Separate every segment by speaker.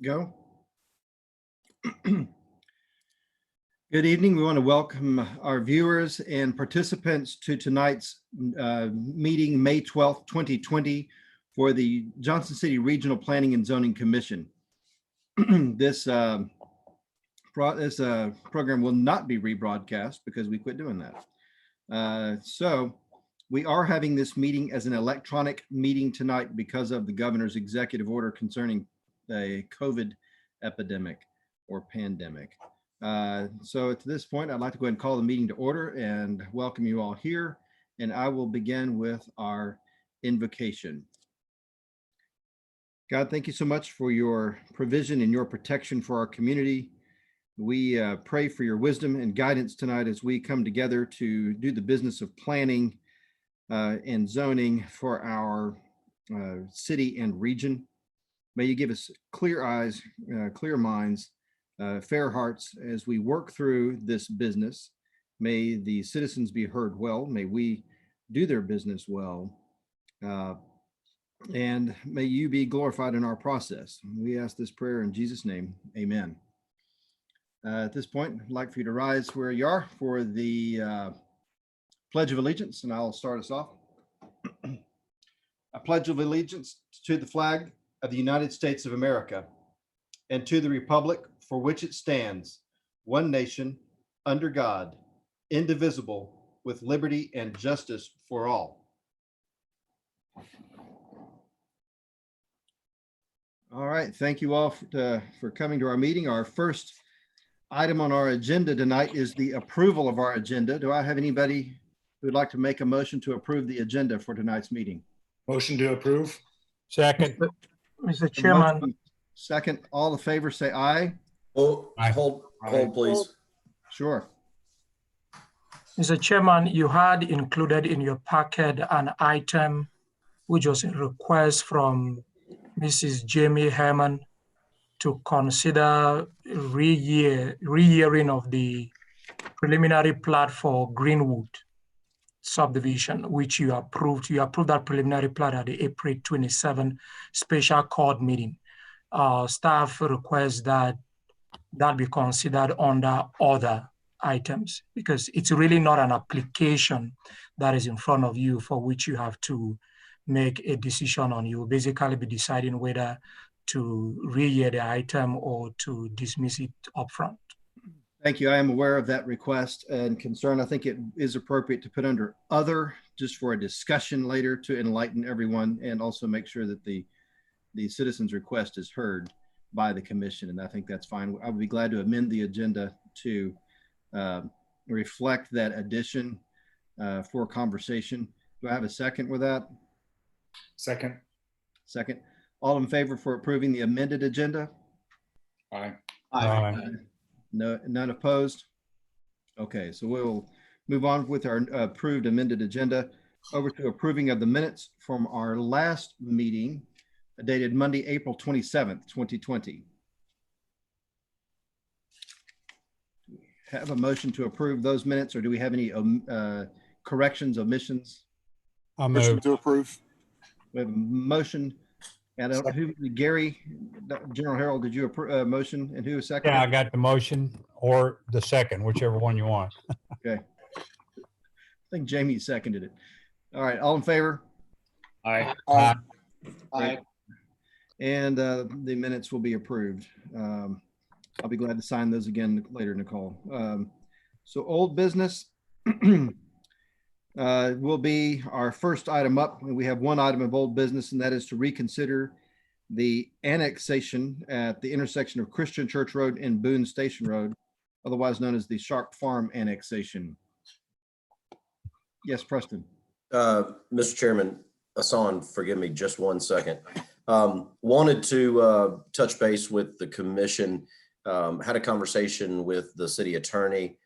Speaker 1: Go. Good evening. We want to welcome our viewers and participants to tonight's meeting, May 12th, 2020, for the Johnson City Regional Planning and Zoning Commission. This program will not be rebroadcast because we quit doing that. So we are having this meeting as an electronic meeting tonight because of the governor's executive order concerning the COVID epidemic or pandemic. So at this point, I'd like to go ahead and call the meeting to order and welcome you all here. And I will begin with our invocation. God, thank you so much for your provision and your protection for our community. We pray for your wisdom and guidance tonight as we come together to do the business of planning and zoning for our city and region. May you give us clear eyes, clear minds, fair hearts as we work through this business. May the citizens be heard well. May we do their business well. And may you be glorified in our process. We ask this prayer in Jesus' name. Amen. At this point, I'd like for you to rise where you are for the Pledge of Allegiance, and I'll start us off. I pledge of allegiance to the flag of the United States of America and to the republic for which it stands, one nation, under God, indivisible, with liberty and justice for all. All right, thank you all for coming to our meeting. Our first item on our agenda tonight is the approval of our agenda. Do I have anybody who would like to make a motion to approve the agenda for tonight's meeting?
Speaker 2: Motion to approve.
Speaker 3: Second.
Speaker 4: Mr. Chairman.
Speaker 1: Second, all in favor, say aye.
Speaker 5: Oh, hold, please.
Speaker 1: Sure.
Speaker 4: Mr. Chairman, you had included in your packet an item which was a request from Mrs. Jamie Herman to consider re-hearing of the preliminary plat for Greenwood subdivision, which you approved. You approved that preliminary plat at the April 27 special court meeting. Staff requests that be considered under other items because it's really not an application that is in front of you for which you have to make a decision on. You will basically be deciding whether to re-hear the item or to dismiss it upfront.
Speaker 1: Thank you. I am aware of that request and concern. I think it is appropriate to put under other just for a discussion later to enlighten everyone and also make sure that the citizen's request is heard by the commission. And I think that's fine. I would be glad to amend the agenda to reflect that addition for conversation. Do I have a second with that?
Speaker 2: Second.
Speaker 1: Second. All in favor for approving the amended agenda?
Speaker 2: Aye.
Speaker 3: Aye.
Speaker 1: No, none opposed? Okay, so we'll move on with our approved amended agenda over to approving of the minutes from our last meeting dated Monday, April 27th, 2020. Have a motion to approve those minutes, or do we have any corrections, omissions?
Speaker 3: I'll
Speaker 2: Motion
Speaker 3: move.
Speaker 2: to approve.
Speaker 1: We have a motion. And Gary, General Harold, did you approve motion, and who seconded?
Speaker 3: Yeah, I got the motion or the second, whichever one you want.
Speaker 1: Okay. I think Jamie seconded it. All right, all in favor?
Speaker 2: Aye.
Speaker 3: Aye.
Speaker 1: Aye. And the minutes will be approved. I'll be glad to sign those again later, Nicole. So old business will be our first item up. We have one item of old business, and that is to reconsider the annexation at the intersection of Christian Church Road and Boone Station Road, otherwise known as the Sharp Farm annexation. Yes, Preston.
Speaker 5: Mr. Chairman, Hassan, forgive me just 1 second. Wanted to touch base with the commission. Had a conversation with the city attorney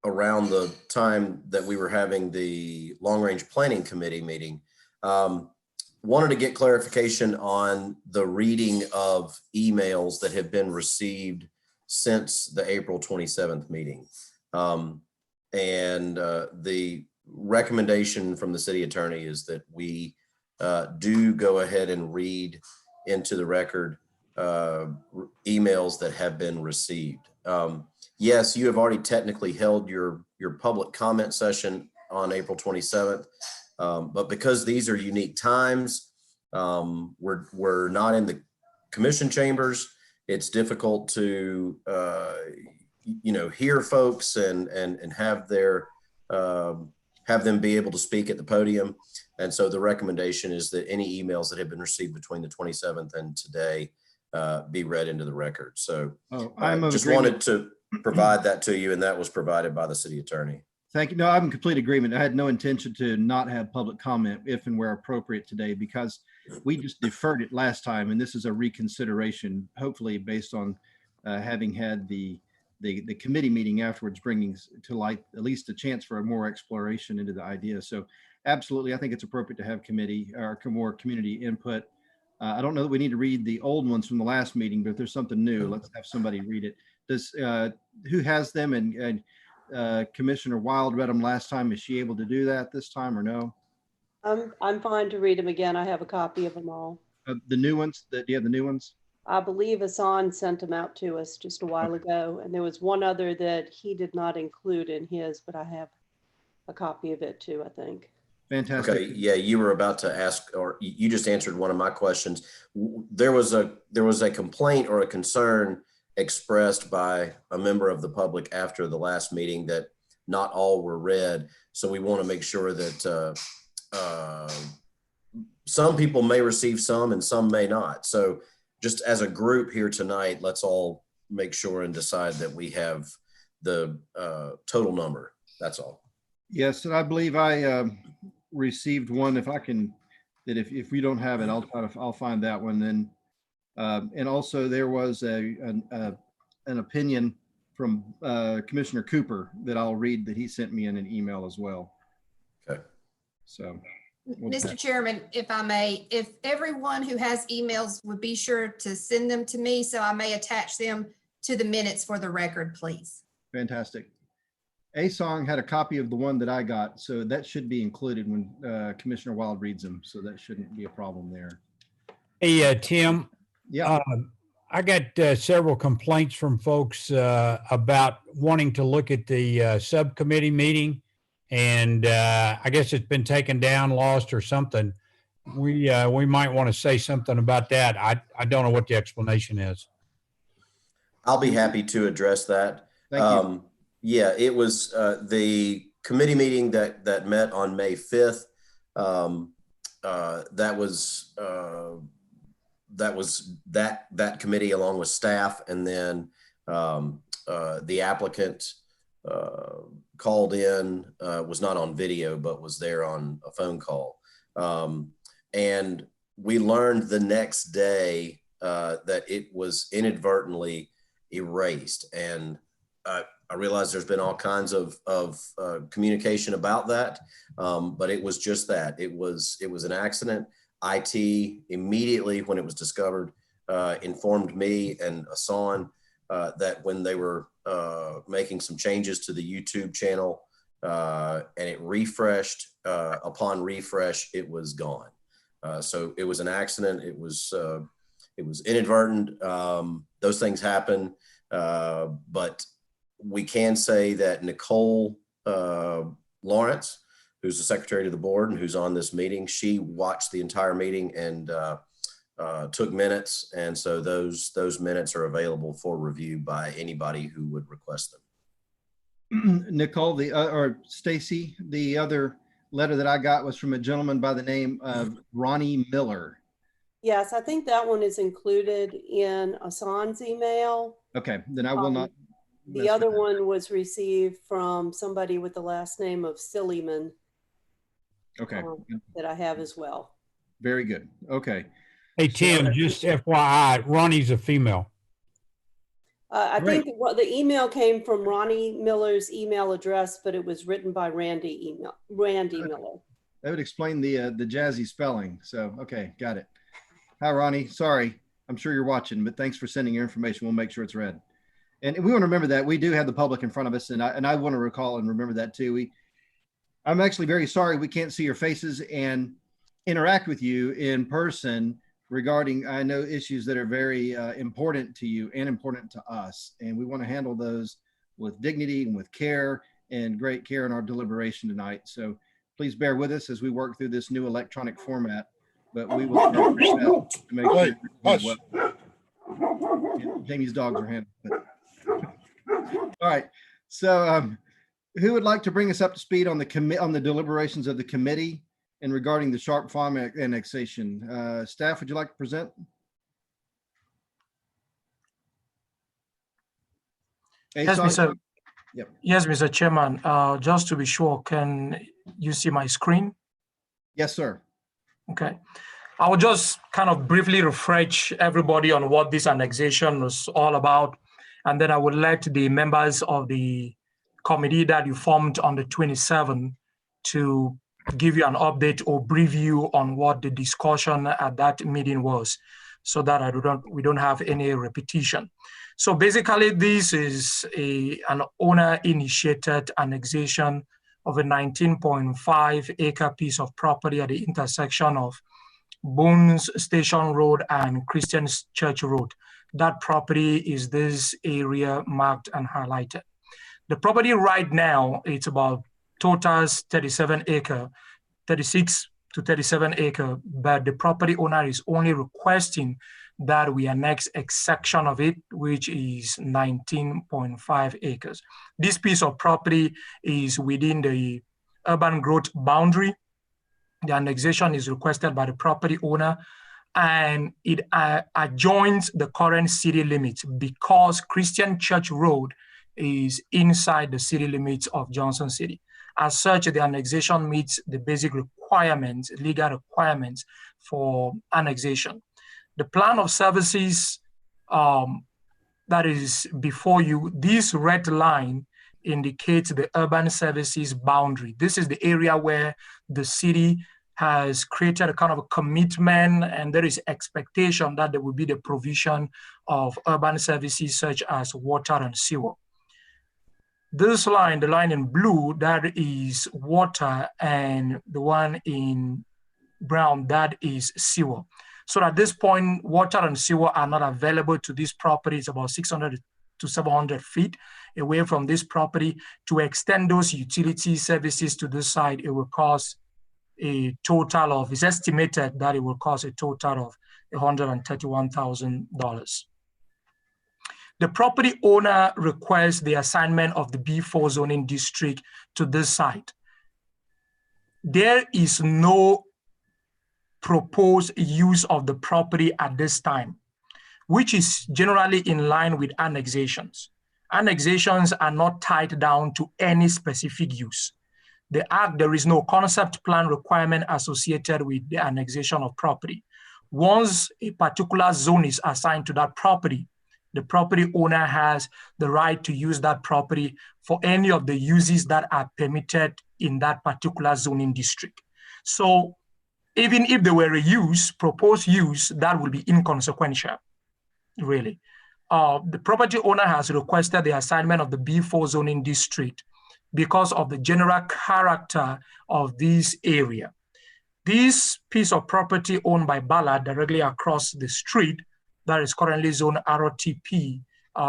Speaker 5: around the time that we were having the long range planning committee meeting. Wanted to get clarification on the reading of emails that have been received since the April 27th meeting. And the recommendation from the city attorney is that we do go ahead and read into the record emails that have been received. Yes, you have already technically held your public comment session on April 27th, but because these are unique times, we're not in the commission chambers. It's difficult to hear folks and have them be able to speak at the podium. And so the recommendation is that any emails that have been received between the 27th and today be read into the record. So
Speaker 1: I'm of
Speaker 5: just
Speaker 1: agreement.
Speaker 5: wanted to provide that to you, and that was provided by the city attorney.
Speaker 1: Thank you. No, I'm in complete agreement. I had no intention to not have public comment if and where appropriate today, because we just deferred it last time, and this is a reconsideration, hopefully based on having had the committee meeting afterwards, bringing to light at least a chance for a more exploration into the idea. So absolutely, I think it's appropriate to have committee or more community input. I don't know that we need to read the old ones from the last meeting, but if there's something new, let's have somebody read it. Who has them? And Commissioner Wild read them last time. Is she able to do that this time or no?
Speaker 6: I'm fine to read them again. I have a copy of them all.
Speaker 1: The new ones? Do you have the new ones?
Speaker 6: I believe Hassan sent them out to us just a while ago, and there was one other that he did not include in his, but I have a copy of it too, I think.
Speaker 1: Fantastic.
Speaker 5: Okay, yeah, you were about to ask, or you just answered one of my questions. There was a complaint or a concern expressed by a member of the public after the last meeting that not all were read. So we want to make sure that some people may receive some and some may not. So just as a group here tonight, let's all make sure and decide that we have the total number. That's all.
Speaker 1: Yes, and I believe I received one. If I can, that if we don't have it, I'll find that one then. And also there was an opinion from Commissioner Cooper that I'll read, that he sent me in an email as well.
Speaker 5: Okay.
Speaker 1: So.
Speaker 7: Mr. Chairman, if I may, if everyone who has emails would be sure to send them to me so I may attach them to the minutes for the record, please.
Speaker 1: Fantastic. A-Song had a copy of the one that I got, so that should be included when Commissioner Wild reads them. So that shouldn't be a problem there.
Speaker 3: Hey, Tim,
Speaker 1: Yeah.
Speaker 3: I got several complaints from folks about wanting to look at the subcommittee meeting. And I guess it's been taken down, lost or something. We might want to say something about that. I don't know what the explanation is.
Speaker 5: I'll be happy to address that.
Speaker 1: Thank you.
Speaker 5: Yeah, it was the committee meeting that met on May 5th. That was that committee along with staff, and then the applicant called in, was not on video, but was there on a phone call. And we learned the next day that it was inadvertently erased. And I realize there's been all kinds of communication about that, but it was just that. It was an accident. IT immediately, when it was discovered, informed me and Hassan that when they were making some changes to the YouTube channel and it refreshed, upon refresh, it was gone. So it was an accident. It was inadvertent. Those things happen. But we can say that Nicole Lawrence, who's the secretary to the board and who's on this meeting, she watched the entire meeting and took minutes. And so those minutes are available for review by anybody who would request them.
Speaker 1: Nicole, or Stacy, the other letter that I got was from a gentleman by the name of Ronnie Miller.
Speaker 6: Yes, I think that one is included in Hassan's email.
Speaker 1: Okay, then I will not.
Speaker 6: The other one was received from somebody with the last name of Silliman.
Speaker 1: Okay.
Speaker 6: That I have as well.
Speaker 1: Very good. Okay.
Speaker 3: Hey, Tim, just FYI, Ronnie's a female.
Speaker 6: I think what the email came from Ronnie Miller's email address, but it was written by Randy Miller.
Speaker 1: That would explain the jazzy spelling. So, okay, got it. Hi, Ronnie. Sorry. I'm sure you're watching, but thanks for sending your information. We'll make sure it's read. And we want to remember that we do have the public in front of us. And I want to recall and remember that too. I'm actually very sorry we can't see your faces and interact with you in person regarding, I know, issues that are very important to you and important to us. And we want to handle those with dignity and with care and great care in our deliberation tonight. So please bear with us as we work through this new electronic format, but we will do our best to make sure
Speaker 8: Hey,
Speaker 1: everything
Speaker 8: hush.
Speaker 1: well. Jamie's dogs are handled. All right. So who would like to bring us up to speed on the deliberations of the committee and regarding the Sharp Farm annexation? Staff, would you like to present?
Speaker 4: Yes,
Speaker 1: Aton?
Speaker 4: Mr.
Speaker 1: Yep.
Speaker 4: Yes, Mr. Chairman, just to be sure, can you see my screen?
Speaker 1: Yes, sir.
Speaker 4: Okay. I will just kind of briefly refresh everybody on what this annexation was all about. And then I will let the members of the committee that you formed on the 27th to give you an update or preview on what the discussion at that meeting was, so that we don't have any repetition. So basically, this is an owner-initiated annexation of a 19.5 acre piece of property at the intersection of Bones Station Road and Christian Church Road. That property is this area marked and highlighted. The property right now, it's about totals 36 to 37 acre, but the property owner is only requesting that we annex a section of it, which is 19.5 acres. This piece of property is within the urban growth boundary. The annexation is requested by the property owner, and it adjoins the current city limits because Christian Church Road is inside the city limits of Johnson City. As such, the annexation meets the basic requirements, legal requirements for annexation. The plan of services that is before you, this red line indicates the urban services boundary. This is the area where the city has created a kind of a commitment, and there is expectation that there will be the provision of urban services such as water and sewer. This line, the line in blue, that is water, and the one in brown, that is sewer. So at this point, water and sewer are not available to this property. It's about 600 to 700 feet away from this property. To extend those utility services to this side, it will cost a total of, it's estimated that it will cost a total of $131,000. The property owner requests the assignment of the B4 zoning district to this site. There is no proposed use of the property at this time, which is generally in line with annexations. Annexations are not tied down to any specific use. There is no concept plan requirement associated with the annexation of property. Once a particular zone is assigned to that property, the property owner has the right to use that property for any of the uses that are permitted in that particular zoning district. So even if there were a proposed use, that will be inconsequential, really. The property owner has requested the assignment of the B4 zoning district because of the general character of this area. This piece of property owned by Ballard directly across the street that is currently zoned ROTP,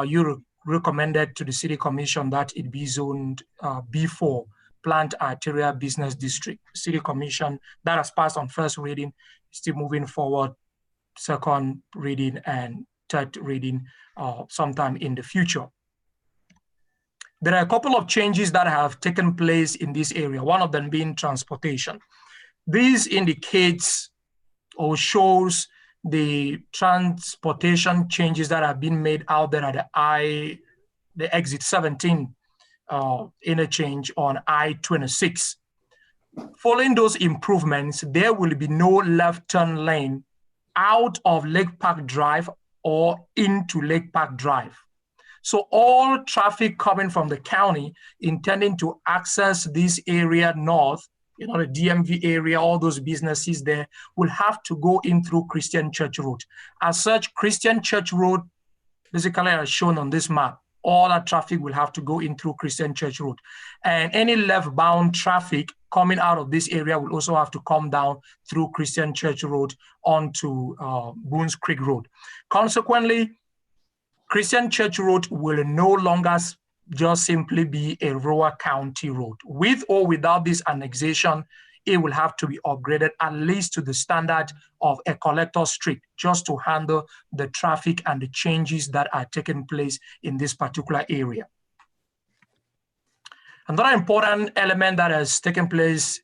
Speaker 4: you recommended to the City Commission that it be zoned B4, Plant Arterial Business District. City Commission, that has passed on first reading, still moving forward, second reading and third reading sometime in the future. There are a couple of changes that have taken place in this area, one of them being transportation. This indicates or shows the transportation changes that have been made out there at the exit 17 interchange on I-26. Following those improvements, there will be no left turn lane out of Lake Park Drive or into Lake Park Drive. So all traffic coming from the county intending to access this area north, the DMV area, all those businesses there will have to go in through Christian Church Road. As such, Christian Church Road, basically as shown on this map, all that traffic will have to go in through Christian Church Road. And any left-bound traffic coming out of this area will also have to come down through Christian Church Road onto Boones Creek Road. Consequently, Christian Church Road will no longer just simply be a Roa County road. With or without this annexation, it will have to be upgraded at least to the standard of a collector street, just to handle the traffic and the changes that are taking place in this particular area. Another important element that has taken place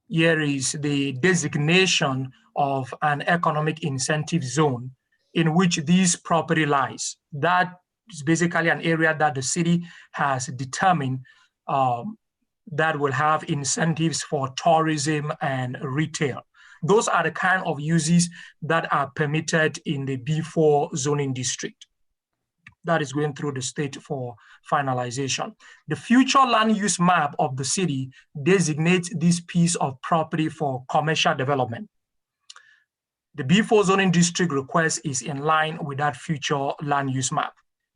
Speaker 4: here is the designation of an economic incentive zone in which this property lies. That is basically an area that the city has determined that will have incentives for tourism and retail. Those are the kind of uses that are permitted in the B4 zoning district that is going through the state for finalization. The future land use map of the city designates this piece of property for commercial development. The B4 zoning district request is in line with that future land use map.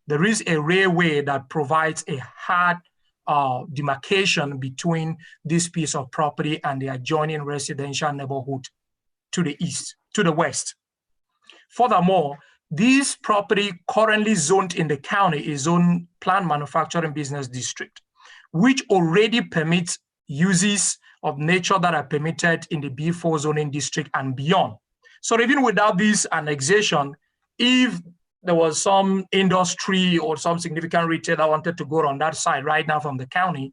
Speaker 4: There is a railway that provides a hard demarcation between this piece of property and the adjoining residential neighborhood to the east, to the west. Furthermore, this property currently zoned in the county is zoned planned manufacturing business district, which already permits uses of nature that are permitted in the B4 zoning district and beyond. So even without this annexation, if there was some industry or some significant retail that wanted to go on that side right now from the county,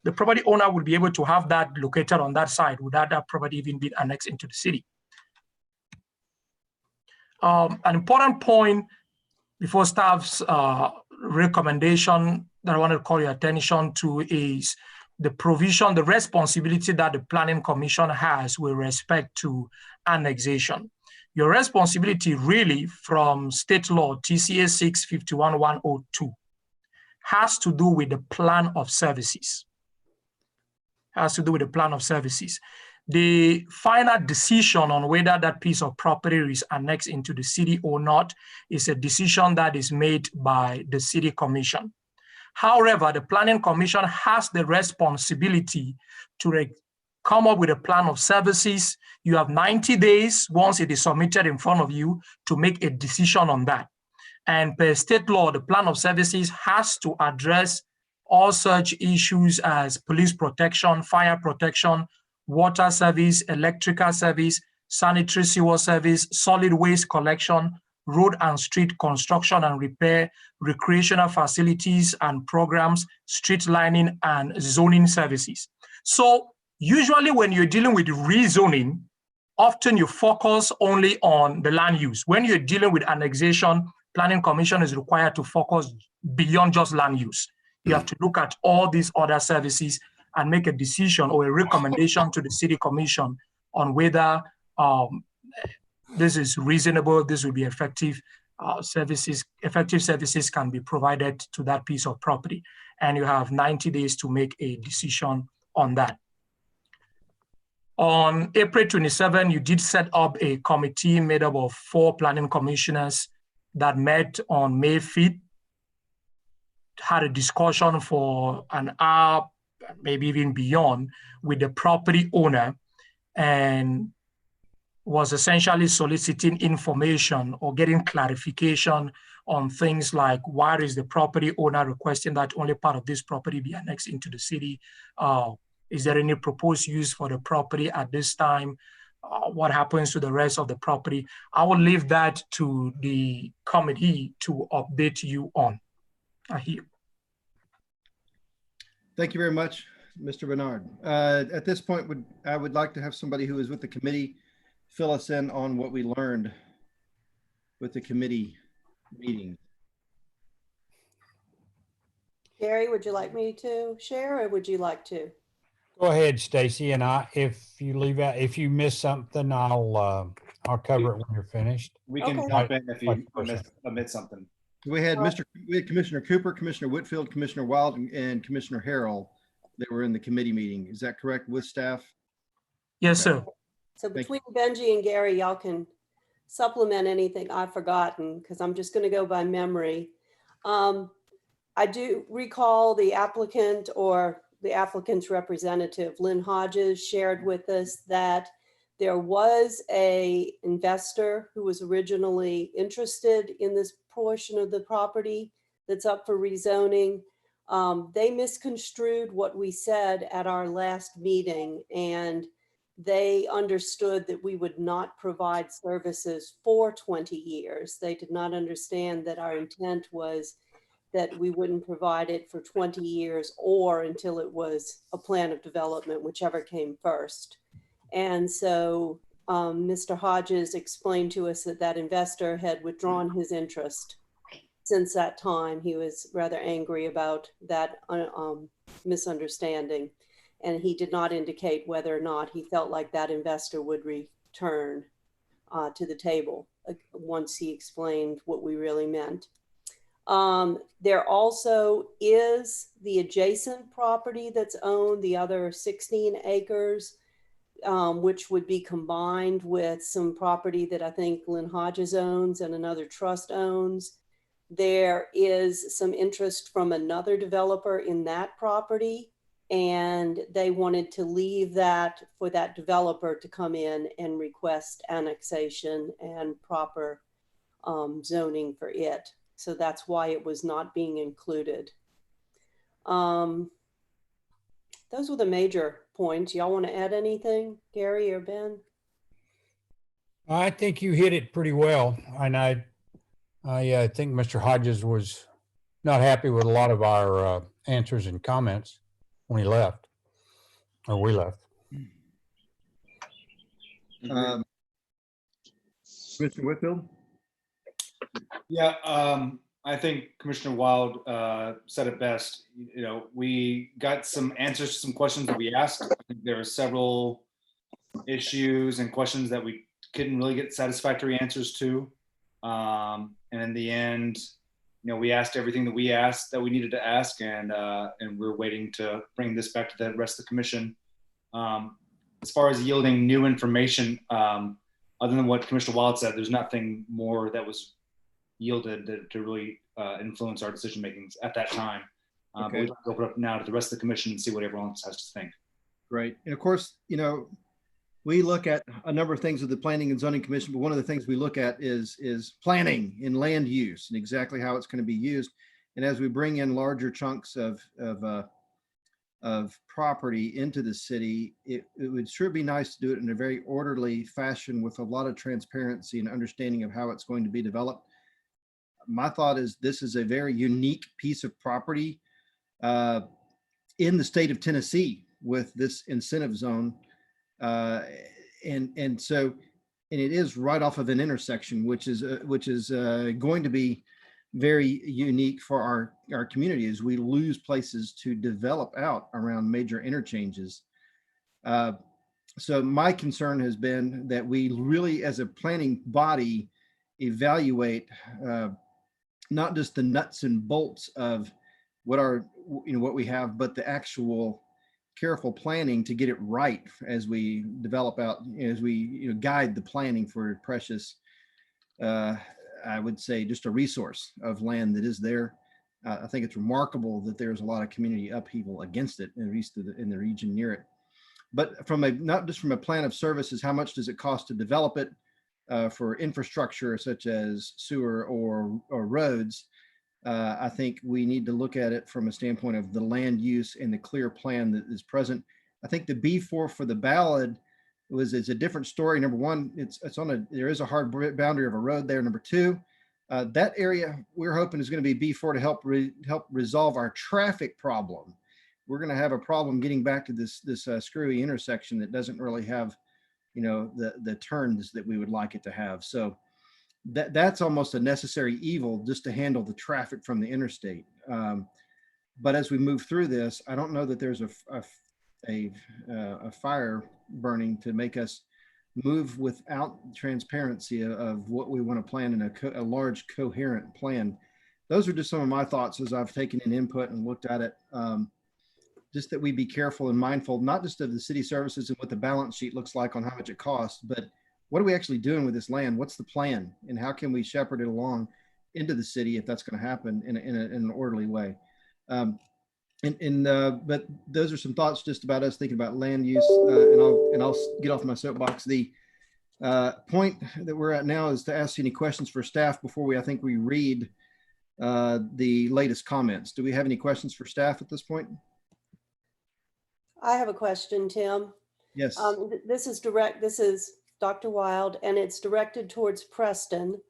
Speaker 4: the property owner would be able to have that located on that side without that property even being annexed into the city. An important point before staff's recommendation that I want to call your attention to is the provision, the responsibility that the Planning Commission has with respect to annexation. Your responsibility really from state law, TCA 651-102, has to do with the plan of services. Has to do with the plan of services. The final decision on whether that piece of property is annexed into the city or not is a decision that is made by the city commission. However, the Planning Commission has the responsibility to come up with a plan of services. You have 90 days once it is submitted in front of you to make a decision on that. And per state law, the plan of services has to address all such issues as police protection, fire protection, water service, electrical service, sanitary sewer service, solid waste collection, road and street construction and repair, recreational facilities and programs, street lining and zoning services. So usually when you're dealing with rezoning, often you focus only on the land use. When you're dealing with annexation, Planning Commission is required to focus beyond just land use. You have to look at all these other services and make a decision or a recommendation to the City Commission on whether this is reasonable, this will be effective services. Effective services can be provided to that piece of property. And you have 90 days to make a decision on that. On April 27, you did set up a committee made up of 4 planning commissioners that met on May 5th, had a discussion for an hour, maybe even beyond, with the property owner, and was essentially soliciting information or getting clarification on things like, why is the property owner requesting that only part of this property be annexed into the city? Is there any proposed use for the property at this time? What happens to the rest of the property? I will leave that to the committee to update you on.
Speaker 1: Thank you very much, Mr. Bernard. At this point, I would like to have somebody who is with the committee fill us in on what we learned with the committee meeting.
Speaker 6: Gary, would you like me to share or would you like to?
Speaker 3: Go ahead, Stacy, and if you miss something, I'll cover it when you're finished.
Speaker 2: We can
Speaker 6: Okay.
Speaker 2: jump in if you
Speaker 3: Vice
Speaker 2: omit something.
Speaker 1: We had Commissioner Cooper, Commissioner Whitfield, Commissioner Wild, and Commissioner Harrell that were in the committee meeting. Is that correct with staff?
Speaker 4: Yes, sir.
Speaker 6: So between Benji and Gary, y'all can supplement anything I've forgotten because I'm just going to go by memory. I do recall the applicant or the applicant's representative, Lynn Hodges, shared with us that there was a investor who was originally interested in this portion of the property that's up for rezoning. They misconstrued what we said at our last meeting, and they understood that we would not provide services for 20 years. They did not understand that our intent was that we wouldn't provide it for 20 years or until it was a plan of development, whichever came first. And so Mr. Hodges explained to us that that investor had withdrawn his interest. Since that time, he was rather angry about that misunderstanding. And he did not indicate whether or not he felt like that investor would return to the table once he explained what we really meant. There also is the adjacent property that's owned, the other 16 acres, which would be combined with some property that I think Lynn Hodges owns and another trust owns. There is some interest from another developer in that property, and they wanted to leave that for that developer to come in and request annexation and proper zoning for it. So that's why it was not being included. Those were the major points. Y'all want to add anything, Gary or Ben?
Speaker 3: I think you hit it pretty well. And I think Mr. Hodges was not happy with a lot of our answers and comments when he left, or we left.
Speaker 1: Commissioner Whitfield?
Speaker 2: Yeah, I think Commissioner Wild said it best. You know, we got some answers to some questions that we asked. I think there are several issues and questions that we couldn't really get satisfactory answers to. And in the end, you know, we asked everything that we asked that we needed to ask, and we're waiting to bring this back to the rest of the commission. As far as yielding new information, other than what Commissioner Wild said, there's nothing more that was yielded to really influence our decision makings at that time. But we'd like to open up now to the rest of the commission and see what everyone else has to think.
Speaker 1: Right. And of course, you know, we look at a number of things with the Planning and Zoning Commission, but one of the things we look at is planning and land use and exactly how it's going to be used. And as we bring in larger chunks of property into the city, it would sure be nice to do it in a very orderly fashion with a lot of transparency and understanding of how it's going to be developed. My thought is this is a very unique piece of property in the state of Tennessee with this incentive zone. And it is right off of an intersection, which is going to be very unique for our community as we lose places to develop out around major interchanges. So my concern has been that we really, as a planning body, evaluate not just the nuts and bolts of what we have, but the actual careful planning to get it right as we develop out, as we guide the planning for precious, I would say, just a resource of land that is there. I think it's remarkable that there's a lot of community upheaval against it, at least in the region near it. But from not just from a plan of services, how much does it cost to develop it for infrastructure such as sewer or roads? I think we need to look at it from a standpoint of the land use and the clear plan that is present. I think the B4 for the ballot it's a different story. Number one, there is a hard boundary of a road there. Number two, that area we're hoping is going to be B4 to help resolve our traffic problem. We're going to have a problem getting back to this screwy intersection that doesn't really have, the turns that we would like it to have. So that's almost a necessary evil just to handle the traffic from the interstate. But as we move through this, I don't know that there's a fire burning to make us move without transparency of what we want to plan in a large coherent plan. Those are just some of my thoughts as I've taken in input and looked at it. Just that we be careful and mindful, not just of the city services and what the balance sheet looks like on how much it costs, but what are we actually doing with this land? What's the plan? And how can we shepherd it along into the city if that's going to happen in an orderly way? But those are some thoughts just about us thinking about land use, and I'll get off my soapbox. The point that we're at now is to ask any questions for staff before I think we read the latest comments. Do we have any questions for staff at this point?
Speaker 6: I have a question, Tim.
Speaker 1: Yes.
Speaker 6: This is Dr. Wild, and it's directed towards Preston.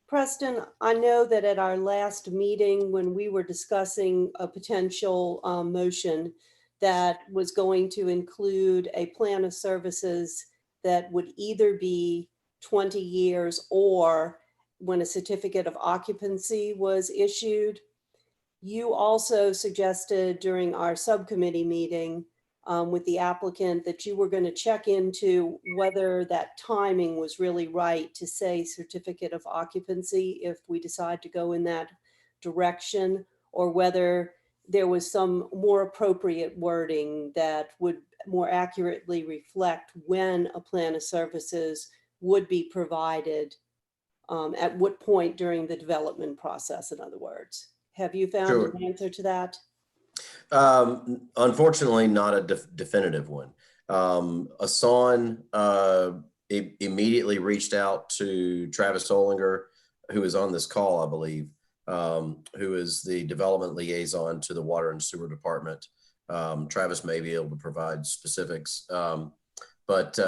Speaker 6: Preston, I know that at our last meeting when we were discussing a potential motion that was going to include a plan of services that would either be 20 years or when a certificate of occupancy was issued. You also suggested during our subcommittee meeting with the applicant that you were going to check into whether that timing was really right to say certificate of occupancy if we decide to go in that direction, or whether there was some more appropriate wording that would more accurately reflect when a plan of services would be provided, at what point during the development process, in other words. Have you found
Speaker 5: Sure.
Speaker 6: an answer to that?
Speaker 5: Unfortunately, not a definitive one. Asan immediately reached out to Travis Olinger, who is on this call, I believe, who is the development liaison to the Water and Sewer Department. Travis may be able to provide specifics. But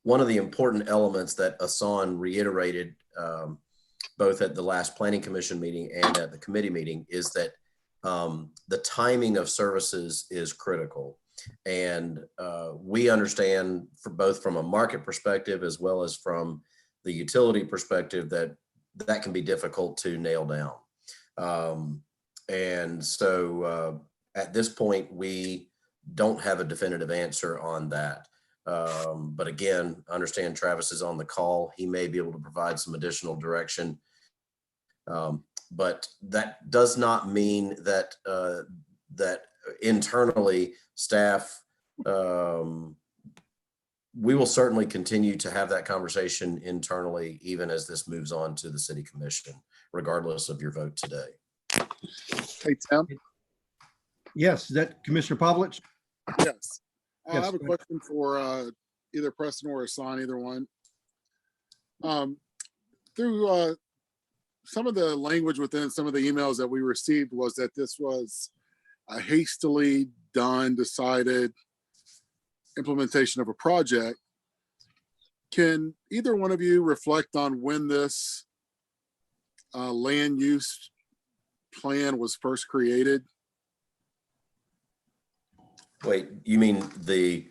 Speaker 5: one of the important elements that Asan reiterated both at the last Planning Commission meeting and at the committee meeting is that the timing of services is critical. And we understand both from a market perspective as well as from the utility perspective that can be difficult to nail down. And so at this point, we don't have a definitive answer on that. But again, I understand Travis is on the call. He may be able to provide some additional direction. But that does not mean that that internally staff, we will certainly continue to have that conversation internally, even as this moves on to the city commission, regardless of your vote today.
Speaker 8: Hey, Tim.
Speaker 1: Yes, is that Commissioner Pavlich?
Speaker 8: Yes. I
Speaker 1: Yes,
Speaker 8: have a
Speaker 1: go ahead.
Speaker 8: question for either Preston or Asan, either one. Through some of the language within some of the emails that we received was that this was a hastily done, decided implementation of a project. Can either one of you reflect on when this land use plan was first created?
Speaker 5: Wait, you mean the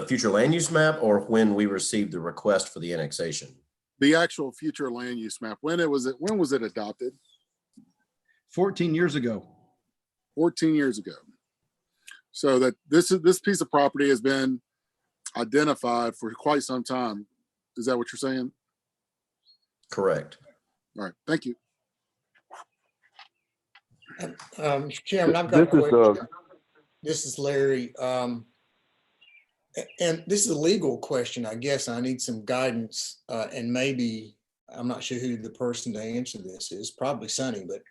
Speaker 5: future land use map, or when we received the request for the annexation?
Speaker 8: The actual future land use map. When was it adopted?
Speaker 1: 14 years ago.
Speaker 8: 14 years ago. So that this piece of property has been identified for quite some time. Is that what you're saying?
Speaker 5: Correct.
Speaker 8: All right, thank you.
Speaker 9: Mr. Chairman, I've got a question. This is Larry. And this is a legal question, I guess. I need some guidance, and maybe, I'm not sure who the person to answer this is, probably Sonny, but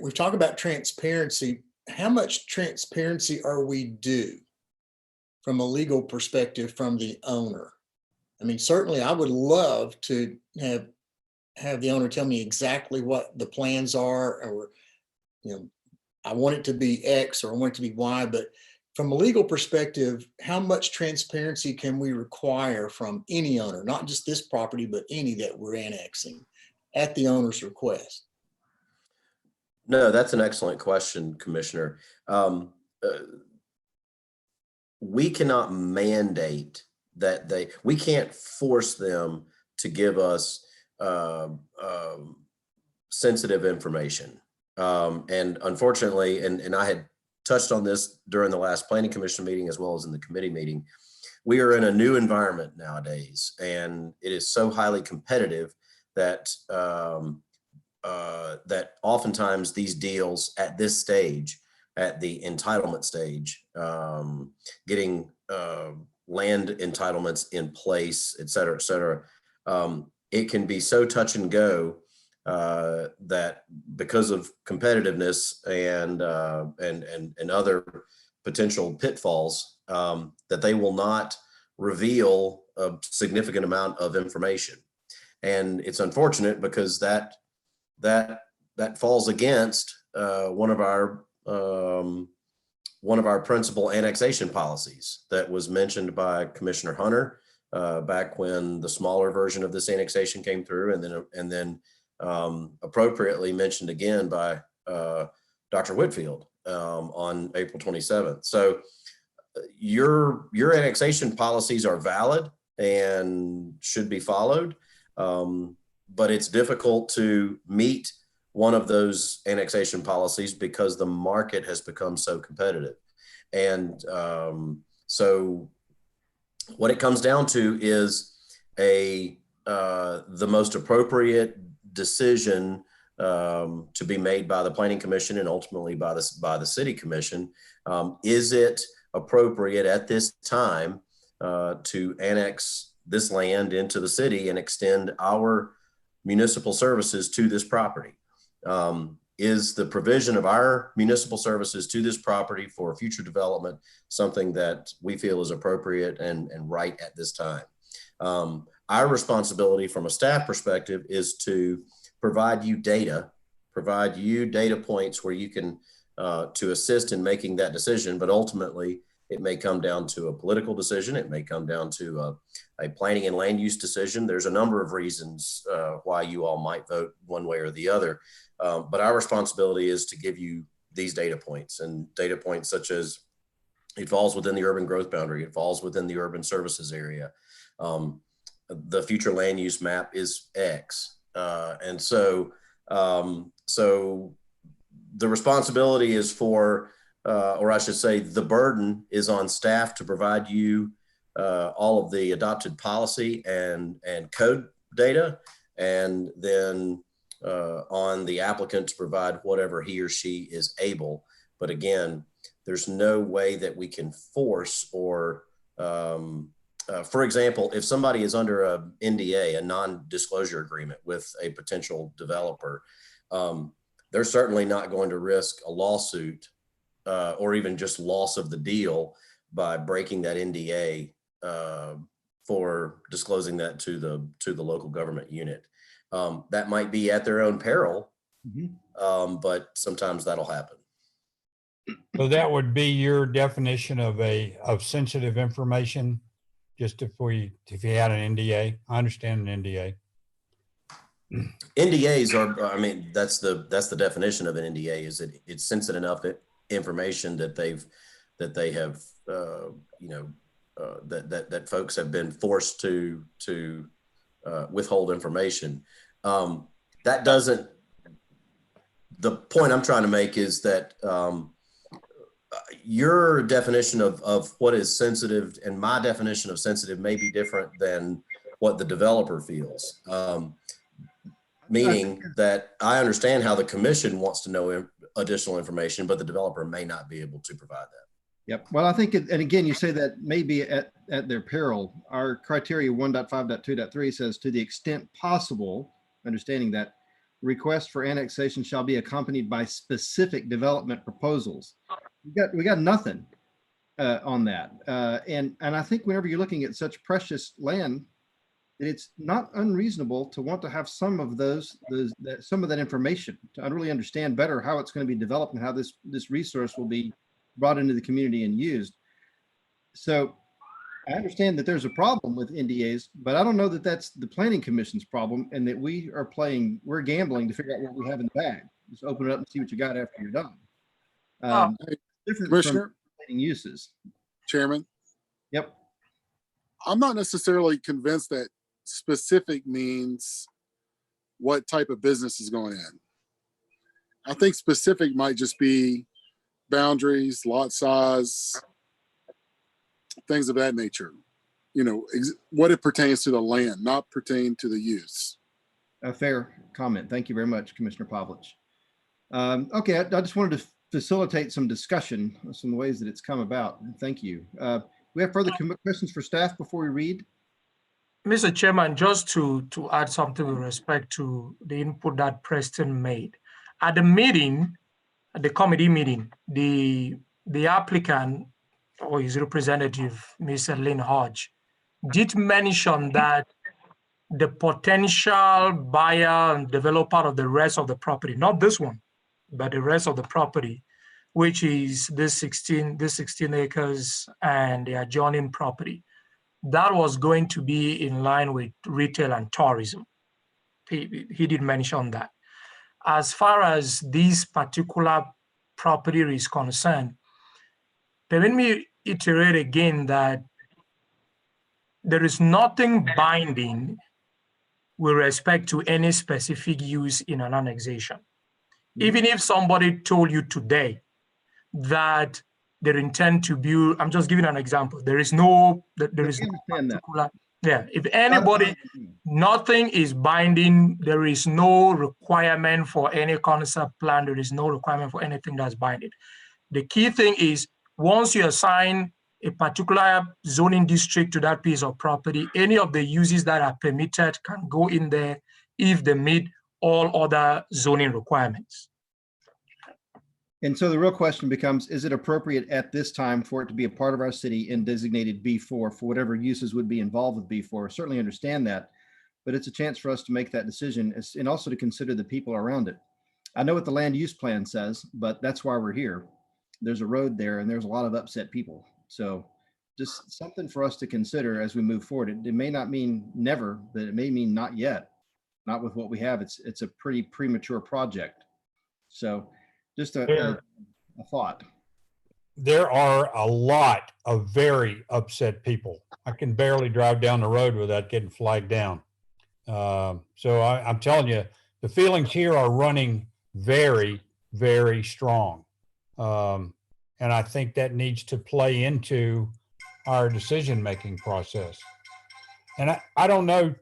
Speaker 9: we've talked about transparency. How much transparency are we due from a legal perspective from the owner? I mean, certainly I would love to have the owner tell me exactly what the plans are, or, I want it to be X or I want it to be Y, but from a legal perspective, how much transparency can we require from any owner, not just this property, but any that we're annexing at the owner's request?
Speaker 5: No, that's an excellent question, Commissioner. We cannot mandate that we can't force them to give us sensitive information. And unfortunately, and I had touched on this during the last Planning Commission meeting as well as in the committee meeting, we are in a new environment nowadays, and it is so highly competitive that that oftentimes these deals at this stage, at the entitlement stage, getting land entitlements in place, et cetera, it can be so touch and go that because of competitiveness and other potential pitfalls, that they will not reveal a significant amount of information. And it's unfortunate because that falls against one of our principal annexation policies that was mentioned by Commissioner Hunter back when the smaller version of this annexation came through, and then appropriately mentioned again by Dr. Whitfield on April 27th. So your annexation policies are valid and should be followed, but it's difficult to meet one of those annexation policies because the market has become so competitive. And so what it comes down to is the most appropriate decision to be made by the Planning Commission and ultimately by the City Commission. Is it appropriate at this time to annex this land into the city and extend our municipal services to this property? Is the provision of our municipal services to this property for future development something that we feel is appropriate and right at this time? Our responsibility from a staff perspective is to provide you data points where you can to assist in making that decision, but ultimately it may come down to a political decision. It may come down to a planning and land use decision. There's a number of reasons why you all might vote one way or the other. But our responsibility is to give you these data points, and data points such as it falls within the urban growth boundary, it falls within the urban services area. The future land use map is X. And so the responsibility is for, or I should say the burden is on staff to provide you all of the adopted policy and code data, and then on the applicant to provide whatever he or she is able. But again, there's no way that we can force or, for example, if somebody is under a NDA, a non-disclosure agreement with a potential developer, they're certainly not going to risk a lawsuit or even just loss of the deal by breaking that NDA for disclosing that to the local government unit. That might be at their own peril, but sometimes that'll happen.
Speaker 3: So that would be your definition of sensitive information, just if you had an NDA. I understand an NDA.
Speaker 5: NDAs are, I mean, that's the definition of an NDA, is that it's sensitive enough information that they have, that folks have been forced to withhold information. That doesn't, the point I'm trying to make is that your definition of what is sensitive and my definition of sensitive may be different than what the developer feels. Meaning that I understand how the commission wants to know additional information, but the developer may not be able to provide that.
Speaker 1: Yep. Well, I think, and again, you say that maybe at their peril. Our criteria 1.5.2.3 says, to the extent possible, understanding that request for annexation shall be accompanied by specific development proposals. We got nothing on that. And I think whenever you're looking at such precious land, it's not unreasonable to want to have some of some of that information to really understand better how it's going to be developed and how this resource will be brought into the community and used. So I understand that there's a problem with NDAs, but I don't know that that's the Planning Commission's problem, and that we're gambling to figure out what we have in the bag. Just open it up and see what you got after you're done. Different
Speaker 8: Commissioner?
Speaker 1: from planning uses.
Speaker 8: Chairman,
Speaker 1: Yep.
Speaker 8: I'm not necessarily convinced that specific means what type of business is going in. I think specific might just be boundaries, lot size, things of that nature. What it pertains to the land, not pertain to the use.
Speaker 1: A fair comment. Thank you very much, Commissioner Pavlich. Okay, I just wanted to facilitate some discussion on some ways that it's come about. Thank you. We have further questions for staff before we read?
Speaker 4: Mr. Chairman, just to add something with respect to the input that Preston made. At the meeting, at the committee meeting, the applicant or his representative, Mr. Lynn Hodge, did mention that the potential buyer and developer of the rest of the property, not this one, but the rest of the property, which is this 16 acres and the adjoining property, that was going to be in line with retail and tourism. He did mention that. As far as this particular property is concerned, permit me iterate again that there is nothing binding with respect to any specific use in an annexation. Even if somebody told you today that they intend to build, I'm just giving an example. There is no particular, if anybody, nothing is binding. There is no requirement for any concept plan. There is no requirement for anything that's binding. The key thing is once you assign a particular zoning district to that piece of property, any of the uses that are permitted can go in there if they meet all other zoning requirements.
Speaker 1: And so the real question becomes, is it appropriate at this time for it to be a part of our city in designated B4 for whatever uses would be involved with B4? Certainly understand that, but it's a chance for us to make that decision and also to consider the people around it. I know what the land use plan says, but that's why we're here. There's a road there and there's a lot of upset people. So just something for us to consider as we move forward. It may not mean never, but it may mean not yet. Not with what we have. It's a pretty premature project. So just a thought.
Speaker 3: There are a lot of very upset people. I can barely drive down the road without getting flagged down. So I'm telling you, the feelings here are running very, very strong. And I think that needs to play into our decision-making process. And I don't know,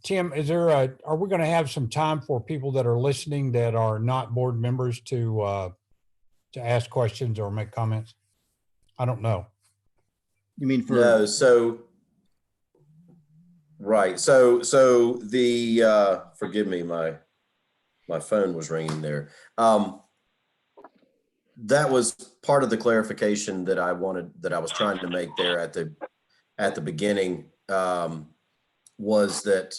Speaker 3: Tim, are we going to have some time for people that are listening that are not board members to ask questions or make comments? I don't know.
Speaker 1: You mean for?
Speaker 5: No, so, right. So the, forgive me, my phone was ringing there. That was part of the clarification that I was trying to make there at the beginning, was that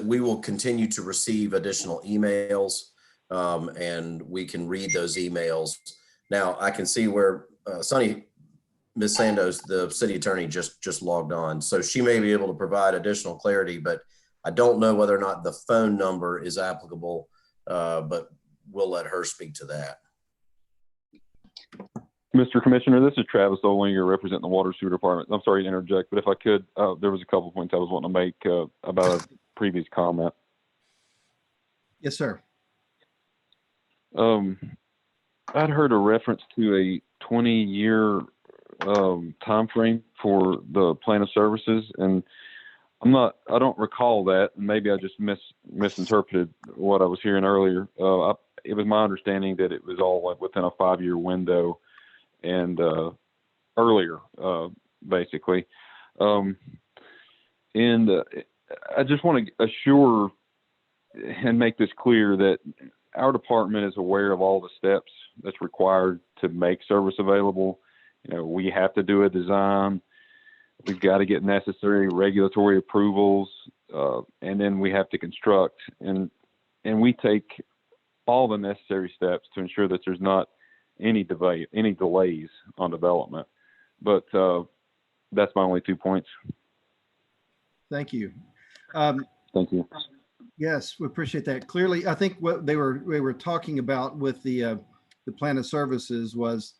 Speaker 5: we will continue to receive additional emails, and we can read those emails. Now I can see where Ms. Sandos, the city attorney, just logged on, so she may be able to provide additional clarity, but I don't know whether or not the phone number is applicable, but we'll let her speak to that.
Speaker 10: Mr. Commissioner, this is Travis Olinger representing the Water Sewer Department. I'm sorry to interject, but if I could, there was a couple of points I was wanting to make about a previous comment.
Speaker 1: Yes, sir.
Speaker 10: I'd heard a reference to a 20-year time frame for the plan of services, and I don't recall that. Maybe I just misinterpreted what I was hearing earlier. It was my understanding that it was all like within a 5-year window and earlier, basically. And I just want to assure and make this clear that our department is aware of all the steps that's required to make service available. You know, we have to do a design. We've got to get necessary regulatory approvals, and then we have to construct. And we take all the necessary steps to ensure that there's not any delays on development. But that's my only 2 points.
Speaker 1: Thank you.
Speaker 10: Thank you.
Speaker 1: Yes, we appreciate that. Clearly, I think what they were talking about with the plan of services was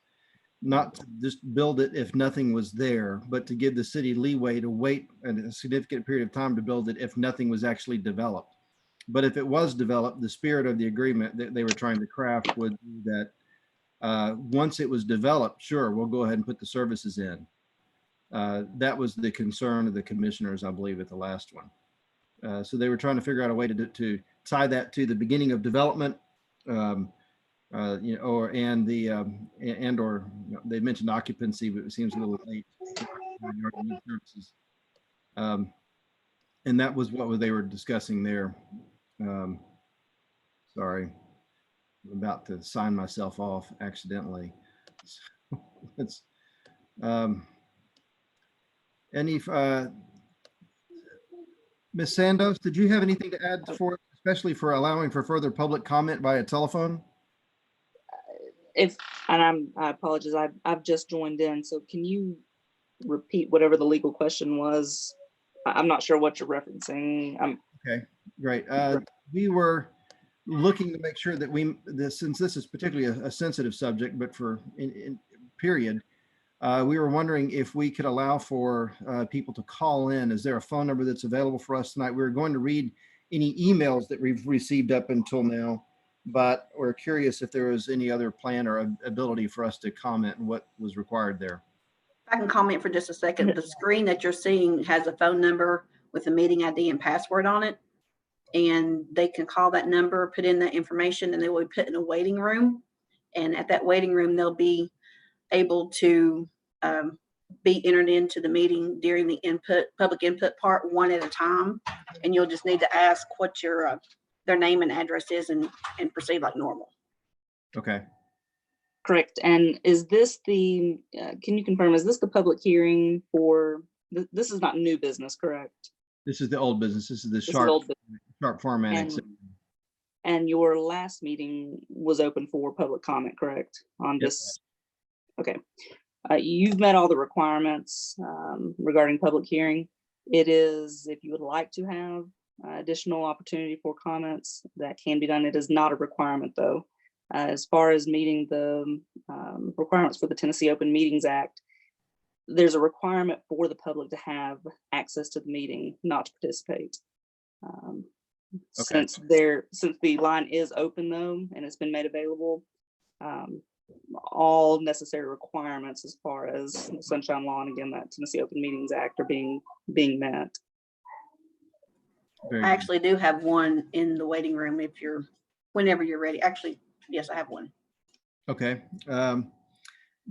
Speaker 1: not to just build it if nothing was there, but to give the city leeway to wait a significant period of time to build it if nothing was actually developed. But if it was developed, the spirit of the agreement that they were trying to craft would be that once it was developed, sure, we'll go ahead and put the services in. That was the concern of the commissioners, I believe, at the last one. So they were trying to figure out a way to tie that to the beginning of development, or they mentioned occupancy, but it seems a little late. Yard and Youth Services. And that was what they were discussing there. Sorry, I'm about to sign myself off accidentally. It's any Ms. Sandos, did you have anything to add for, especially for allowing for further public comment via telephone?
Speaker 11: I apologize, I've just joined in, so can you repeat whatever the legal question was? I'm not sure what you're referencing.
Speaker 1: Okay, great. We were looking to make sure that since this is particularly a sensitive subject, but for in period, we were wondering if we could allow for people to call in. Is there a phone number that's available for us tonight? We were going to read any emails that we've received up until now, but we're curious if there was any other plan or ability for us to comment on what was required there.
Speaker 12: I can comment for just a second. The screen that you're seeing has a phone number with a meeting ID and password on it. And they can call that number, put in that information, and they will be put in a waiting room. And at that waiting room, they'll be able to be entered into the meeting during the public input part, one at a time. And you'll just need to ask what their name and address is and proceed like normal.
Speaker 1: Okay.
Speaker 11: Correct. And is this can you confirm, is this the public hearing for, this is not new business, correct?
Speaker 1: This is the old business. This is the
Speaker 11: This is
Speaker 1: Sharp
Speaker 11: old business.
Speaker 1: Farm Annex.
Speaker 11: And your last meeting was open for public comment, correct? On this? Okay. You've met all the requirements regarding public hearing. It is, if you would like to have additional opportunity for comments, that can be done. It is not a requirement, though. As far as meeting the requirements for the Tennessee Open Meetings Act, there's a requirement for the public to have access to the meeting, not to participate.
Speaker 1: Okay.
Speaker 11: Since the line is open though, and it's been made available, all necessary requirements as far as the Sunshine Law and again that Tennessee Open Meetings Act are being met.
Speaker 1: Very
Speaker 12: I
Speaker 1: good.
Speaker 12: actually do have one in the waiting room whenever you're ready. Actually, yes, I have one.
Speaker 1: Okay.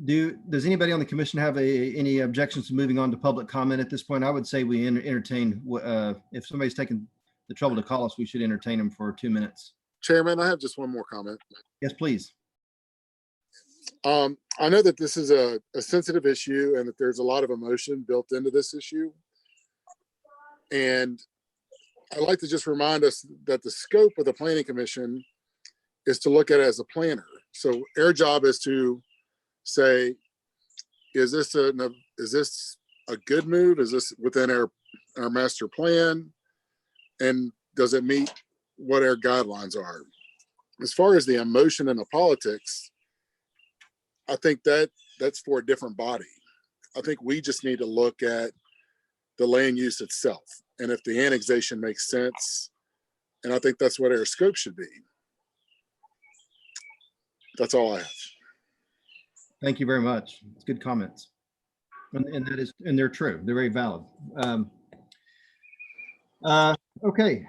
Speaker 1: Does anybody on the commission have any objections to moving on to public comment at this point? I would say we entertain, if somebody's taken the trouble to call us, we should entertain them for 2 minutes.
Speaker 8: Chairman, I have just one more comment.
Speaker 1: Yes, please.
Speaker 8: I know that this is a sensitive issue and that there's a lot of emotion built into this issue. And I'd like to just remind us that the scope of the Planning Commission is to look at it as a planner. So our job is to say, is this a good move? Is this within our master plan? And does it meet what our guidelines are? As far as the emotion and the politics, I think that's for a different body. I think we just need to look at the land use itself and if the annexation makes sense. And I think that's what our scope should be. That's all I have.
Speaker 1: Thank you very much. It's good comments. And they're true. They're very valid. Okay.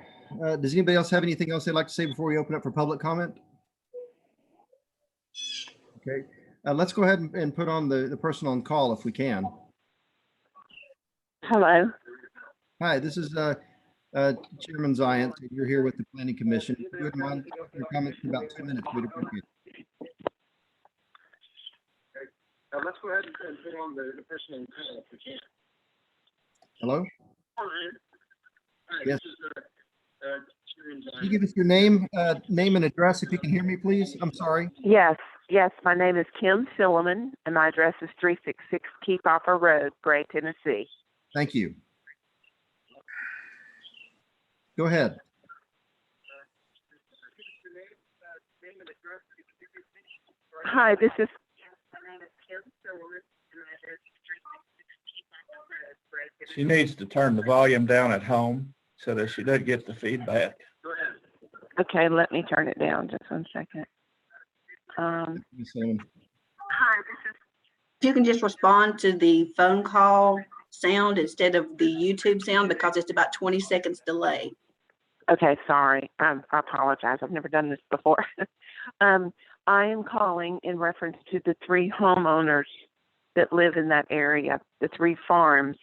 Speaker 1: Does anybody else have anything else they'd like to say before we open up for public comment? Okay. Let's go ahead and put on the person on call if we can.
Speaker 13: Hello.
Speaker 1: Hi, this is Chairman Zients. You're here with the Planning Commission. If you wouldn't mind your comments in about 2 minutes, we'd appreciate it.
Speaker 8: Let's go ahead and put on the person on call if we can.
Speaker 1: Hello? Yes.
Speaker 8: Chairman
Speaker 1: Can you give us your name and address if you can hear me, please? I'm sorry.
Speaker 13: Yes, my name is Kim Silliman, and my address is 366 Keepoffer Road, Gray, Tennessee.
Speaker 1: Thank you. Go ahead.
Speaker 13: Hi, this is
Speaker 14: She needs to turn the volume down at home so that she doesn't get the feedback.
Speaker 13: okay. Let me turn it down just 1 second.
Speaker 1: If
Speaker 12: You can just respond to the phone call sound instead of the YouTube sound because it's about 20 seconds delay.
Speaker 13: Okay, sorry. I apologize. I've never done this before. I am calling in reference to the 3 homeowners that live in that area, the 3 farms.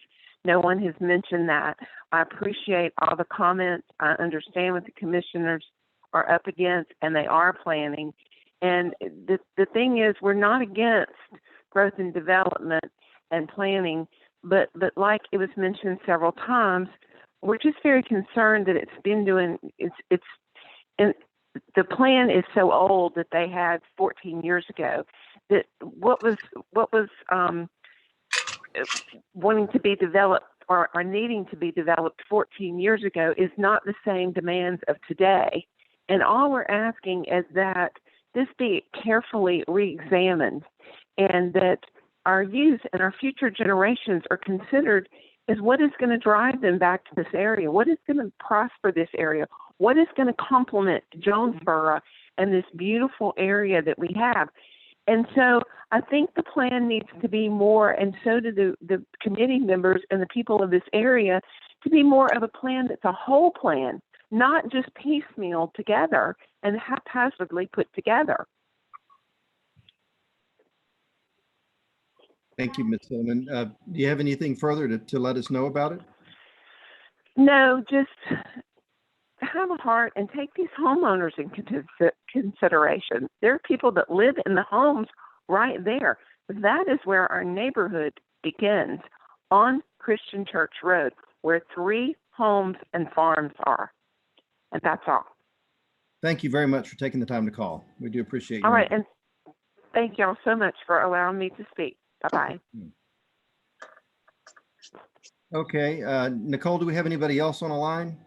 Speaker 13: No one has mentioned that. I appreciate all the comments. I understand what the commissioners are up against, and they are planning. And the thing is, we're not against growth and development and planning, but like it was mentioned several times, we're just very concerned that and the plan is so old that they had 14 years ago. That what was wanting to be developed or needing to be developed 14 years ago is not the same demands of today. And all we're asking is that this be carefully re-examined, and that our youth and our future generations are considered as what is going to drive them back to this area, what is going to prosper this area, what is going to complement Jonesboro and this beautiful area that we have. And so I think the plan needs to be more, and so do the committee members and the people of this area, to be more of a plan that's a whole plan, not just piecemeal together and haphazardly put together.
Speaker 1: Thank you, Ms. Silliman. Do you have anything further to let us know about it?
Speaker 13: No, just have a heart and take these homeowners in consideration. There are people that live in the homes right there. That is where our neighborhood begins, on Christian Church Road, where 3 homes and farms are. And that's all.
Speaker 1: Thank you very much for taking the time to call. We do appreciate you.
Speaker 13: All right, and thank y'all so much for allowing me to speak. Bye-bye.
Speaker 1: Okay, Nicole, do we have anybody else on the line?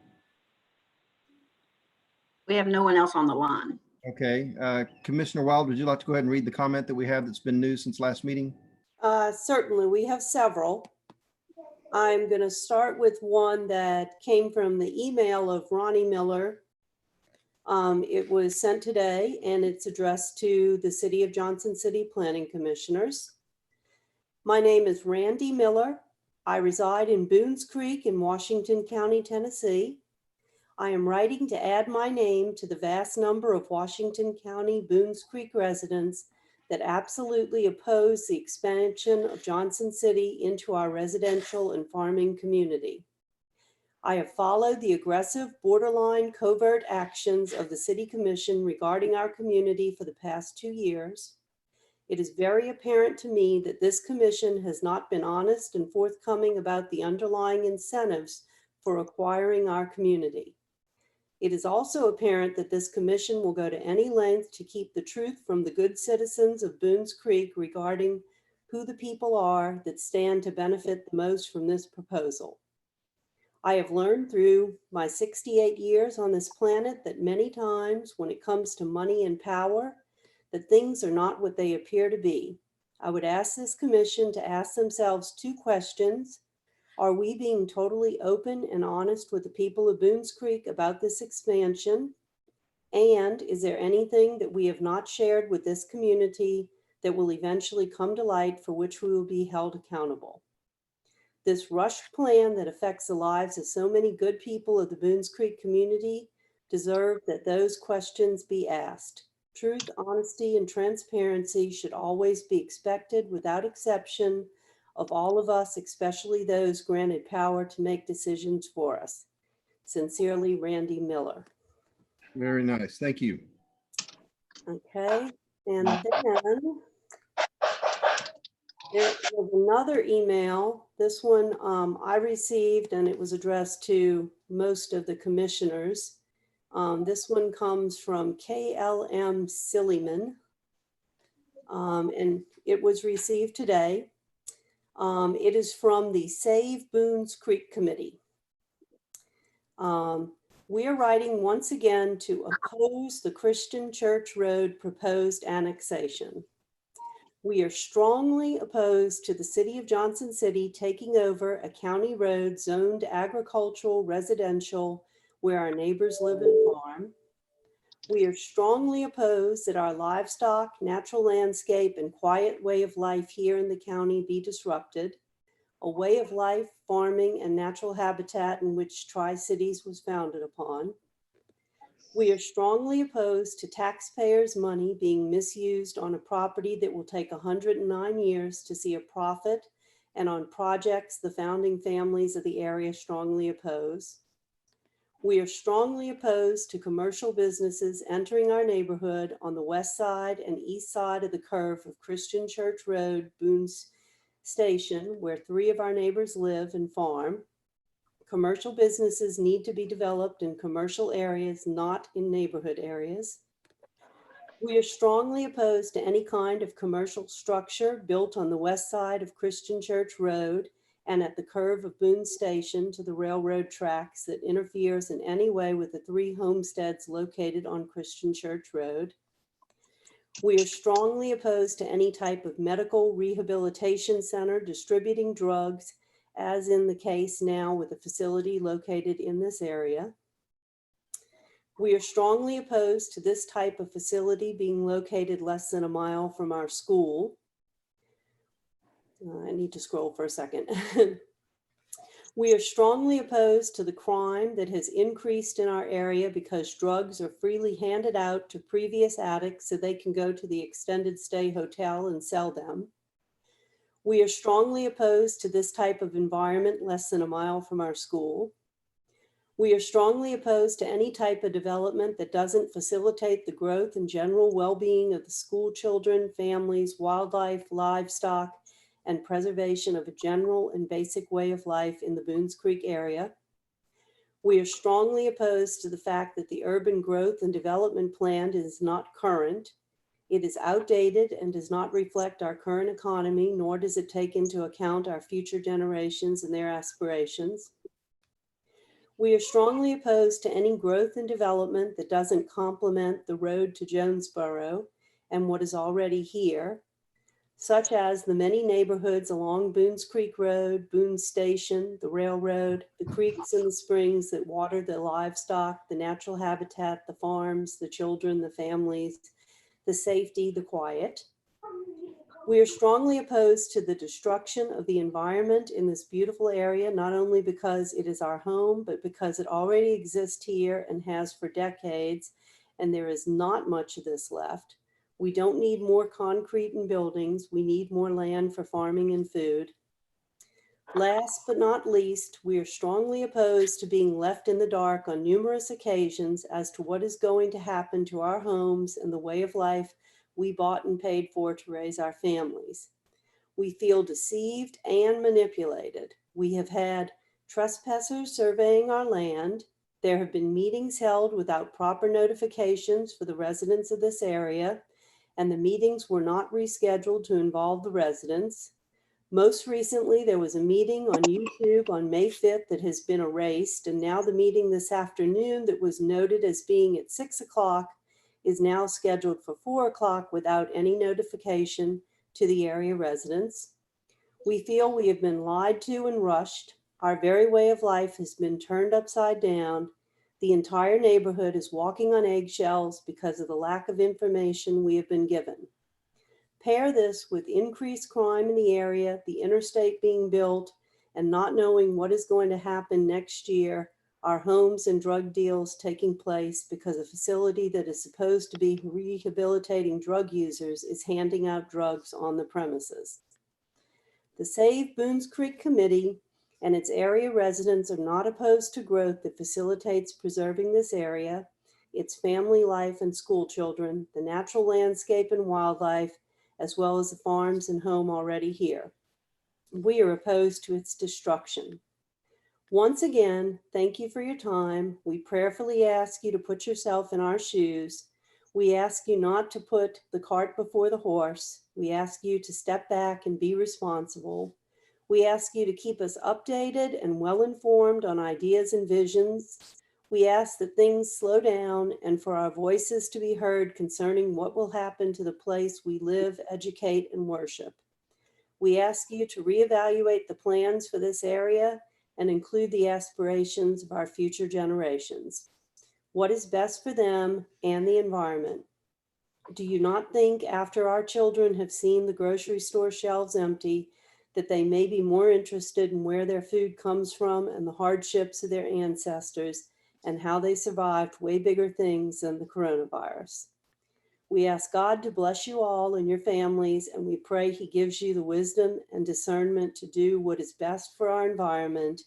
Speaker 12: We have no one else on the line.
Speaker 1: Okay, Commissioner Wild, would you like to go ahead and read the comment that we have that's been new since last meeting?
Speaker 6: Certainly, we have several. I'm going to start with one that came from the email of Ronnie Miller. It was sent today, and it's addressed to the City of Johnson City Planning Commissioners. My name is Randy Miller. I reside in Boones Creek in Washington County, Tennessee. I am writing to add my name to the vast number of Washington County Boones Creek residents that absolutely oppose the expansion of Johnson City into our residential and farming community. I have followed the aggressive, borderline, covert actions of the City Commission regarding our community for the past 2 years. It is very apparent to me that this commission has not been honest and forthcoming about the underlying incentives for acquiring our community. It is also apparent that this commission will go to any length to keep the truth from the good citizens of Boones Creek regarding who the people are that stand to benefit the most from this proposal. I have learned through my 68 years on this planet that many times when it comes to money and power, that things are not what they appear to be. I would ask this commission to ask themselves 2 questions. Are we being totally open and honest with the people of Boones Creek about this expansion? And is there anything that we have not shared with this community that will eventually come to light for which we will be held accountable? This rushed plan that affects the lives of so many good people of the Boones Creek community deserve that those questions be asked. Truth, honesty, and transparency should always be expected without exception of all of us, especially those granted power to make decisions for us. Sincerely, Randy Miller.
Speaker 1: Very nice. Thank you.
Speaker 6: Okay, and then there was another email. This one I received, and it was addressed to most of the commissioners. This one comes from KLM Silliman, and it was received today. It is from the Save Boones Creek Committee. We are writing once again to oppose the Christian Church Road proposed annexation. We are strongly opposed to the City of Johnson City taking over a county road zoned agricultural residential where our neighbors live and farm. We are strongly opposed that our livestock, natural landscape, and quiet way of life here in the county be disrupted, a way of life, farming, and natural habitat in which Tri-Cities was founded upon. We are strongly opposed to taxpayers' money being misused on a property that will take 109 years to see a profit and on projects the founding families of the area strongly oppose. We are strongly opposed to commercial businesses entering our neighborhood on the west side and east side of the curve of Christian Church Road, Boone's Station, where 3 of our neighbors live and farm. Commercial businesses need to be developed in commercial areas, not in neighborhood areas. We are strongly opposed to any kind of commercial structure built on the west side of Christian Church Road and at the curve of Boone Station to the railroad tracks that interferes in any way with the 3 homesteads located on Christian Church Road. We are strongly opposed to any type of medical rehabilitation center distributing drugs, as in the case now with a facility located in this area. We are strongly opposed to this type of facility being located less than a mile from our school. I need to scroll for a second. We are strongly opposed to the crime that has increased in our area because drugs are freely handed out to previous addicts so they can go to the extended stay hotel and sell them. We are strongly opposed to this type of environment less than a mile from our school. We are strongly opposed to any type of development that doesn't facilitate the growth and general well-being of the school children, families, wildlife, livestock, and preservation of a general and basic way of life in the Boones Creek area. We are strongly opposed to the fact that the urban growth and development plan is not current. It is outdated and does not reflect our current economy, nor does it take into account our future generations and their aspirations. We are strongly opposed to any growth and development that doesn't complement the road to Jonesboro and what is already here, such as the many neighborhoods along Boones Creek Road, Boone Station, the railroad, the creeks and the springs that water the livestock, the natural habitat, the farms, the children, the families, the safety, the quiet. We are strongly opposed to the destruction of the environment in this beautiful area, not only because it is our home, but because it already exists here and has for decades, and there is not much of this left. We don't need more concrete and buildings. We need more land for farming and food. Last but not least, we are strongly opposed to being left in the dark on numerous occasions as to what is going to happen to our homes and the way of life we bought and paid for to raise our families. We feel deceived and manipulated. We have had trespassers surveying our land. There have been meetings held without proper notifications for the residents of this area, and the meetings were not rescheduled to involve the residents. Most recently, there was a meeting on YouTube on May 5th that has been erased, and now the meeting this afternoon that was noted as being at 6 o'clock is now scheduled for 4 o'clock without any notification to the area residents. We feel we have been lied to and rushed. Our very way of life has been turned upside down. The entire neighborhood is walking on eggshells because of the lack of information we have been given. Pair this with increased crime in the area, the interstate being built, and not knowing what is going to happen next year, our homes and drug deals taking place because a facility that is supposed to be rehabilitating drug users is handing out drugs on the premises. The Save Boones Creek Committee and its area residents are not opposed to growth that facilitates preserving this area, its family life and school children, the natural landscape and wildlife, as well as the farms and home already here. We are opposed to its destruction. Once again, thank you for your time. We prayerfully ask you to put yourself in our shoes. We ask you not to put the cart before the horse. We ask you to step back and be responsible. We ask you to keep us updated and well-informed on ideas and visions. We ask that things slow down and for our voices to be heard concerning what will happen to the place we live, educate, and worship. We ask you to reevaluate the plans for this area and include the aspirations of our future generations. What is best for them and the environment? Do you not think after our children have seen the grocery store shelves empty, that they may be more interested in where their food comes from and the hardships of their ancestors and how they survived way bigger things than the coronavirus. We ask God to bless you all and your families, and we pray He gives you the wisdom and discernment to do what is best for our environment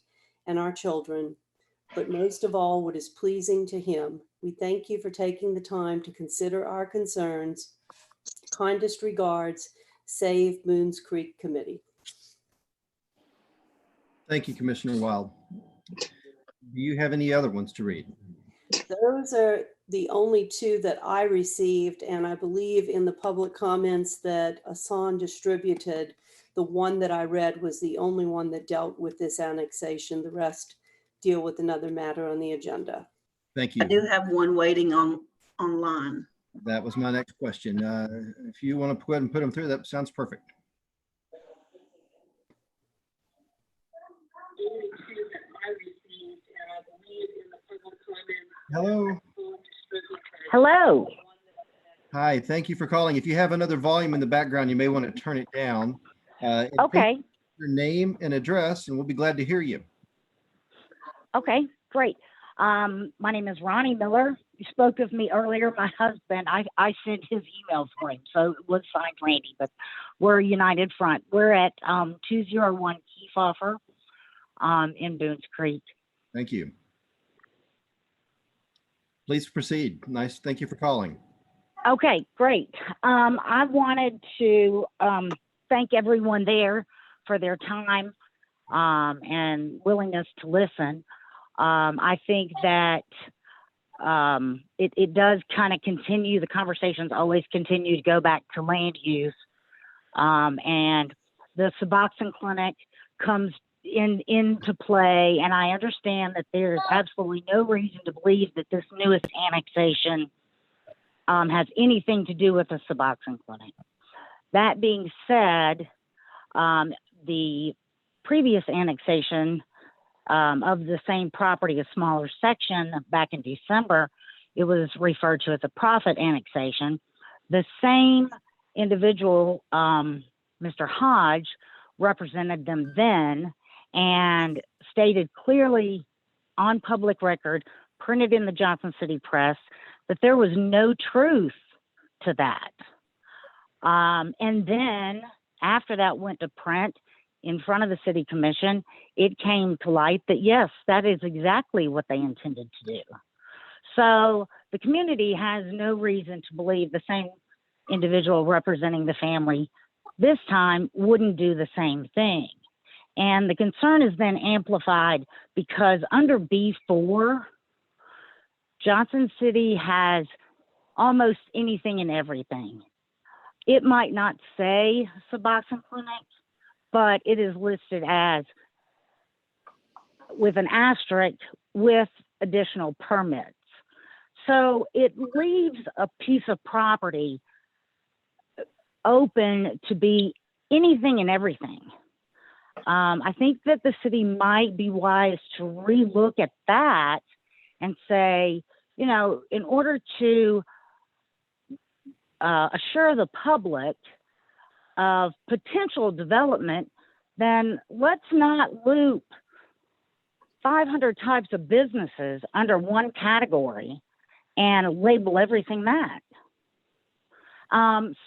Speaker 6: and our children, but most of all, what is pleasing to Him. We thank you for taking the time to consider our concerns. Kindest regards, Save Moons Creek Committee.
Speaker 1: Thank you, Commissioner Wild. Do you have any other ones to read?
Speaker 6: Those are the only two that I received, and I believe in the public comments that Asan distributed, the one that I read was the only one that dealt with this annexation. The rest deal with another matter on the agenda.
Speaker 1: Thank
Speaker 12: I
Speaker 1: you.
Speaker 12: do have one waiting online.
Speaker 1: That was my next question. If you want to go ahead and put them through, that sounds perfect. Hello.
Speaker 15: Hello.
Speaker 1: Hi, thank you for calling. If you have another volume in the background, you may want to turn it down.
Speaker 15: Okay.
Speaker 1: Your name and address, and we'll be glad to hear you.
Speaker 15: Okay, great. My name is Ronnie Miller. You spoke of me earlier. My husband, I sent his emails for him, so it was signed Randy, but we're United Front. We're at 201 Kiefhofer in Boones Creek.
Speaker 1: Thank you. Please proceed. Nice. Thank you for calling.
Speaker 15: Okay, great. I wanted to thank everyone there for their time and willingness to listen. I think that it does kind of continue, the conversations always continue to go back to land use. And the Suboxone Clinic comes into play, and I understand that there's absolutely no reason to believe that this newest annexation has anything to do with the Suboxone Clinic. That being said, the previous annexation of the same property, a smaller section back in December, it was referred to as a profit annexation. The same individual, Mr. Hodge, represented them then and stated clearly on public record, printed in the Johnson City Press, that there was no truth to that. And then after that went to print in front of the City Commission, it came to light that yes, that is exactly what they intended to do. So the community has no reason to believe the same individual representing the family this time wouldn't do the same thing. And the concern is then amplified because under B4, Johnson City has almost anything and everything. It might not say Suboxone Clinic, but it is listed as with an asterisk with additional permits. So it leaves a piece of property open to be anything and everything. I think that the city might be wise to relook at that and say, you know, in order to assure the public of potential development, then let's not loop 500 types of businesses under one category and label everything that.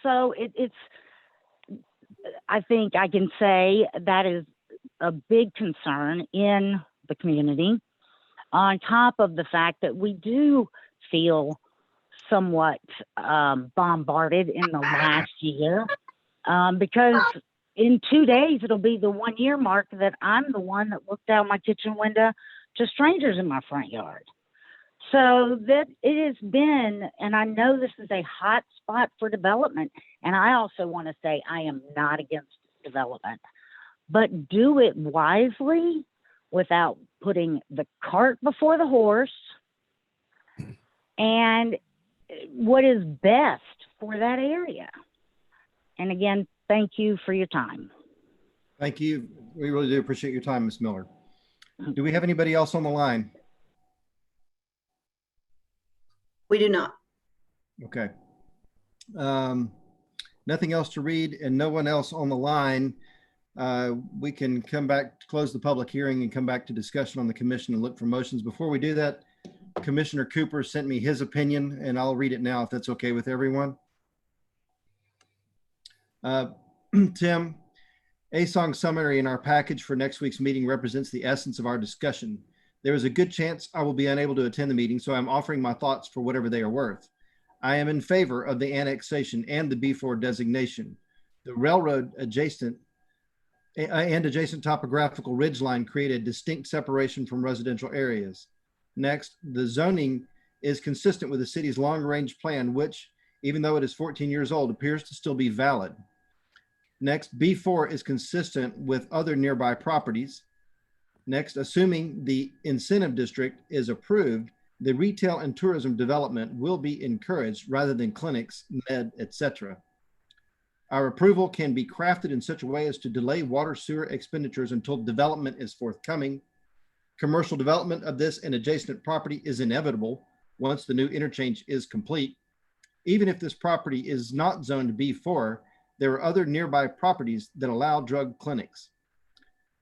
Speaker 15: So it's, I think I can say that is a big concern in the community, on top of the fact that we do feel somewhat bombarded in the last year, because in 2 days, it'll be the 1 year mark that I'm the one that looked out my kitchen window to strangers in my front yard. So that it has been, and I know this is a hot spot for development. And I also want to say I am not against development, but do it wisely without putting the cart before the horse, and what is best for that area. And again, thank you for your time.
Speaker 1: Thank you. We really do appreciate your time, Ms. Miller. Do we have anybody else on the line?
Speaker 12: We do not.
Speaker 1: Okay. Nothing else to read and no one else on the line. We can come back to close the public hearing and come back to discussion on the commission and look for motions. Before we do that, Commissioner Cooper sent me his opinion, and I'll read it now if that's okay with everyone. Tim, ASONG summary in our package for next week's meeting represents the essence of our discussion. There is a good chance I will be unable to attend the meeting, so I'm offering my thoughts for whatever they are worth. I am in favor of the annexation and the B4 designation. The railroad adjacent topographical ridgeline create a distinct separation from residential areas. Next, the zoning is consistent with the city's long-range plan, which, even though it is 14 years old, appears to still be valid. Next, B4 is consistent with other nearby properties. Next, assuming the incentive district is approved, the retail and tourism development will be encouraged rather than clinics, med, etc. Our approval can be crafted in such a way as to delay water sewer expenditures until development is forthcoming. Commercial development of this and adjacent property is inevitable once the new interchange is complete. Even if this property is not zoned B4, there are other nearby properties that allow drug clinics.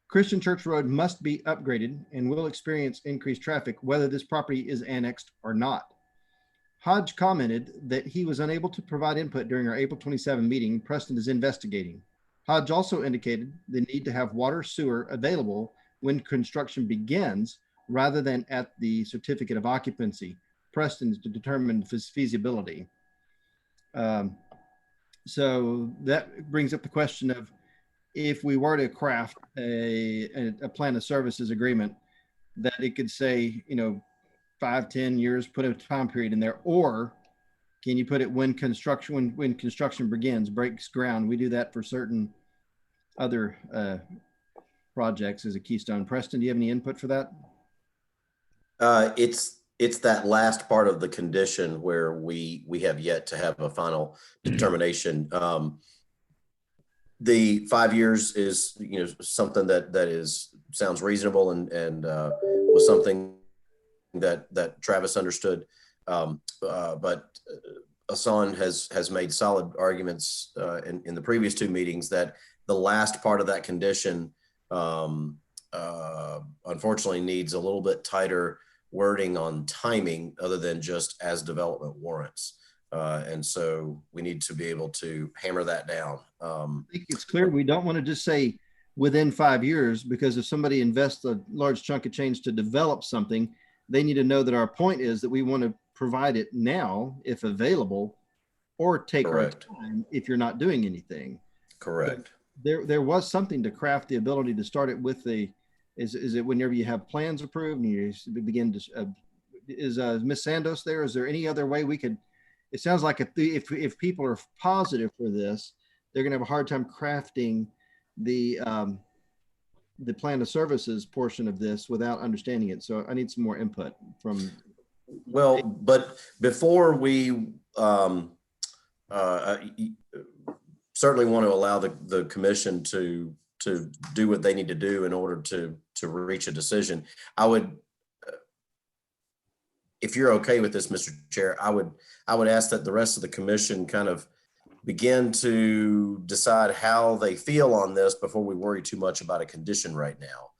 Speaker 1: Christian Church Road must be upgraded and will experience increased traffic whether this property is annexed or not. Hodge commented that he was unable to provide input during our April 27 meeting. Preston is investigating. Hodge also indicated the need to have water sewer available when construction begins rather than at the certificate of occupancy. Preston is to determine feasibility. So that brings up the question of if we were to craft a plan of services agreement, that it could say, 5-10 years, put a time period in there, or can you put it when construction begins, breaks ground? We do that for certain other projects as a keystone. Preston, do you have any input for that?
Speaker 5: It's that last part of the condition where we have yet to have a final determination. The 5 years is something that sounds reasonable and was something that Travis understood, but Asan has made solid arguments in the previous two meetings that the last part of that condition unfortunately needs a little bit tighter wording on timing other than just as development warrants. And so we need to be able to hammer that down.
Speaker 1: I think it's clear we don't want to just say within 5 years, because if somebody invests a large chunk of change to develop something, they need to know that our point is that we want to provide it now if available, or take our time if you're not doing anything.
Speaker 5: Correct.
Speaker 1: But there was something to craft the ability to start it with the, is it whenever you have plans approved and you begin to, is Ms. Sandos there? Is there any other way we could, it sounds like if people are positive for this, they're going to have a hard time crafting the plan of services portion of this without understanding it. So I need some more input from.
Speaker 5: Well, but before we certainly want to allow the commission to do what they need to do in order to reach a decision, I would, if you're okay with this, Mr. Chair, I would ask that the rest of the commission kind of begin to decide how they feel on this before we worry too much about a condition right now.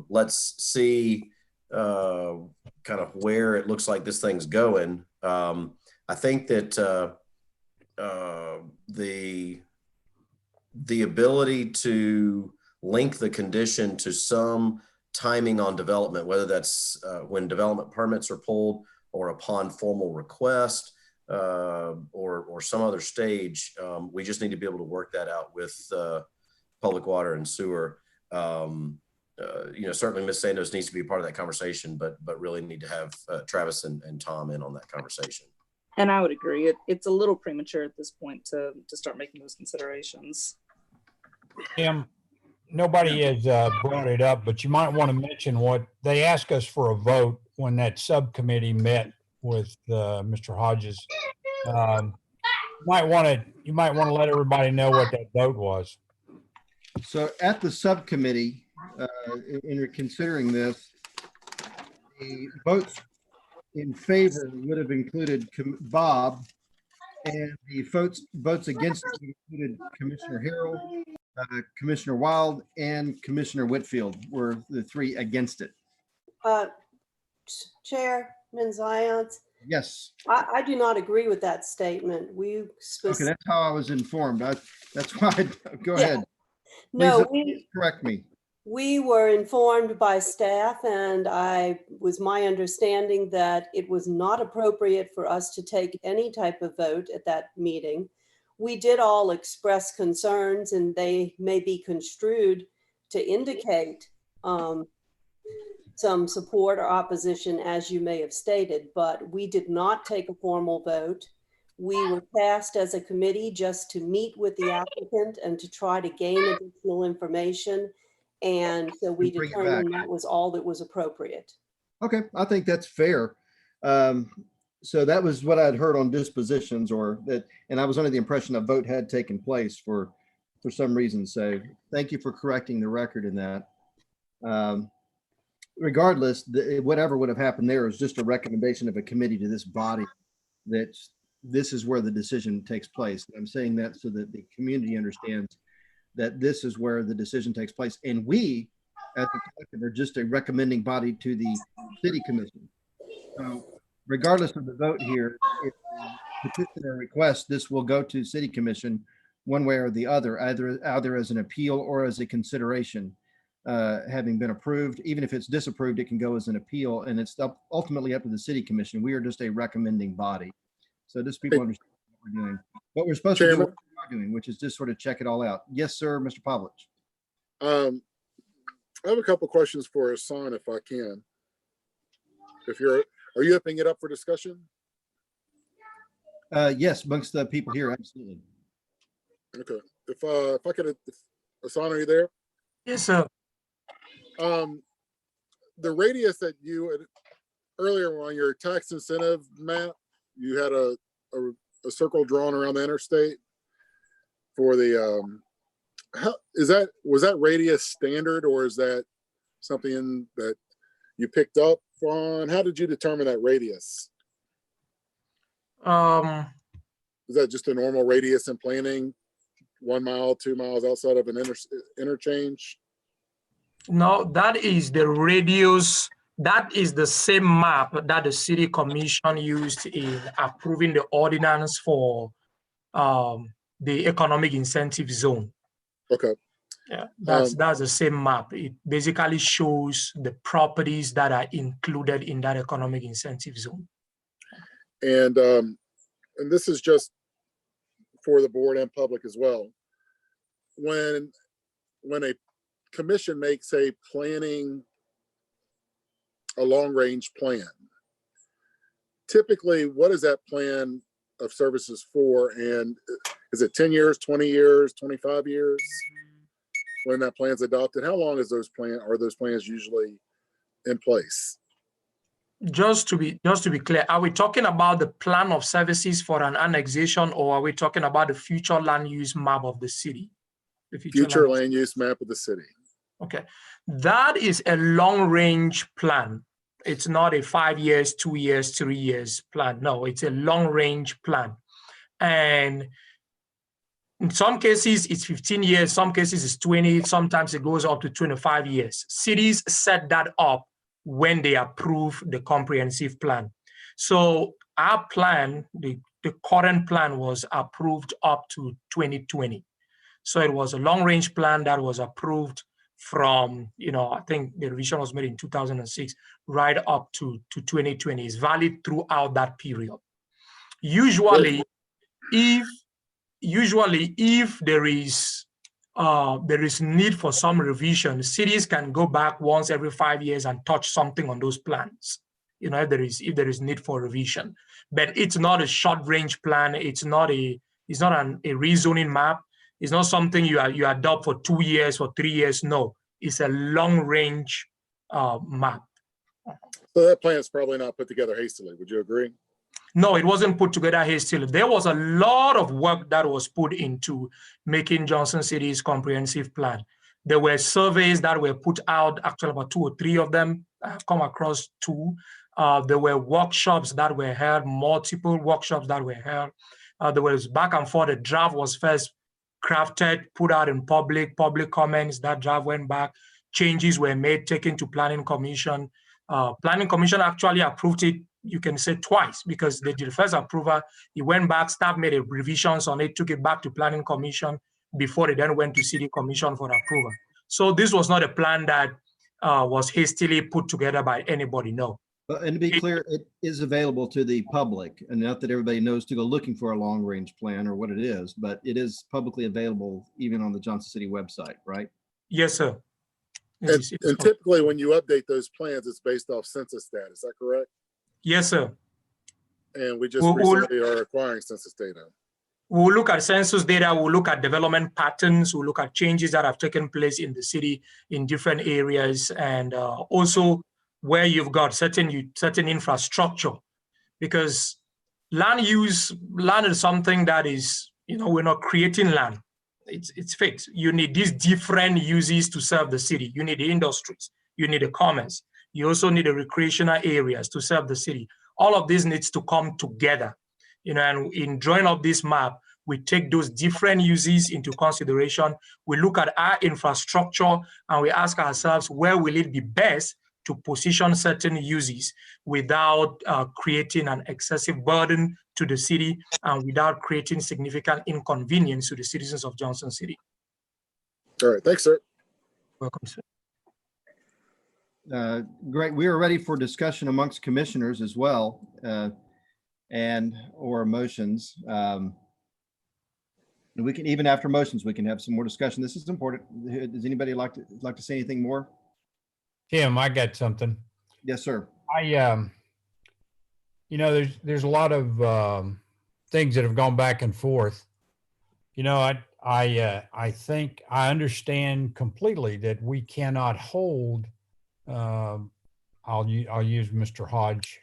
Speaker 5: Let's see kind of where it looks like this thing's going. I think that the ability to link the condition to some timing on development, whether that's when development permits are pulled or upon formal request, or some other stage, we just need to be able to work that out with public water and sewer. Certainly Ms. Sandos needs to be a part of that conversation, but really need to have Travis and Tom in on that conversation.
Speaker 11: And I would agree. It's a little premature at this point to start making those considerations.
Speaker 3: Tim, nobody has brought it up, but you might want to mention what they asked us for a vote when that subcommittee met with Mr. Hodges. You might want to let everybody know what that vote was.
Speaker 1: So at the subcommittee, in considering this, the votes in favor would have included Bob, and the votes against it included Commissioner Harrell, Commissioner Wild, and Commissioner Whitfield were the three against it.
Speaker 6: Chair, Zayat,
Speaker 1: Yes.
Speaker 6: I do not agree with that statement. We
Speaker 1: Okay, that's how I was informed. That's why, go
Speaker 6: Yeah.
Speaker 1: ahead.
Speaker 6: No,
Speaker 1: Please correct me.
Speaker 6: we were informed by staff, and was my understanding that it was not appropriate for us to take any type of vote at that meeting. We did all express concerns, and they may be construed to indicate some support or opposition, as you may have stated, but we did not take a formal vote. We were tasked as a committee just to meet with the applicant and to try to gain additional information. And so we
Speaker 1: And bring it
Speaker 6: determined
Speaker 1: back.
Speaker 6: that was all that was appropriate.
Speaker 1: Okay, I think that's fair. So that was what I'd heard on dispositions, and I was under the impression a vote had taken place for some reason. So thank you for correcting the record in that. Regardless, whatever would have happened there is just a recommendation of a committee to this body that this is where the decision takes place. I'm saying that so that the community understands that this is where the decision takes place. And we, as a collective, are just a recommending body to the city commission. So regardless of the vote here, if the petitioner requests, this will go to city commission one way or the other, either as an appeal or as a consideration. Having been approved, even if it's disapproved, it can go as an appeal, and it's ultimately up to the city commission. We are just a recommending body. So just people understand what we're doing. What we're supposed to do, what we're not doing, which is just sort of check it all out. Yes, sir, Mr. Pavlich.
Speaker 8: I have a couple questions for Hassan, if I can. Are you opening it up for discussion?
Speaker 1: Yes, amongst the people here, absolutely.
Speaker 8: Okay. If I could, Hassan, are you there?
Speaker 4: Yes, sir.
Speaker 8: The radius that you had earlier on your tax incentive map, you had a circle drawn around the interstate for the, was that radius standard, or is that something that you picked up on? How did you determine that radius? Is that just a normal radius in planning, 1 mile, 2 miles outside of an interchange?
Speaker 4: No, that is the radius. That is the same map that the city commission used in approving the ordinance for the economic incentive zone.
Speaker 8: Okay.
Speaker 4: Yeah, that's the same map. It basically shows the properties that are included in that economic incentive zone.
Speaker 8: And this is just for the board and public as well. When a commission makes a long-range plan, typically what is that plan of services for? And is it 10 years, 20 years, 25 years when that plan's adopted? How long is those plans usually in place?
Speaker 4: Just to be clear, are we talking about the plan of services for an annexation, or are we talking about the future land use map of the city? The
Speaker 8: future land use map of the city.
Speaker 4: Okay, that is a long-range plan. It's not a 5 years, 2 years, 3 years plan. No, it's a long-range plan. And in some cases, it's 15 years, some cases it's 20, sometimes it goes up to 25 years. Cities set that up when they approve the comprehensive plan. So our plan, the current plan, was approved up to 2020. So it was a long-range plan that was approved from, I think the revision was made in 2006, right up to 2020. It's valid throughout that period. Usually, if there is need for some revision, cities can go back once every 5 years and touch something on those plans. If there is need for revision, but it's not a short-range plan. It's not a rezoning map. It's not something you adopt for 2 years, for 3 years. No, it's a long-range map.
Speaker 8: So that plan is probably not put together hastily. Would you agree?
Speaker 4: No, it wasn't put together hastily. There was a lot of work that was put into making Johnson City's comprehensive plan. There were surveys that were put out, actually about 2 or 3 of them. I've come across 2. There were workshops that were held, multiple workshops that were held. There was back and forth. The draft was first crafted, put out in public comments. That draft went back. Changes were made, taken to Planning Commission. Planning Commission actually approved it you can say twice, because they did the first approval, it went back, staff made a revisions on it, took it back to planning commission before they then went to city commission for approval. So this was not a plan that was hastily put together by anybody, no.
Speaker 1: And to be clear, it is available to the public, and not that everybody knows to go looking for a long-range plan or what it is, but it is publicly available even on the Johnson City website, right?
Speaker 4: Yes, sir.
Speaker 8: And typically when you update those plans, it's based off census data. Is that correct?
Speaker 4: Yes, sir.
Speaker 8: And we just recently are acquiring census data.
Speaker 4: We'll look at census data, we'll look at development patterns, we'll look at changes that have taken place in the city in different areas, and also where you've got certain infrastructure, because land is something that is, we're not creating land. It's fixed. You need these different uses to serve the city. You need the industries, you need the commerce. You also need the recreational areas to serve the city. All of this needs to come together. And in drawing up this map, we take those different uses into consideration. We look at our infrastructure and we ask ourselves, where will it be best to position certain uses without creating an excessive burden to the city and without creating significant inconvenience to the citizens of Johnson City.
Speaker 8: All right, thanks, sir.
Speaker 4: Welcome, sir.
Speaker 1: Great. We are ready for discussion amongst commissioners as well, and or motions. And we can, even after motions, we can have some more discussion. This is important. Does anybody like to say anything more?
Speaker 3: Tim, I got something.
Speaker 1: Yes, sir.
Speaker 3: There's a lot of things that have gone back and forth. I think I understand completely that we cannot hold. I'll use Mr. Hodge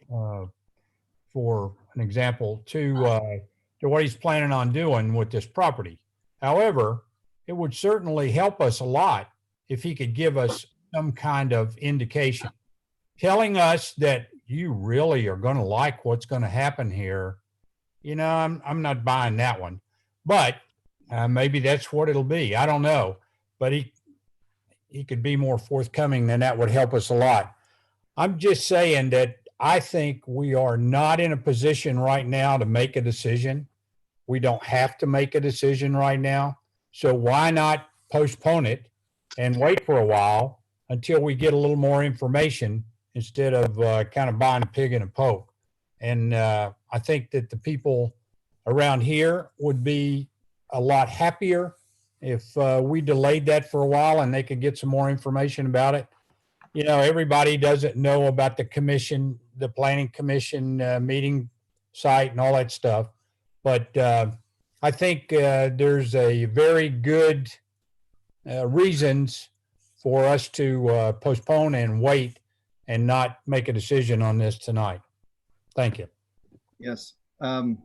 Speaker 3: for an example to what he's planning on doing with this property. However, it would certainly help us a lot if he could give us some kind of indication, telling us that you really are going to like what's going to happen here. I'm not buying that one, but maybe that's what it'll be. I don't know, but he could be more forthcoming, then that would help us a lot. I'm just saying that I think we are not in a position right now to make a decision. We don't have to make a decision right now. So why not postpone it and wait for a while until we get a little more information instead of kind of buying a pig in a poke. And I think that the people around here would be a lot happier if we delayed that for a while and they could get some more information about it. Everybody doesn't know about the commission, the planning commission meeting site and all that stuff. But I think there's a very good reasons for us to postpone and wait and not make a decision on this tonight. Thank you.
Speaker 1: Yes. I'll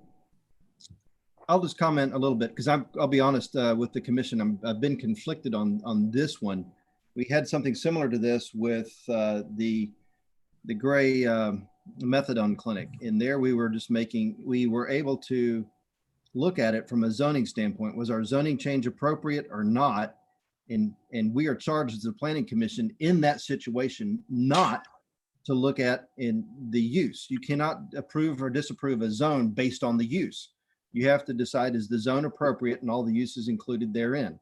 Speaker 1: just comment a little bit because I'll be honest with the commission. I've been conflicted on this one. We had something similar to this with the Gray methadone clinic. In there, we were able to look at it from a zoning standpoint. Was our zoning change appropriate or not? And we are charged as a planning commission in that situation not to look at in the use. You cannot approve or disapprove a zone based on the use. You have to decide, is the zone appropriate and all the uses included therein?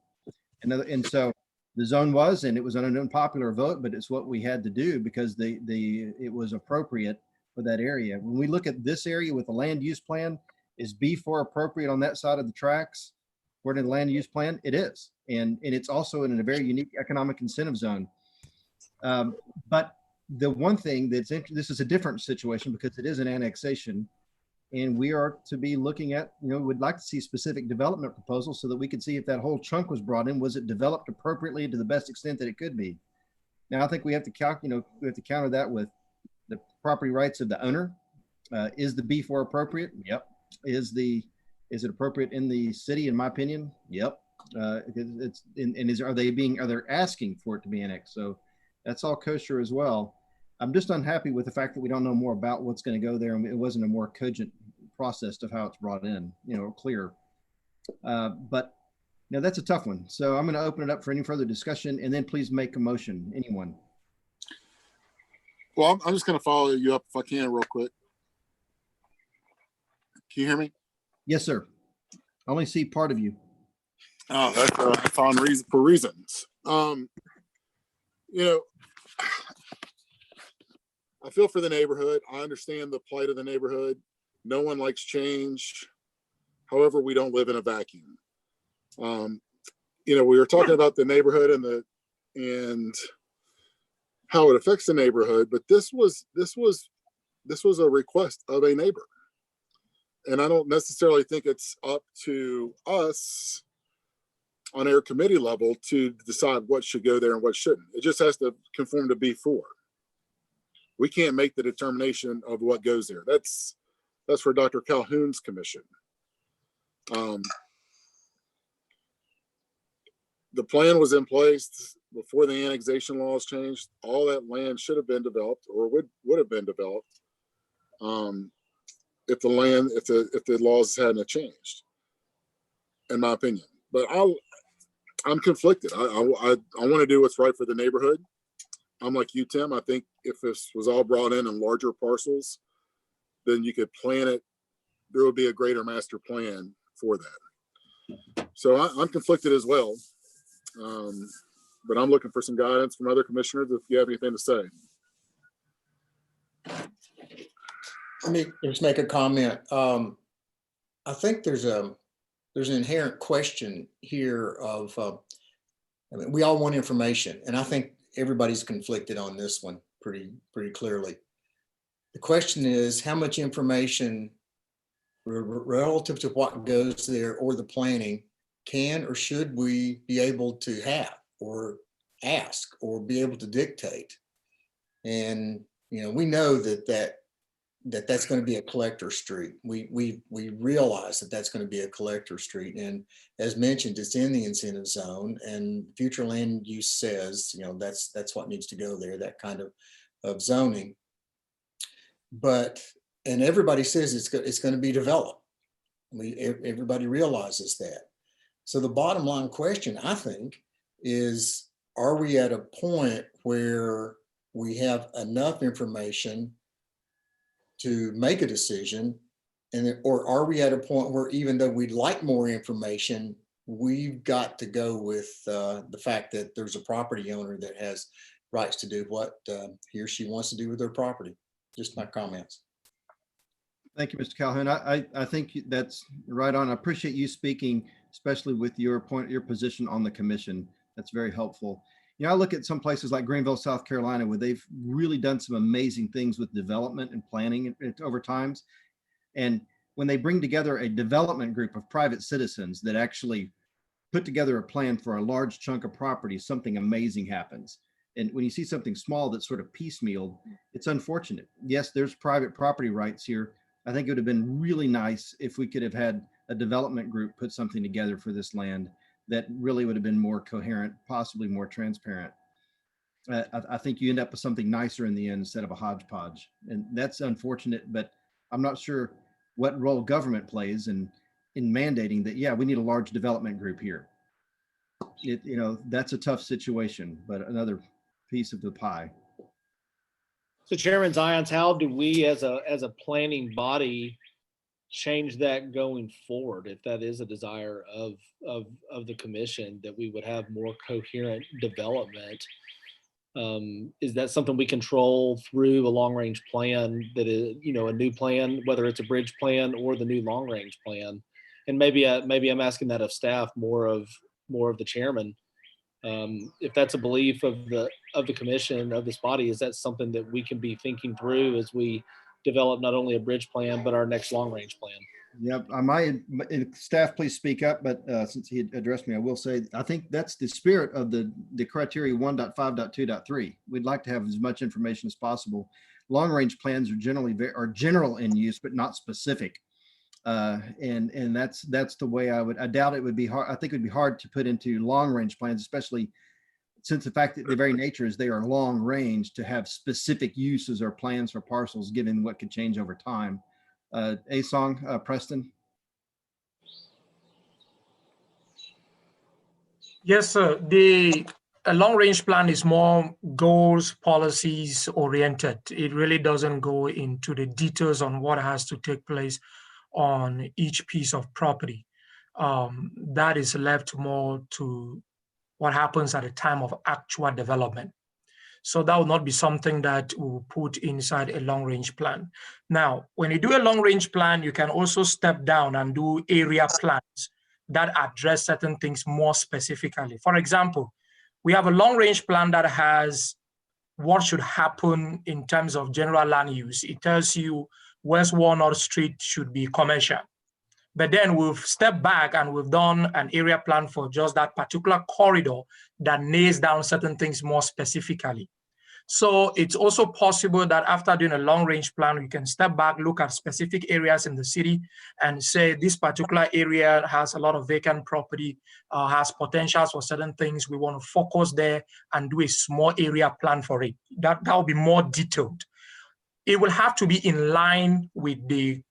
Speaker 1: And so the zone was, and it was an unpopular vote, but it's what we had to do because it was appropriate for that area. When we look at this area with the land use plan, is B4 appropriate on that side of the tracks? According to the land use plan, it is. And it's also in a very unique economic incentive zone. But the one thing this is a different situation because it is an annexation. And we are to be looking at, we'd like to see specific development proposals so that we could see if that whole chunk was brought in, was it developed appropriately to the best extent that it could be? Now, I think we have to counter that with the property rights of the owner. Is the B4 appropriate? Yep. Is it appropriate in the city? In my opinion, yep. Are they asking for it to be annexed? So that's all kosher as well. I'm just unhappy with the fact that we don't know more about what's going to go there, and it wasn't a more cogent process of how it's brought in, clear. But that's a tough one. So I'm going to open it up for any further discussion, and then please make a motion. Anyone?
Speaker 8: Well, I'm just going to follow you up if I can real quick. you hear me?
Speaker 1: Yes, sir. I only see part of you.
Speaker 8: Oh, that's on reason for reasons. You know, I feel for the neighborhood. I understand the plight of the neighborhood. No one likes change. However, we don't live in a vacuum. You know, we were talking about the neighborhood and how it affects the neighborhood, but this was a request of a neighbor. And I don't necessarily think it's up to us on our committee level to decide what should go there and what shouldn't. It just has to conform to B4. We can't make the determination of what goes there. That's for Dr. Calhoun's commission. The plan was in place before the annexation laws changed. All that land should have been developed, or would have been developed, if the laws hadn't changed, in my opinion. But I'm conflicted. I want to do what's right for the neighborhood. I'm like you, Tim. I think if this was all brought in larger parcels, then you could plan it. There would be a greater master plan for that. So I'm conflicted as well. But I'm looking for some guidance from other commissioners if you have anything to say.
Speaker 9: Let me just make a comment. I think there's an inherent question here of, I mean, we all want information, and I think everybody's conflicted on this one pretty clearly. The question is how much information relative to what goes there or the planning can or should we be able to have or ask or be able to dictate? And, you know, we know that's going to be a collector street. We realize that that's going to be a collector street. And as mentioned, it's in the incentive zone, and future land use says, you know, that's what needs to go there, that kind of zoning. And everybody says it's going to be developed. Everybody realizes that. So the bottom line question, I think, is, are we at a point where we have enough information to make a decision, or are we at a point where even though we'd like more information, we've got to go with the fact that there's a property owner that has rights to do what he or she wants to do with their property? Just my comments.
Speaker 1: Thank you, Mr. Calhoun. I think that's right on. I appreciate you speaking, especially with your position on the commission. That's very helpful. You know, I look at some places like Greenville, South Carolina, where they've really done some amazing things with development and planning over times. And when they bring together a development group of private citizens that actually put together a plan for a large chunk of property, something amazing happens. And when you see something small that's sort of piecemealed, it's unfortunate. Yes, there's private property rights here. I think it would have been really nice if we could have had a development group put something together for this land that really would have been more coherent, possibly more transparent. I think you end up with something nicer in the end instead of a hodgepodge. And that's unfortunate, but I'm not sure what role government plays in mandating that, yeah, we need a large development group here. You know, that's a tough situation, but another piece of the pie.
Speaker 16: So Chairman Zions, how do we as a planning body change that going forward, if that is a desire of the commission, that we would have more coherent development? Is that something we control through a long range plan that is, you know, a new plan, whether it's a bridge plan or the new long range plan? And maybe I'm asking that of staff, more of the chairman. If that's a belief of the commission, of this body, is that something that we can be thinking through as we develop not only a bridge plan, but our next long range plan?
Speaker 1: Yep, I might, staff, please speak up, but since he addressed me, I will say, I think that's the spirit of the criteria 1.5.2.3. We'd like to have as much information as possible. Long range plans are general in use, but not specific. And that's the way I doubt it would be hard. I think it would be hard to put into long range plans, especially since the fact that the very nature is they are long range, to have specific uses or plans for parcels, given what could change over time. Asong, Preston.
Speaker 4: Yes, sir. A long range plan is more goals, policies oriented. It really doesn't go into the details on what has to take place on each piece of property. That is left more to what happens at the time of actual development. So that will not be something that we'll put inside a long-range plan. Now, when you do a long-range plan, you can also step down and do area plans that address certain things more specifically. For example, we have a long-range plan that has what should happen in terms of general land use. It tells you West Walnut Street should be commercial. But then we've stepped back and we've done an area plan for just that particular corridor that nails down certain things more specifically. So it's also possible that after doing a long-range plan, we can step back, look at specific areas in the city and say this particular area has a lot of vacant property, has potentials for certain things. We want to focus there and do a small area plan for it. That will be more detailed. It will have to be in line with the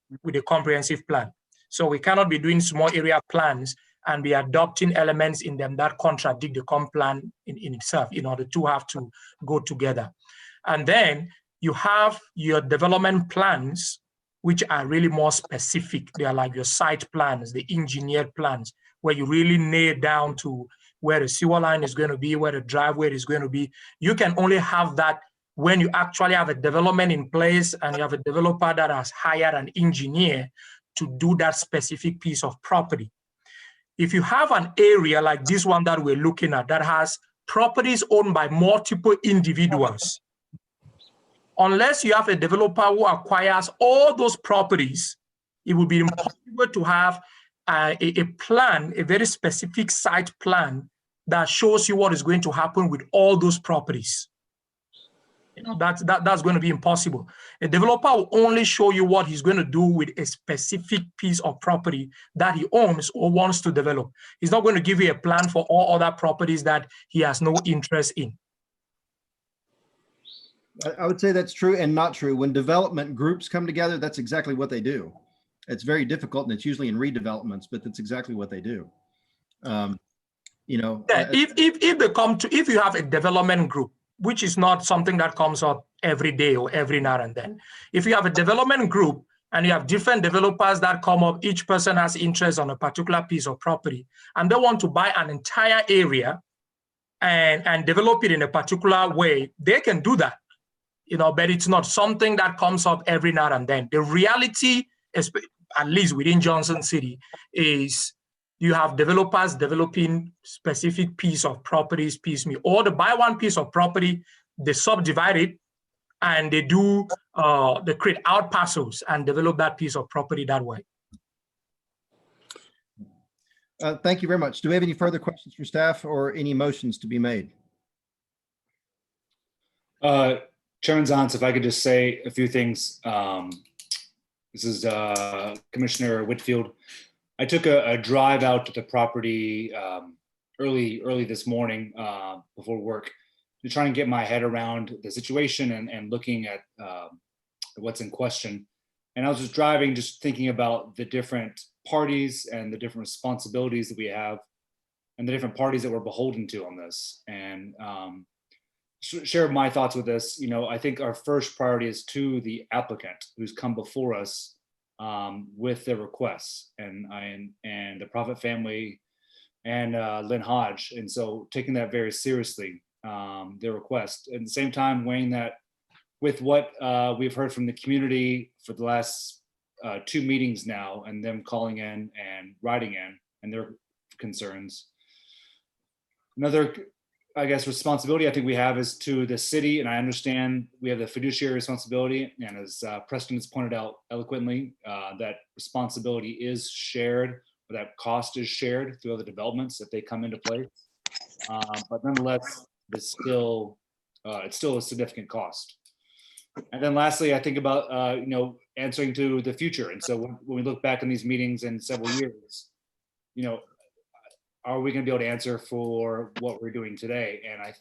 Speaker 4: comprehensive plan. So we cannot be doing small area plans and be adopting elements in them that contradict the comp plan in itself, in order to have to go together. And then you have your development plans, which are really more specific. They are like your site plans, the engineered plans, where you really nail down to where the sewer line is going to be, where the driveway is going to be. You can only have that when you actually have a development in place and you have a developer that has hired an engineer to do that specific piece of property. If you have an area like this one that we're looking at that has properties owned by multiple individuals, unless you have a developer who acquires all those properties, it would be impossible to have a plan, a very specific site plan that shows you what is going to happen with all those properties. You know, that's going to be impossible. A developer will only show you what he's going to do with a specific piece of property that he owns or wants to develop. He's not going to give you a plan for all other properties that he has no interest in.
Speaker 1: I would say that's true and not true. When development groups come together, that's exactly what they do. It's very difficult, and it's usually in redevelopments, but that's exactly what they do. You know,
Speaker 4: if you have a development group, which is not something that comes up every day or every now and then. If you have a development group and you have different developers that come up, each person has interest on a particular piece of property, and they want to buy an entire area and develop it in a particular way, they can do that. You know, but it's not something that comes up every now and then. The reality, at least within Johnson City, is you have developers developing specific piece of properties piecemeal, or they buy one piece of property, they subdivide it, and they create out parcels and develop that piece of property that way.
Speaker 1: Thank you very much. Do we have any further questions for staff or any motions to be made?
Speaker 2: Chairman Zantz, if I could just say a few things. This is Commissioner Whitfield. I took a drive out to the property early this morning before work to try and get my head around the situation and looking at what's in question. And I was just driving, just thinking about the different parties and the different responsibilities that we have and the different parties that we're beholden to on this. And share my thoughts with this. You know, I think our first priority is to the applicant who's come before us with their requests, and the Prophet family and Lynn Hodge. And so taking that very seriously, their request. At the same time, weighing that with what we've heard from the community for the last 2 meetings now, and them calling in and writing in and their concerns. Another, I guess, responsibility I think we have is to the city, and I understand we have the fiduciary responsibility, and as Preston has pointed out eloquently, that responsibility is shared, or that cost is shared through other developments that they come into place. But nonetheless, it's still a significant cost. And then lastly, I think about you know, answering to the future. And so when we look back on these meetings in several years, you know, are we going to be able to answer for what we're doing today? And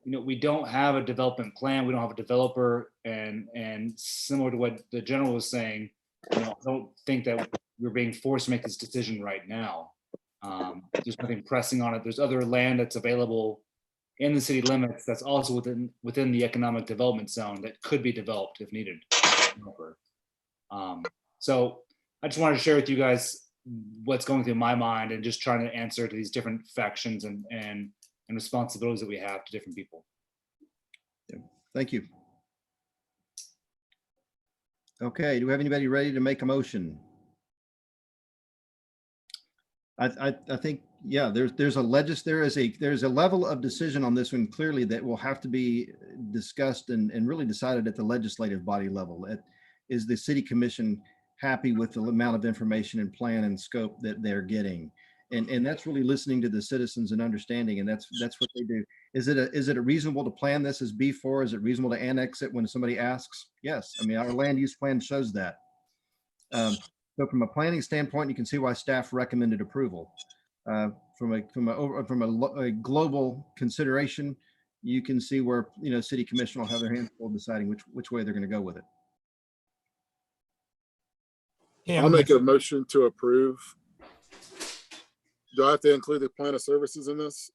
Speaker 2: you know, we don't have a development plan. We don't have a developer, and similar to what the general was saying, you know, I don't think that we're being forced to make this decision right now. There's nothing pressing on it. There's other land that's available in the city limits that's also within the economic development zone that could be developed if needed. So I just wanted to share with you guys what's going through my mind and just trying to answer to these different factions and responsibilities that we have to different people.
Speaker 1: Thank you. Okay, do we have anybody ready to make a motion? I think, yeah, there's a level of decision on this one clearly that will have to be discussed and really decided at the legislative body level. Is the city commission happy with the amount of information and plan and scope that they're getting? And that's really listening to the citizens and understanding, and that's what they do. Is it reasonable to plan this as B4? Is it reasonable to annex it when somebody asks? Yes. I mean, our land use plan shows that. So from a planning standpoint, you can see why staff recommended approval. From a global consideration, you can see where, city commission will have their hands full deciding which way they're going to go with it.
Speaker 8: I'll make a motion to approve. Do I have to include the plan of services in this?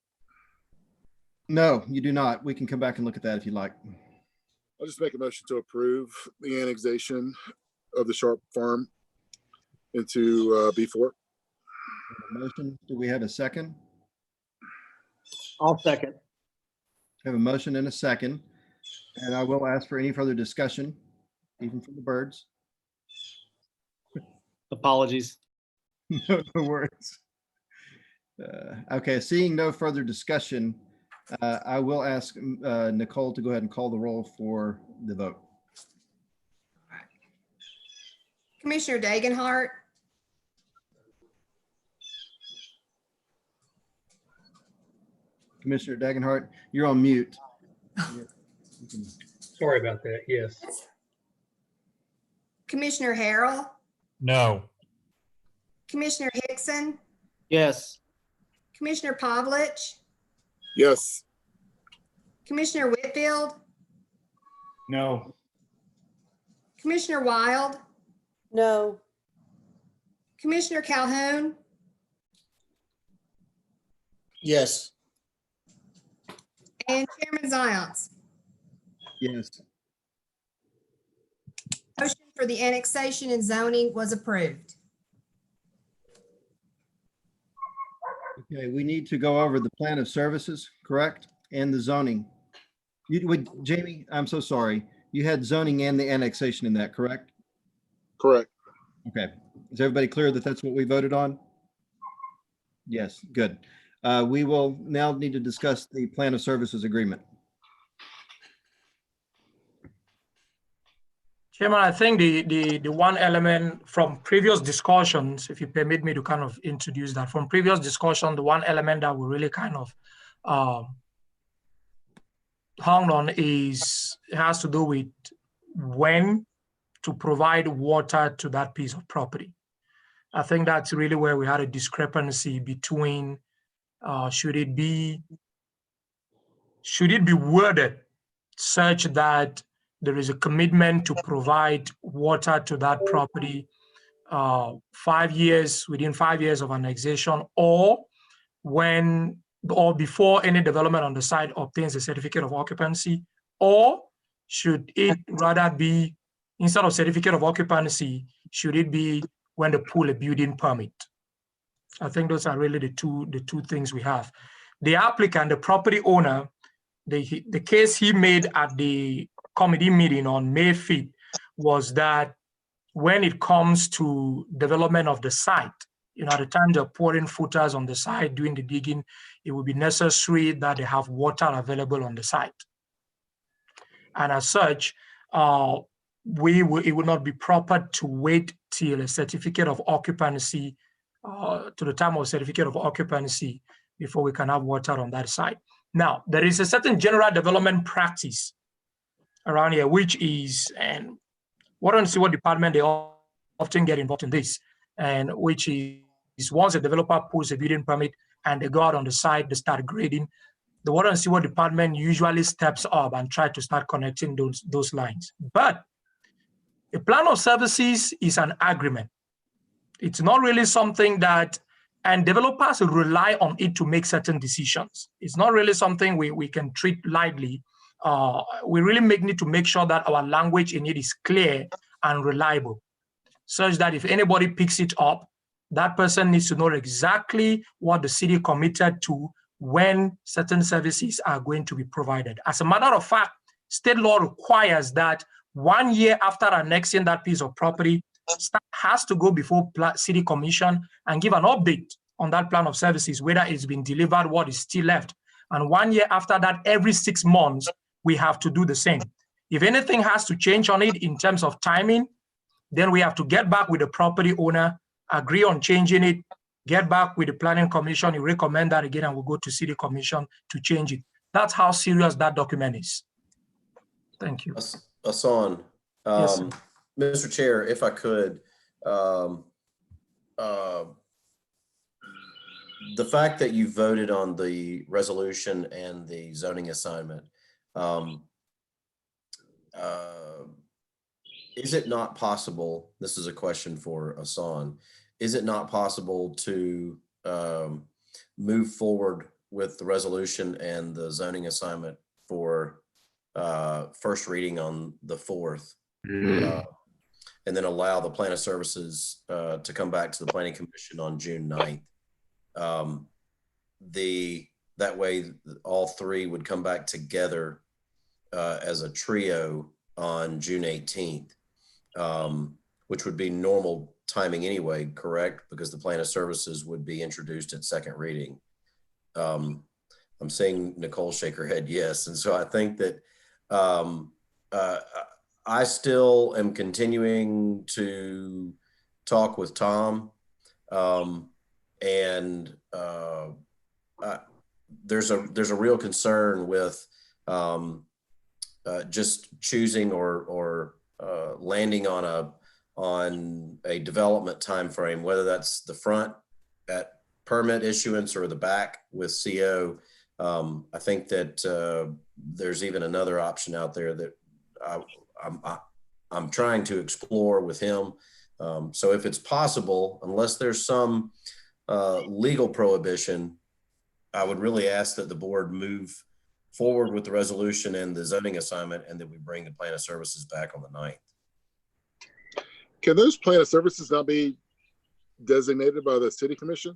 Speaker 1: No, you do not. We can come back and look at that if you like.
Speaker 8: I'll just make a motion to approve the annexation of the Sharp Farm into B4.
Speaker 1: Motion. Do we have a second?
Speaker 16: I'll second.
Speaker 1: Have a motion and a second, and I will ask for any further discussion, even from the birds.
Speaker 16: Apologies.
Speaker 1: No worries. Okay, seeing no further discussion, I will ask Nicole to go ahead and call the roll for the vote.
Speaker 7: Commissioner Dagenhart,
Speaker 1: Commissioner Dagenhart, you're on mute.
Speaker 17: Sorry about that. Yes.
Speaker 7: Commissioner Harrell,
Speaker 3: No.
Speaker 7: Commissioner Hickson,
Speaker 16: Yes.
Speaker 7: Commissioner Pavlich,
Speaker 8: Yes.
Speaker 7: Commissioner Whitfield,
Speaker 2: No.
Speaker 7: Commissioner Wild,
Speaker 6: No.
Speaker 7: Commissioner Calhoun,
Speaker 9: Yes.
Speaker 7: and Chairman Zions.
Speaker 1: Yes.
Speaker 7: Motion for the annexation and zoning was approved.
Speaker 1: Okay, we need to go over the plan of services, correct? And the zoning. Jamie, I'm so sorry. You had zoning and the annexation in that, correct?
Speaker 8: Correct.
Speaker 1: Okay. Is everybody clear that that's what we voted on? Yes, good. We will now need to discuss the plan of services agreement.
Speaker 4: Chairman, I think the one element from previous discussions, if you permit me to kind of introduce that, from previous discussion, the one element that we really kind of hung on has to do with when to provide water to that piece of property. I think that's really where we had a discrepancy between should it be worded such that there is a commitment to provide water to that property 5 years, within 5 years of annexation, or before any development on the site obtains a certificate of occupancy, or should it rather be, instead of certificate of occupancy, should it be when they pull a building permit? I think those are really the two things we have. The applicant, the property owner, the case he made at the committee meeting on May 5th was that when it comes to development of the site, at the time they're pouring footers on the site, doing the digging, it would be necessary that they have water available on the site. And as such, it would not be proper to wait till a certificate of occupancy, to the time of certificate of occupancy, before we can have water on that site. Now, there is a certain general development practice around here, which is, and we don't see what department they often get involved in this, and which is once a developer pulls a building permit and they go out on the site, they start grading, the water and sewer department usually steps up and try to start connecting those lines. But a plan of services is an agreement. It's not really something that, and developers rely on it to make certain decisions. It's not really something we can treat lightly. We really need to make sure that our language in it is clear and reliable. such that if anybody picks it up, that person needs to know exactly what the city committed to when certain services are going to be provided. As a matter of fact, state law requires that 1 year after annexing that piece of property, staff has to go before city commission and give an update on that plan of services, whether it's been delivered, what is still left. And 1 year after that, every 6 months, we have to do the same. If anything has to change on it in terms of timing, then we have to get back with the property owner, agree on changing it, get back with the planning commission, you recommend that again, and we'll go to city commission to change it. That's how serious that document is. Thank you.
Speaker 5: Hassan,
Speaker 4: Yes, sir.
Speaker 5: Mr. Chair, if I could, the fact that you voted on the resolution and the zoning assignment, is it not possible, this is a question for Hassan, is it not possible to move forward with the resolution and the zoning assignment for first reading on the 4th, and then allow the plan of services to come back to the planning commission on June 9th? That way all three would come back together as a trio on June 18th, which would be normal timing anyway, correct? Because the plan of services would be introduced at second reading. I'm seeing Nicole shake her head yes. And so I think that I still am continuing to talk with Tom, and there's a real concern with just choosing or landing on a development timeframe, whether that's the front at permit issuance or the back with CO. I think that there's even another option out there that I'm trying to explore with him. So if it's possible, unless there's some legal prohibition, I would really ask that the board move forward with the resolution and the zoning assignment, and that we bring the plan of services back on the 9th.
Speaker 8: Can those plan of services now be designated by the city commission?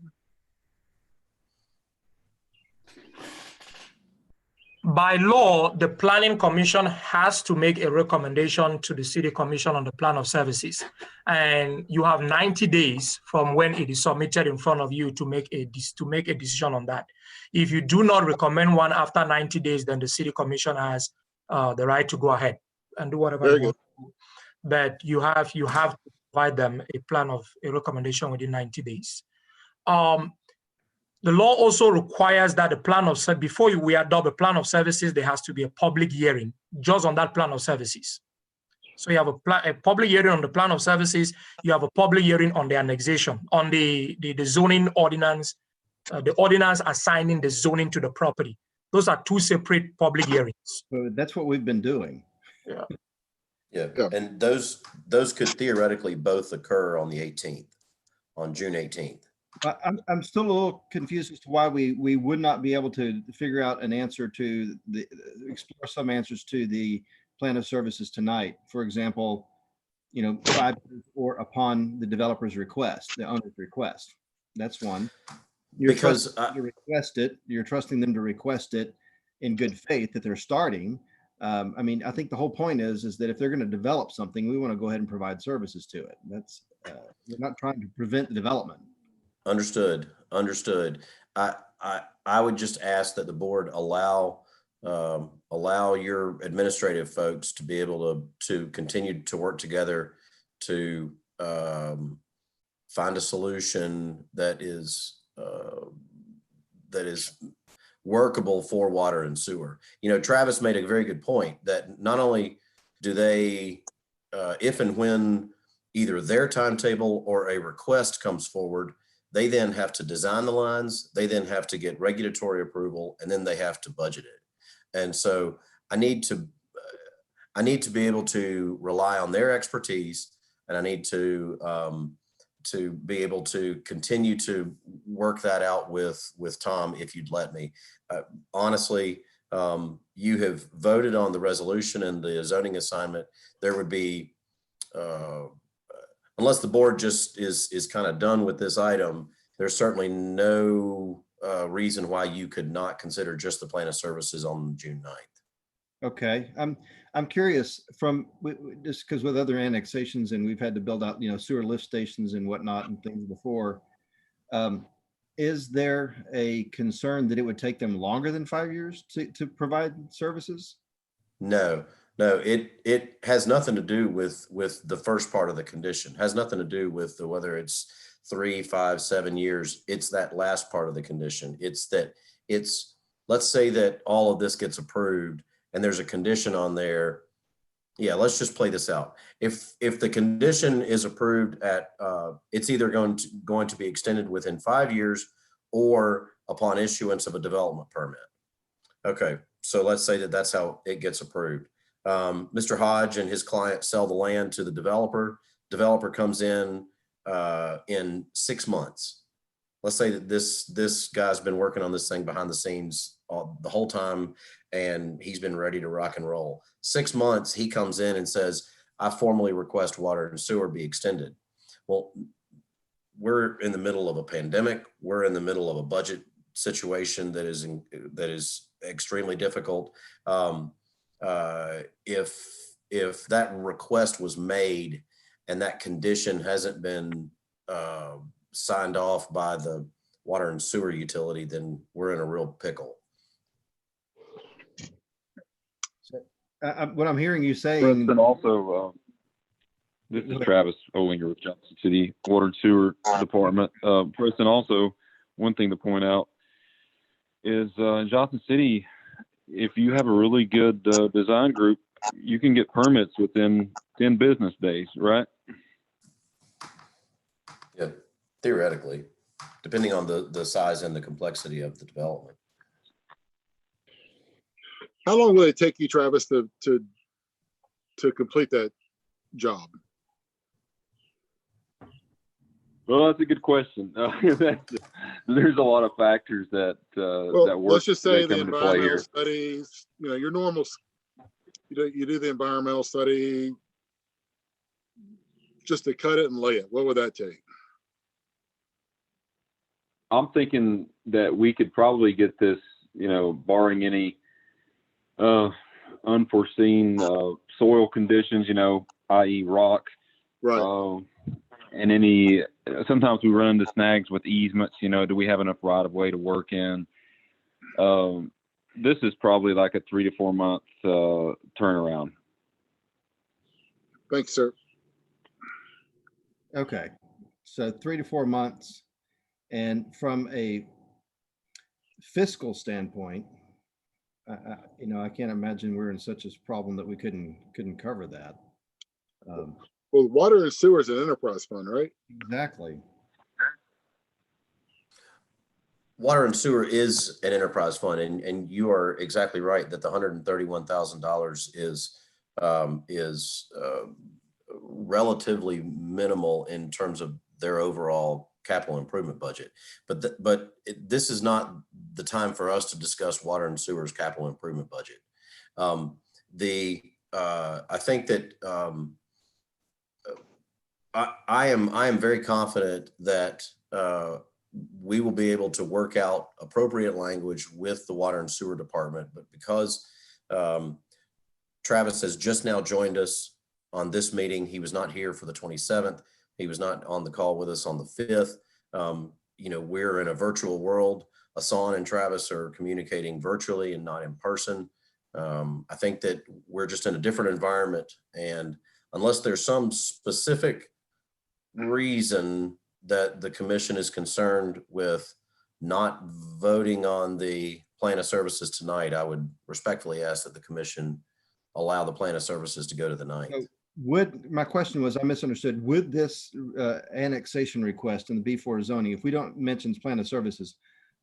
Speaker 4: By law, the planning commission has to make a recommendation to the city commission on the plan of services. And you have 90 days from when it is submitted in front of you to make a decision on that. If you do not recommend one after 90 days, then the city commission has the right to go ahead and do whatever
Speaker 8: Very
Speaker 4: they want to do. But you have to provide them a recommendation within 90 days. The law also requires that the plan of before we adopt a plan of services, there has to be a public hearing just on that plan of services. So you have a public hearing on the plan of services. You have a public hearing on the annexation, on the zoning ordinance, the ordinance assigning the zoning to the property. Those are two separate public hearings.
Speaker 1: So that's what we've been doing.
Speaker 4: Yeah.
Speaker 5: Yeah. And those could theoretically both occur on the 18th, on June 18th.
Speaker 1: I'm still a little confused as to why we would not be able to figure out an answer to explore some answers to the plan of services tonight. For example, 5 years or upon the developer's request, the owner's request. That's one. You're trusting them to request it in good faith that they're starting. I mean, I think the whole point is that if they're going to develop something, we want to go ahead and provide services to it. That's we're not trying to prevent the development.
Speaker 5: Understood. I would just ask that the board allow your administrative folks to be able to continue to work together to find a solution that is workable for water and sewer. Travis made a very good point that not only do they, if and when either their timetable or a request comes forward, they then have to design the lines, they then have to get regulatory approval, and then they have to budget it. And so I need to be able to rely on their expertise, and I need to be able to continue to work that out with Tom, if you'd let me. Honestly, you have voted on the resolution and the zoning assignment. There would be unless the board just is kind of done with this item, there's certainly no reason why you could not consider just the plan of services on June 9th.
Speaker 1: Okay, I'm curious from just because with other annexations and we've had to build out, sewer lift stations and whatnot and things before. Is there a concern that it would take them longer than 5 years to provide services?
Speaker 5: No, it has nothing to do with the first part of the condition. Has nothing to do with whether it's 3, 5, 7 years. It's that last part of the condition. Let's say that all of this gets approved and there's a condition on there. Yeah, let's just play this out. If the condition is approved at, it's either going to be extended within 5 years or upon issuance of a development permit. Okay, so let's say that that's how it gets approved. Mr. Hodge and his client sell the land to the developer. Developer comes in 6 months. Let's say that this guy's been working on this thing behind the scenes the whole time, and he's been ready to rock and roll. 6 months, he comes in and says, I formally request water and sewer be extended. Well, we're in the middle of a pandemic. We're in the middle of a budget situation that is extremely difficult. If that request was made and that condition hasn't been signed off by the water and sewer utility, then we're in a real pickle.
Speaker 1: What I'm hearing you saying.
Speaker 10: Preston also, this is Travis Olinger with Johnson City Water and Sewer Department. Preston, also, one thing to point out is in Johnson City, if you have a really good design group, you can get permits within 10 business days, right?
Speaker 5: Yeah, theoretically, depending on the size and the complexity of the development.
Speaker 8: How long will it take you, Travis, to complete that job?
Speaker 10: Well, that's a good question. There's a lot of factors that that work.
Speaker 8: Let's just say
Speaker 10: that
Speaker 8: the
Speaker 10: come into play
Speaker 8: environmental
Speaker 10: here.
Speaker 8: studies. Your normal. You do the environmental study just to cut it and lay it. What would that take?
Speaker 10: I'm thinking that we could probably get this, barring any unforeseen soil conditions, i.e. rock.
Speaker 8: Right.
Speaker 10: And sometimes we run into snags with easements, do we have enough right of way to work in? This is probably like a 3 to 4 month turnaround.
Speaker 8: Thanks, sir.
Speaker 1: Okay, so 3 to 4 months. And from a fiscal standpoint, I can't imagine we're in such a problem that we couldn't cover that.
Speaker 8: Well, water and sewer is an enterprise fund, right?
Speaker 1: Exactly.
Speaker 5: Water and sewer is an enterprise fund, and you are exactly right that the $131,000 is relatively minimal in terms of their overall capital improvement budget. But this is not the time for us to discuss water and sewer's capital improvement budget. I think that I am very confident that we will be able to work out appropriate language with the water and sewer department. But because Travis has just now joined us on this meeting, he was not here for the 27th. He was not on the call with us on the 5th. We're in a virtual world. Asan and Travis are communicating virtually and not in person. I think that we're just in a different environment. And unless there's some specific reason that the commission is concerned with not voting on the plan of services tonight, I would respectfully ask that the commission allow the plan of services to go to the 9th.
Speaker 1: My question was, I misunderstood, would this annexation request in the B4 zoning, if we don't mention plan of services,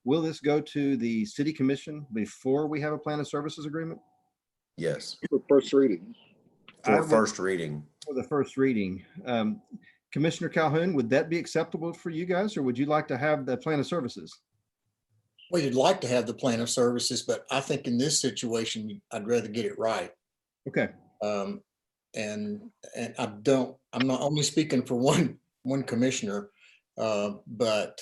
Speaker 1: will this go to the city commission before we have a plan of services agreement?
Speaker 5: Yes.
Speaker 8: For first reading.
Speaker 5: For first reading.
Speaker 1: For the first reading. Commissioner Calhoun, would that be acceptable for you guys, or would you like to have the plan of services?
Speaker 9: Well, you'd like to have the plan of services, but I think in this situation, I'd rather get it right.
Speaker 1: Okay.
Speaker 9: and I'm not only speaking for one commissioner, but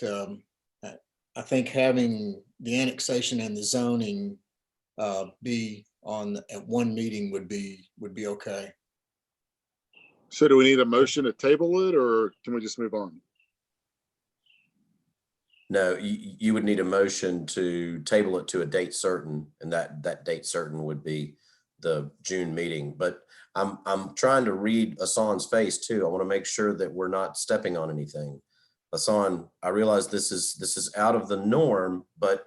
Speaker 9: I think having the annexation and the zoning be at one meeting would be okay.
Speaker 8: So do we need a motion to table it, or can we just move on?
Speaker 5: No, you would need a motion to table it to a date certain, and that date certain would be the June meeting. But I'm trying to read Hassan's face too. I want to make sure that we're not stepping on anything. Hassan, I realize this is out of the norm, but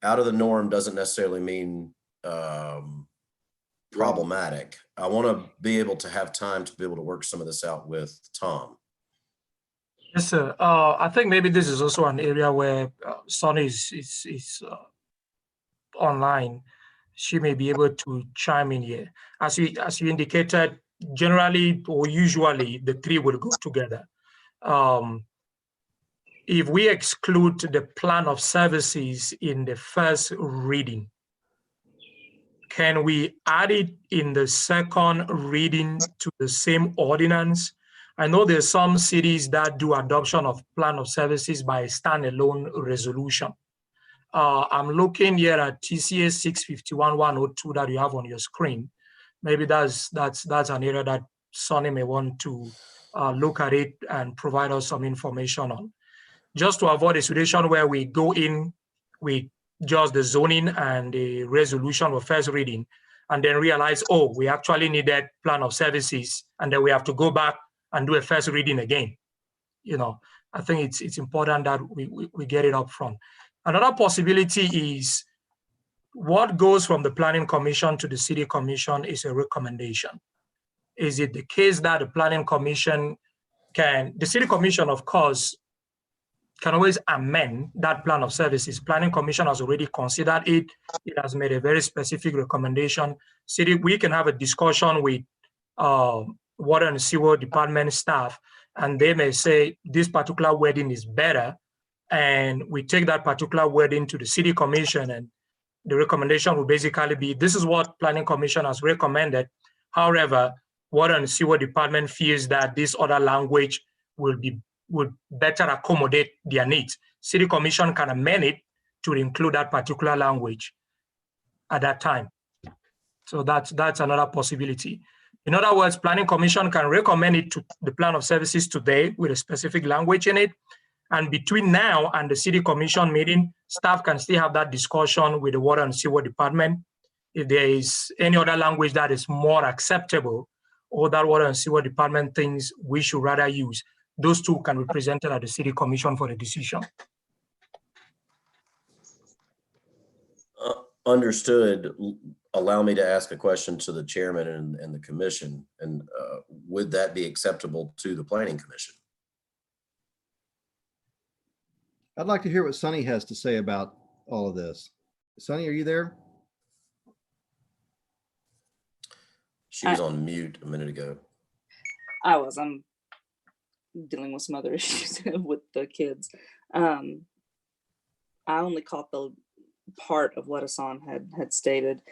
Speaker 5: out of the norm doesn't necessarily mean problematic. I want to be able to have time to be able to work some of this out with Tom.
Speaker 4: Yes, sir. I think maybe this is also an area where Sonny is online. She may be able to chime in here. As you indicated, generally or usually the three will go together. If we exclude the plan of services in the first reading, can we add it in the second reading to the same ordinance? I know there's some cities that do adoption of plan of services by standalone resolution. I'm looking here at TCA 651-102 that you have on your screen. Maybe that's an area that Sonny may want to look at it and provide us some information on. Just to avoid a situation where we go in with just the zoning and the resolution of first reading and then realize, oh, we actually needed plan of services, and then we have to go back and do a first reading again. You know, I think it's important that we get it up front. Another possibility is what goes from the Planning Commission to the City Commission is a recommendation. Is it the case that the Planning Commission the City Commission, of course, can always amend that plan of services. Planning Commission has already considered it. It has made a very specific recommendation. City, we can have a discussion with Water and Sewer Department staff, and they may say this particular wording is better, and we take that particular wording to the City Commission, and the recommendation will basically be, this is what Planning Commission has recommended. However, Water and Sewer Department feels that this other language would better accommodate their needs. City Commission can amend it to include that particular language at that time. So that's another possibility. In other words, Planning Commission can recommend it to the plan of services today with a specific language in it. And between now and the City Commission meeting, staff can still have that discussion with the Water and Sewer Department. If there is any other language that is more acceptable or that Water and Sewer Department thinks we should rather use, those two can be presented at the City Commission for the decision.
Speaker 5: Understood. Allow me to ask a question to the chairman and the commission. And would that be acceptable to the Planning Commission?
Speaker 1: I'd like to hear what Sonny has to say about all of this. Sonny, are you there?
Speaker 5: She was on mute a minute ago.
Speaker 11: I'm dealing with some other issues with the kids. I only caught the part of what Hassan had stated.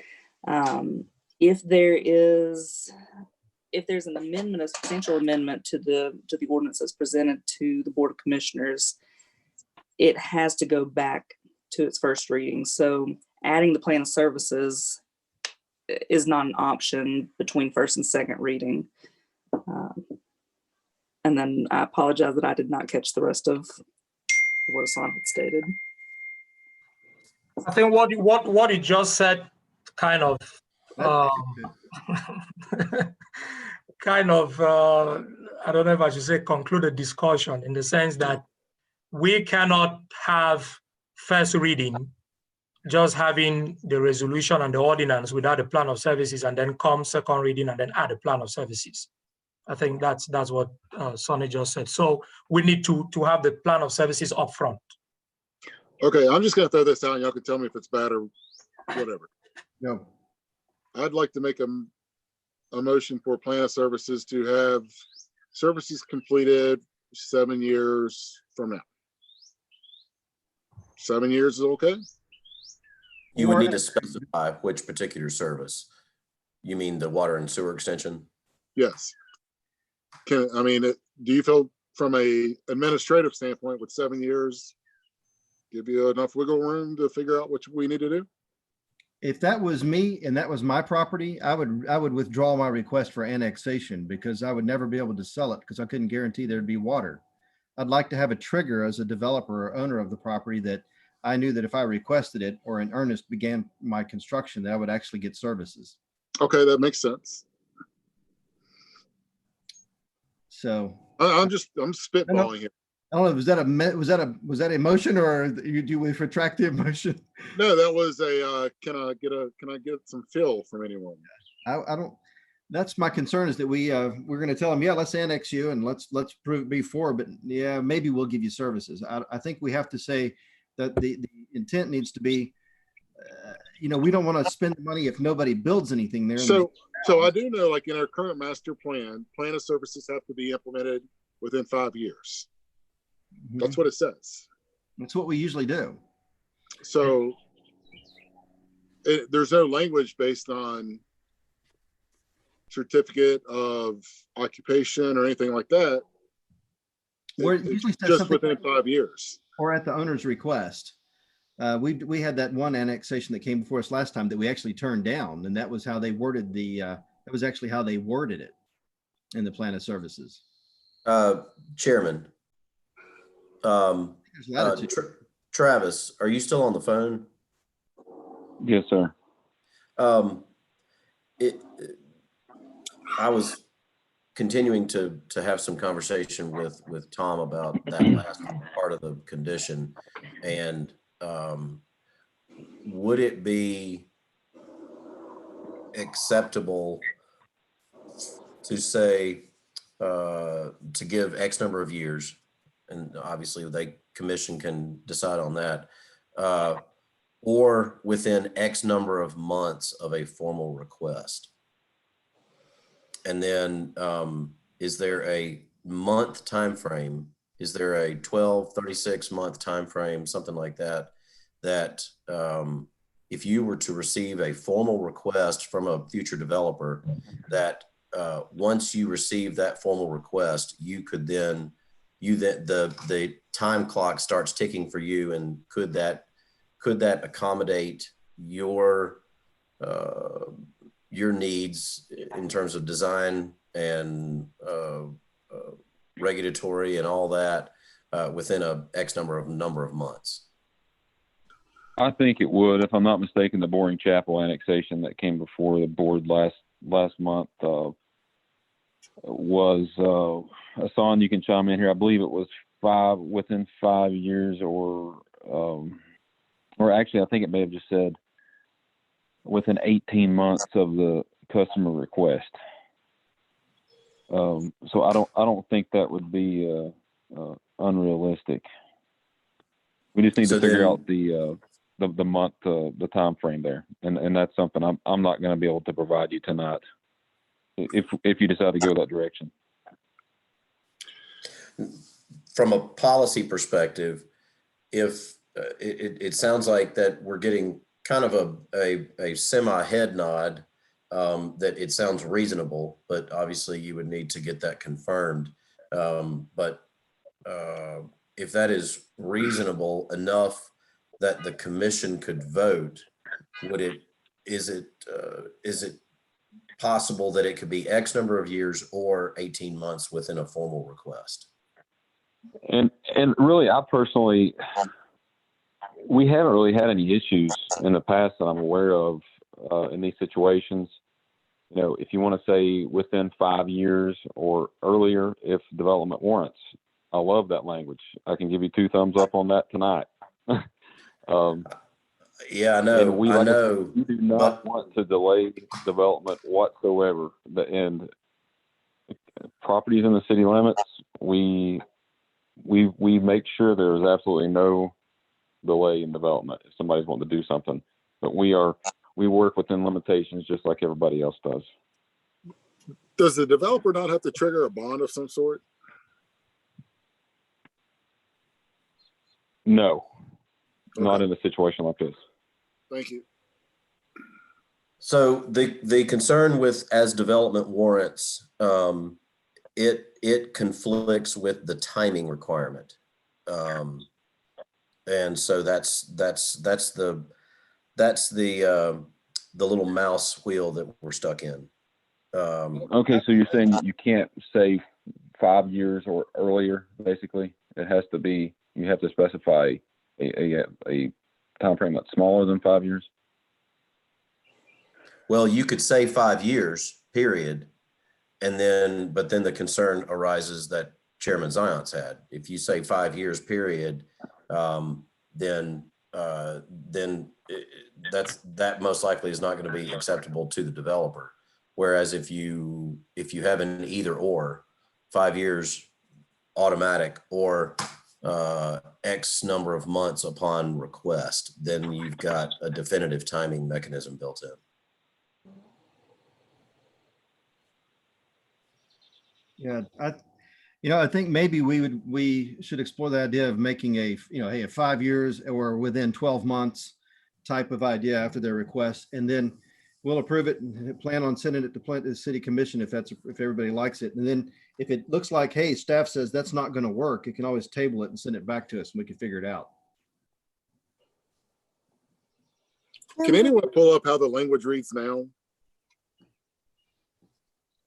Speaker 11: If there's an amendment, a substantial amendment to the ordinance that's presented to the Board of Commissioners, it has to go back to its first reading. So adding the plan of services is not an option between first and second reading. And then I apologize that I did not catch the rest of what Hassan had stated.
Speaker 4: I think what you just said kind of I don't know if I should say conclude the discussion, in the sense that we cannot have first reading just having the resolution and the ordinance without a plan of services, and then come second reading and then add a plan of services. I think that's what Sonny just said. So we need to have the plan of services up front.
Speaker 8: Okay, I'm just gonna throw this out and y'all can tell me if it's bad or whatever.
Speaker 1: No.
Speaker 8: I'd like to make a motion for plan of services to have services completed 7 years from now. 7 years is okay?
Speaker 5: You would need to specify which particular service. You mean the water and sewer extension?
Speaker 8: Yes. Do you feel from a administrative standpoint with 7 years, give you enough wiggle room to figure out what we need to do?
Speaker 1: If that was me and that was my property, I would withdraw my request for annexation because I would never be able to sell it because I couldn't guarantee there'd be water. I'd like to have a trigger as a developer or owner of the property that I knew that if I requested it or in earnest began my construction, that I would actually get services.
Speaker 8: Okay, that makes sense.
Speaker 1: So
Speaker 8: I'm spitballing here.
Speaker 1: I don't know. Was that a motion or do we retract the motion?
Speaker 8: No, that was can I get some fill from anyone?
Speaker 1: I don't. That's my concern is that we're going to tell them, yeah, let's annex you and let's prove it before, but yeah, maybe we'll give you services. I think we have to say that the intent needs to be, we don't want to spend the money if nobody builds anything there.
Speaker 8: So I do know, like in our current master plan of services have to be implemented within 5 years. That's what it says.
Speaker 1: That's what we usually do.
Speaker 8: So there's no language based on certificate of occupation or anything like that.
Speaker 1: Where it usually says
Speaker 8: just
Speaker 1: something
Speaker 8: within 5 years.
Speaker 1: Or at the owner's request. We had that one annexation that came before us last time that we actually turned down, and that was how they worded that was actually how they worded it in the plan of services.
Speaker 5: Chairman, Travis, are you still on the phone?
Speaker 10: Yes, sir.
Speaker 5: I was continuing to have some conversation with Tom about that last part of the condition, and would it be acceptable to say to give X number of years, and obviously the commission can decide on that, or within X number of months of a formal request? And then is there a month time frame? Is there a 12, 36 month time frame, something like that, that if you were to receive a formal request from a future developer, that once you receive that formal request, you could then the time clock starts ticking for you, and could that accommodate your needs in terms of design and regulatory and all that within a X number of months?
Speaker 10: I think it would. If I'm not mistaken, the Boring Chapel annexation that came before the board last month was Hassan, you can chime in here. I believe it was within 5 years, or actually I think it may have just said within 18 months of the customer request. So I don't think that would be unrealistic. We just need to figure out the month, the time frame there, and that's something I'm not going to be able to provide you tonight if you decide to go that direction.
Speaker 5: From a policy perspective, if it sounds like that we're getting kind of a semi head nod that it sounds reasonable, but obviously you would need to get that confirmed. But if that is reasonable enough that the commission could vote, is it possible that it could be X number of years or 18 months within a formal request?
Speaker 10: And really, we haven't really had any issues in the past that I'm aware of in these situations. If you want to say within 5 years or earlier, if development warrants, I love that language. I can give you 2 thumbs up on that tonight.
Speaker 5: Yeah, I know. I know.
Speaker 10: We do not want to delay development whatsoever. And properties in the city limits, we make sure there is absolutely no delay in development if somebody's wanting to do something. But we work within limitations just like everybody else does.
Speaker 8: Does the developer not have to trigger a bond of some sort?
Speaker 10: No, not in a situation like this.
Speaker 8: Thank you.
Speaker 5: So the concern with as development warrants, it conflicts with the timing requirement. And so that's the little mouse wheel that we're stuck in.
Speaker 10: Okay, so you're saying you can't say 5 years or earlier, basically? It has to be, you have to specify a timeframe that's smaller than 5 years?
Speaker 5: Well, you could say 5 years, period. And then, but then the concern arises that Chairman Zions had. If you say 5 years, period, then that most likely is not going to be acceptable to the developer. Whereas if you have an either or, 5 years automatic or X number of months upon request, then you've got a definitive timing mechanism built in.
Speaker 1: Yeah, I think maybe we should explore the idea of making a 5 years or within 12 months type of idea after their request, and then we'll approve it and plan on sending it to the city commission if everybody likes it. And then if it looks like, hey, staff says that's not going to work, it can always table it and send it back to us and we can figure it out.
Speaker 8: Can anyone pull up how the language reads now?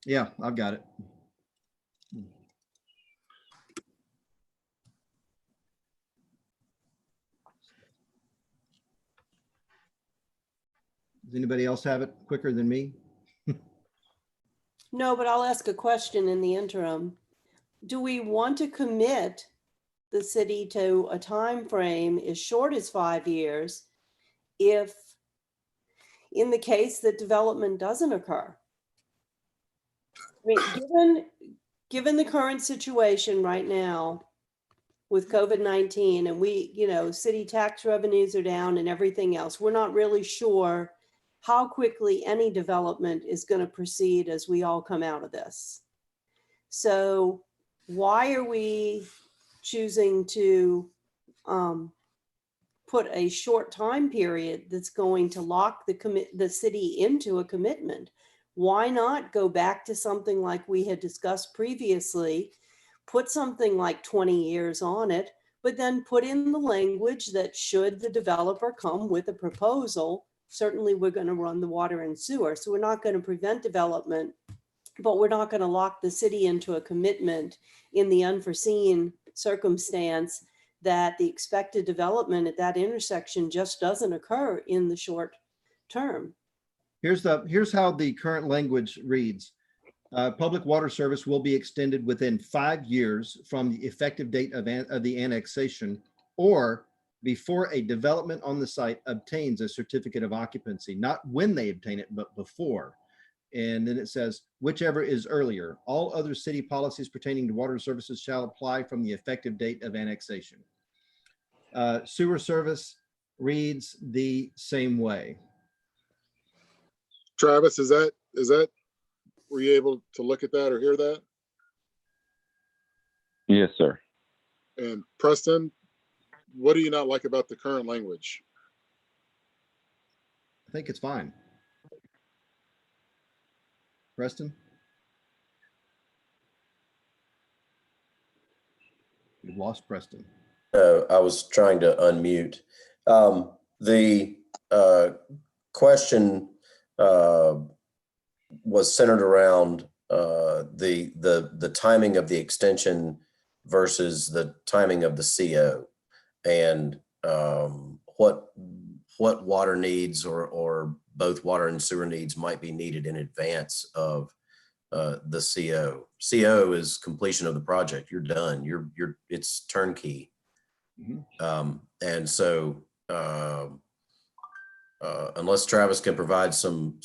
Speaker 1: Yeah, I've got it. Does anybody else have it quicker than me?
Speaker 6: No, but I'll ask a question in the interim. Do we want to commit the city to a time frame as short as 5 years if, in the case that development doesn't occur? I mean, given the current situation right now with COVID-19 and city tax revenues are down and everything else, we're not really sure how quickly any development is going to proceed as we all come out of this. So why are we choosing to put a short time period that's going to lock the city into a commitment? Why not go back to something like we had discussed previously, put something like 20 years on it, but then put in the language that should the developer come with a proposal, certainly we're going to run the water and sewer. So we're not going to prevent development, but we're not going to lock the city into a commitment in the unforeseen circumstance that the expected development at that intersection just doesn't occur in the short term.
Speaker 1: Here's how the current language reads. Public water service will be extended within 5 years from the effective date of the annexation or before a development on the site obtains a certificate of occupancy, not when they obtain it, but before. And then it says, whichever is earlier, all other city policies pertaining to water services shall apply from the effective date of annexation. Sewer service reads the same way.
Speaker 8: Travis, is that, were you able to look at that or hear that?
Speaker 10: Yes, sir.
Speaker 8: And Preston, what do you not like about the current language?
Speaker 1: I think it's fine. Preston? We've lost Preston.
Speaker 5: I was trying to unmute. The question was centered around the timing of the extension versus the timing of the CO, and what water needs or both water and sewer needs might be needed in advance of the CO. CO is completion of the project. You're done. It's turnkey.
Speaker 1: Mm-hmm.
Speaker 5: And so unless Travis can provide some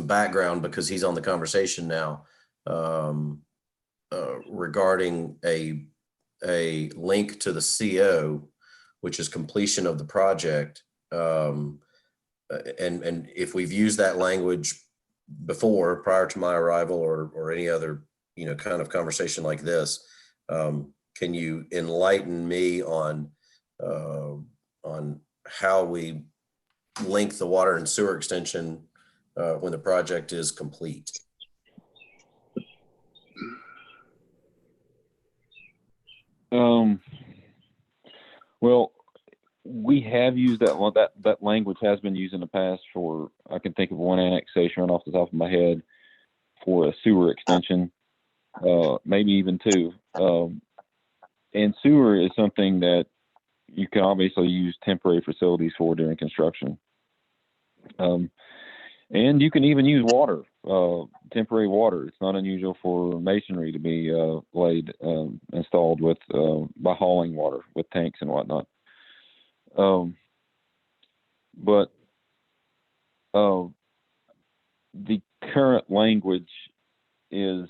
Speaker 5: background, because he's on the conversation now, regarding a link to the CO, which is completion of the project. And if we've used that language before, prior to my arrival or any other, kind of conversation like this, can you enlighten me on how we link the water and sewer extension when the project is complete?
Speaker 10: Well, we have used that language has been used in the past for, I can think of one annexation right off the top of my head for a sewer extension, maybe even two. And sewer is something that you can obviously use temporary facilities for during construction. And you can even use water, temporary water. It's not unusual for masonry to be installed with by hauling water with tanks and whatnot. But the current language is,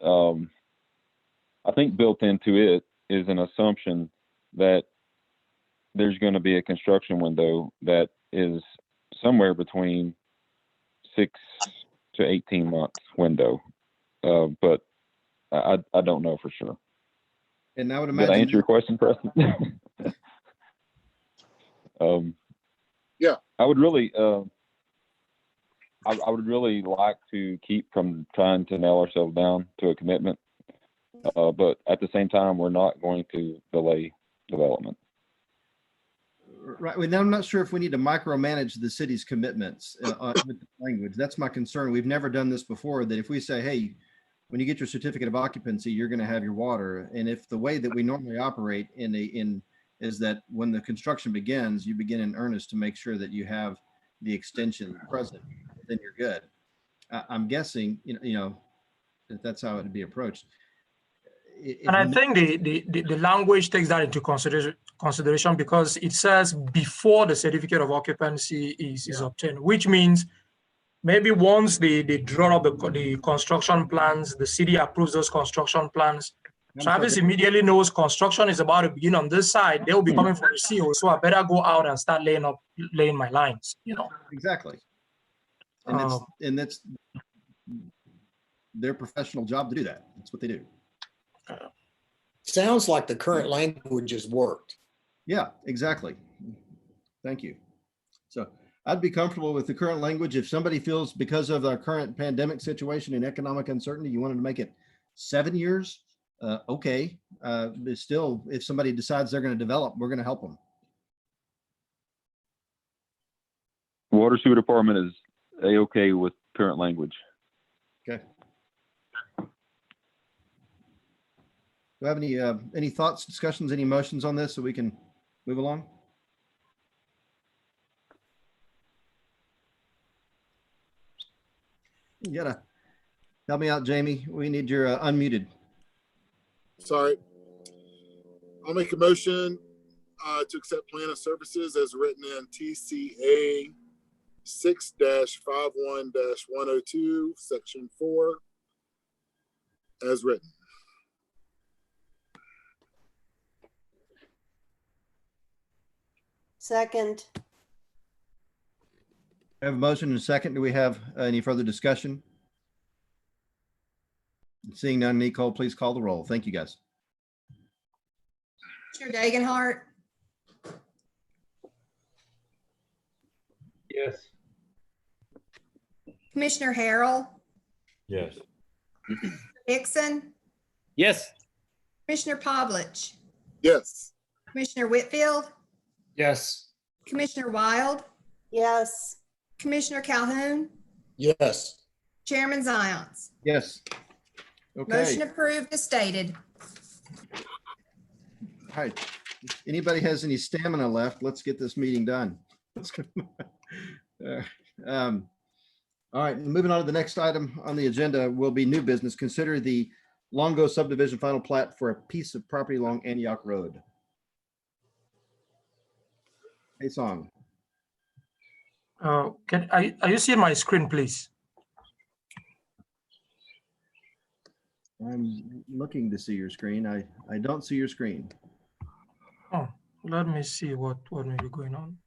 Speaker 10: I think, built into it is an assumption that there's going to be a construction window that is somewhere between 6 to 18 months window. But I don't know for sure.
Speaker 1: And I would
Speaker 10: Did I
Speaker 1: imagine.
Speaker 10: answer your question, Preston?
Speaker 8: Yeah.
Speaker 10: I would really, I would really like to keep from trying to nail ourselves down to a commitment. But at the same time, we're not going to delay development.
Speaker 1: Right. Well, I'm not sure if we need to micromanage the city's commitments with the language. That's my concern. We've never done this before, that if we say, hey, when you get your certificate of occupancy, you're going to have your water. And if the way that we normally operate is that when the construction begins, you begin in earnest to make sure that you have the extension present, then you're good. I'm guessing, that that's how it would be approached.
Speaker 4: And I think the language takes that into consideration because it says before the certificate of occupancy is obtained, which means maybe once they draw up the construction plans, the city approves those construction plans. Travis immediately knows construction is about to begin on this side. They will be coming for the CO, so I better go out and start laying my lines.
Speaker 1: Exactly. And that's their professional job to do that. That's what they do.
Speaker 9: Sounds like the current language has worked.
Speaker 1: Yeah, exactly. Thank you. So I'd be comfortable with the current language. If somebody feels because of our current pandemic situation and economic uncertainty, you wanted to make it 7 years, okay. But still, if somebody decides they're going to develop, we're going to help them.
Speaker 10: Water Sewer Department is A-okay with current language.
Speaker 1: Okay. Do I have any thoughts, discussions, any motions on this so we can move along? You gotta help me out, Jamie. We need your unmuted.
Speaker 8: Sorry. I'll make a motion to accept plan of services as written in TCA 6-51-102, section 4, as written.
Speaker 6: Second.
Speaker 1: I have a motion and a second. Do we have any further discussion? Seeing none, Nicole, please call the roll. Thank you, guys.
Speaker 7: Commissioner Dagenhart,
Speaker 14: Yes.
Speaker 7: Commissioner Harrell,
Speaker 3: Yes.
Speaker 7: Dixon,
Speaker 16: Yes.
Speaker 7: Commissioner Pavlich,
Speaker 8: Yes.
Speaker 7: Commissioner Whitfield,
Speaker 2: Yes.
Speaker 7: Commissioner Wild,
Speaker 6: Yes.
Speaker 7: Commissioner Calhoun,
Speaker 9: Yes.
Speaker 7: Chairman Zions.
Speaker 1: Yes. Okay.
Speaker 7: Motion approved as stated.
Speaker 1: All right. If anybody has any stamina left, let's get this meeting done. Let's go. All right, moving on to the next item on the agenda will be new business. Consider the Longo subdivision final plat for a piece of property along Antioch Road. Hey, Song.
Speaker 4: Are you seeing my screen, please?
Speaker 1: I'm looking to see your screen. I don't see your screen.
Speaker 4: Oh, let me see what may be going on.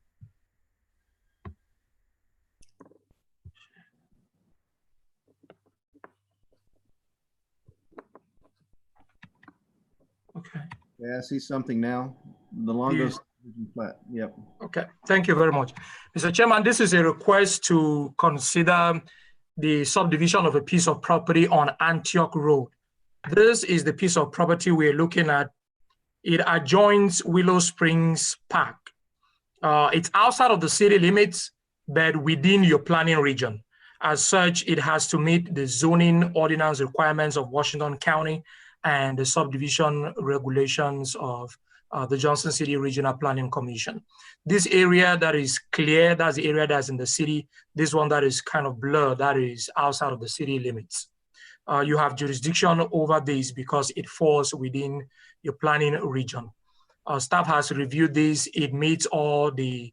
Speaker 4: Okay.
Speaker 1: Yeah, I see something now. The Longo Flat, yep.
Speaker 4: Okay, thank you very much. Mr. Chairman, this is a request to consider the subdivision of a piece of property on Antioch Road. This is the piece of property we're looking at. It adjoins Willow Springs Park. It's outside of the city limits, but within your planning region. As such, it has to meet the zoning ordinance requirements of Washington County and the subdivision regulations of the Johnson City Regional Planning Commission. This area that is clear, that's the area that's in the city. This one that is kind of blurred, that is outside of the city limits. You have jurisdiction over this because it falls within your planning region. Staff has reviewed this. It meets all the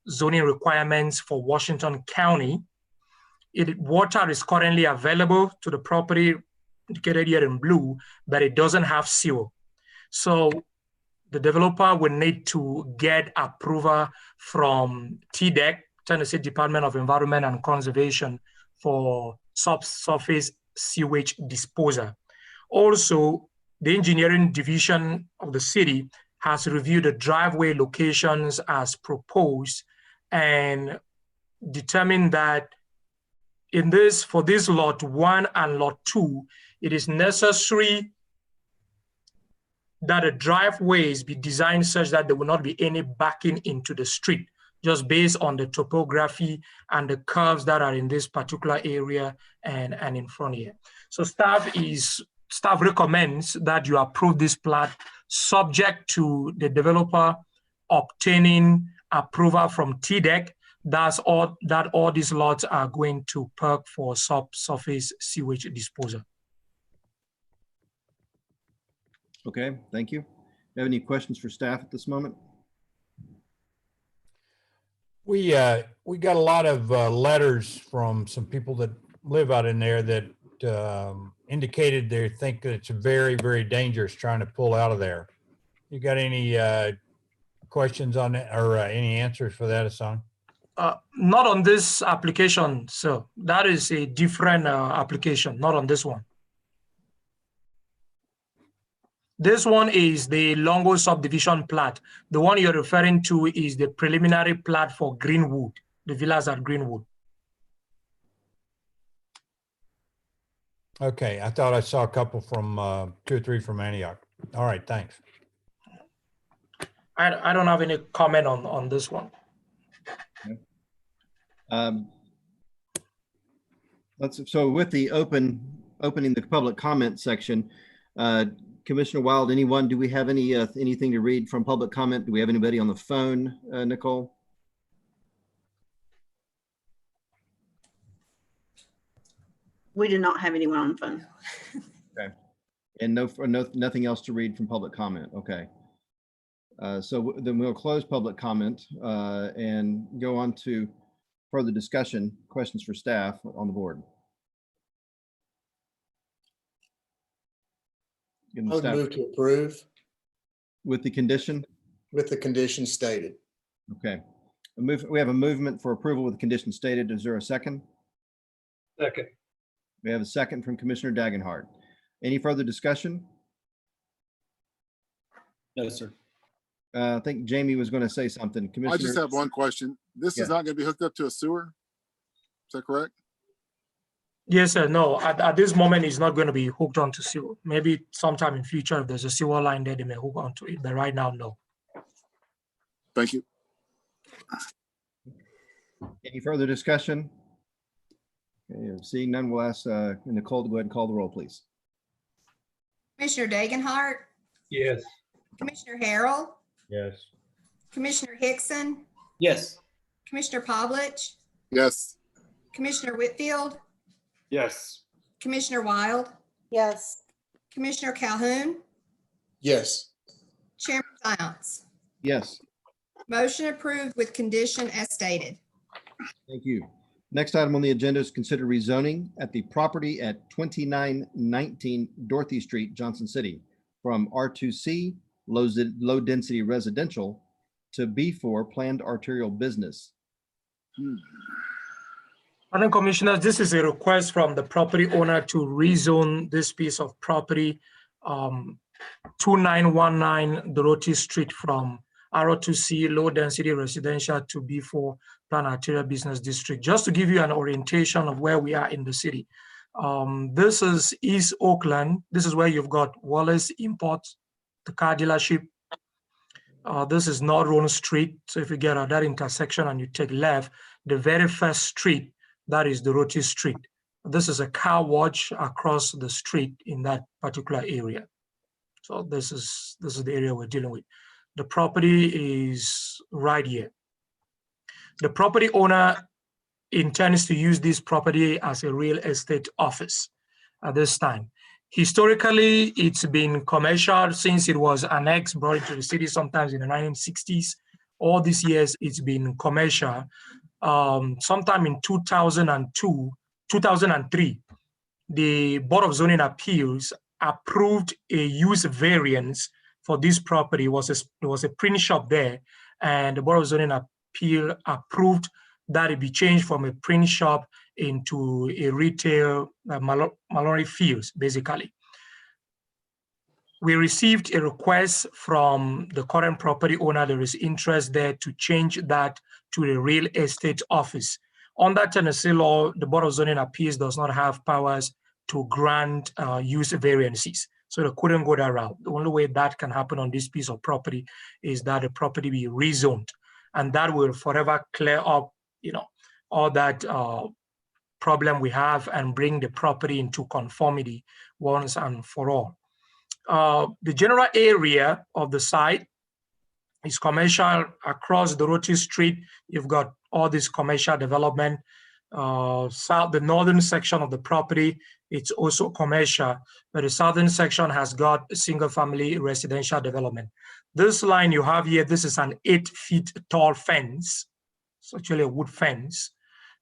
Speaker 4: zoning requirements for Washington County. Water is currently available to the property indicated here in blue, but it doesn't have sewer. So the developer will need to get approval from TDEC, Tennessee Department of Environment and Conservation, for subsurface sewage disposal. Also, the engineering division of the city has reviewed the driveway locations as proposed and determined that for this lot 1 and lot 2, it is necessary that the driveways be designed such that there will not be any backing into the street, just based on the topography and the curves that are in this particular area and in front here. So staff recommends that you approve this plat subject to the developer obtaining approval from TDEC. That's all these lots are going to perk for subsurface sewage disposal.
Speaker 1: Okay, thank you. Do you have any questions for staff at this moment?
Speaker 3: We got a lot of letters from some people that live out in there that indicated they think that it's very, very dangerous trying to pull out of there. You got any questions on it or any answers for that, Hassan?
Speaker 4: Not on this application, sir. That is a different application, not on this one. This one is the Longo subdivision plat. The one you're referring to is the preliminary plat for Greenwood, the villas at Greenwood.
Speaker 3: Okay, I thought I saw a couple from 2 or 3 from Antioch. All right, thanks.
Speaker 4: I don't have any comment on this one.
Speaker 1: So with the opening the public comment section, Commissioner Wild, anyone, do we have anything to read from public comment? Do we have anybody on the phone, Nicole?
Speaker 12: We do not have anyone on the phone.
Speaker 1: Okay. And nothing else to read from public comment. Okay. So then we'll close public comment and go on to further discussion, questions for staff on the board.
Speaker 9: I would move to approve.
Speaker 1: With the condition?
Speaker 9: With the condition stated.
Speaker 1: Okay. We have a movement for approval with the condition stated. Is there a second?
Speaker 16: Second.
Speaker 1: We have a second from Commissioner Dagenhart. Any further discussion?
Speaker 2: No, sir.
Speaker 1: I think Jamie was going to say something. Commissioner.
Speaker 8: I just have one question. This is not going to be hooked up to a sewer? Is that correct?
Speaker 4: Yes, sir. No, at this moment, it's not going to be hooked onto sewer. Maybe sometime in future, if there's a sewer line there, they may hook onto it. But right now, no.
Speaker 8: Thank you.
Speaker 1: Any further discussion? Okay, seeing none, we'll ask Nicole to go ahead and call the roll, please.
Speaker 7: Commissioner Dagenhart,
Speaker 16: Yes.
Speaker 7: Commissioner Harrell,
Speaker 3: Yes.
Speaker 7: Commissioner Hickson,
Speaker 2: Yes.
Speaker 7: Commissioner Pavlich,
Speaker 8: Yes.
Speaker 7: Commissioner Whitfield,
Speaker 2: Yes.
Speaker 7: Commissioner Wild,
Speaker 6: Yes.
Speaker 7: Commissioner Calhoun,
Speaker 9: Yes.
Speaker 7: Chairman Zions.
Speaker 1: Yes,
Speaker 7: Motion approved with condition as stated.
Speaker 1: thank you. Next item on the agenda is consider rezoning at the property at 2919 Dorothy Street, Johnson City, from R2C, low density residential, to B4 planned arterial business.
Speaker 4: Madam Commissioners, this is a request from the property owner to rezone this piece of property, 2919 Dorothy Street, from R2C low density residential to B4 Plan Arterial Business District. Just to give you an orientation of where we are in the city. This is East Oakland. This is where you've got Wallace Import, the car dealership. This is North Roan Street. So if you get at that intersection and you take left, the very first street, that is Dorothy Street. This is a car wash across the street in that particular area. So this is the area we're dealing with. The property is right here. The property owner intends to use this property as a real estate office at this time. Historically, it's been commercial since it was annexed, brought into the city sometimes in the 1960s. All these years, it's been commercial. Sometime in 2003, the Board of Zoning Appeals approved a use variance for this property. It was a print shop there, and the Board of Zoning Appeal approved that it be changed from a print shop into a retail Mallory Fields, basically. We received a request from the current property owner. There is interest there to change that to a real estate office. Under Tennessee law, the Board of Zoning Appeals does not have powers to grant use variances. So they couldn't go that route. The only way that can happen on this piece of property is that the property be rezoned. And that will forever clear up, all that problem we have and bring the property into conformity once and for all. The general area of the site is commercial. Across Dorothy Street, you've got all this commercial development. The northern section of the property, it's also commercial, but the southern section has got a single-family residential development. This line you have here, this is an 8 feet tall fence. It's actually a wood fence.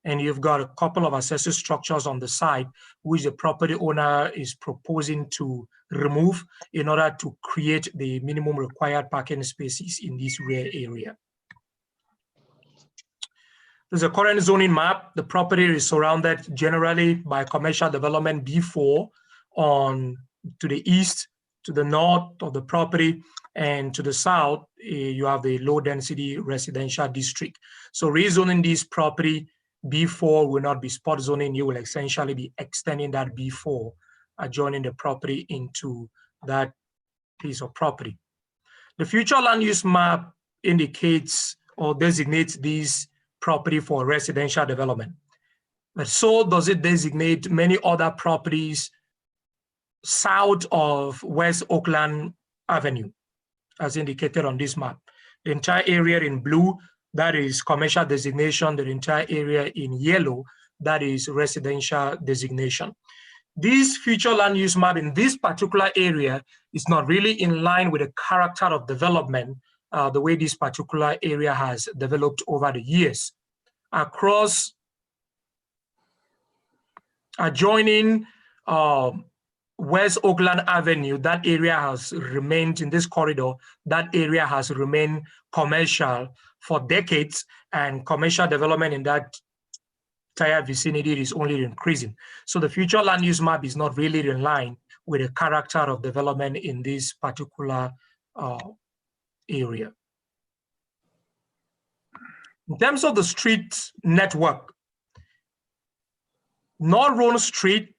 Speaker 4: And you've got a couple of accessory structures on the side, which the property owner is proposing to remove in order to create the minimum required parking spaces in this rear area. There's a current zoning map. The property is surrounded generally by commercial development B4 to the east, to the north of the property, and to the south, you have the low density residential district. So rezoning this property B4 will not be spot zoning. You will essentially be extending that B4, adjoining the property into that piece of property. The future land use map indicates or designates this property for residential development. But so does it designate many other properties south of West Oakland Avenue, as indicated on this map. The entire area in blue, that is commercial designation. The entire area in yellow, that is residential designation. This future land use map in this particular area is not really in line with the character of development, the way this particular area has developed over the years. Across adjoining West Oakland Avenue, that area has remained in this corridor, that area has remained commercial for decades, and commercial development in that entire vicinity is only increasing. So the future land use map is not really in line with the character of development in this particular area. In terms of the street network, North Roan Street,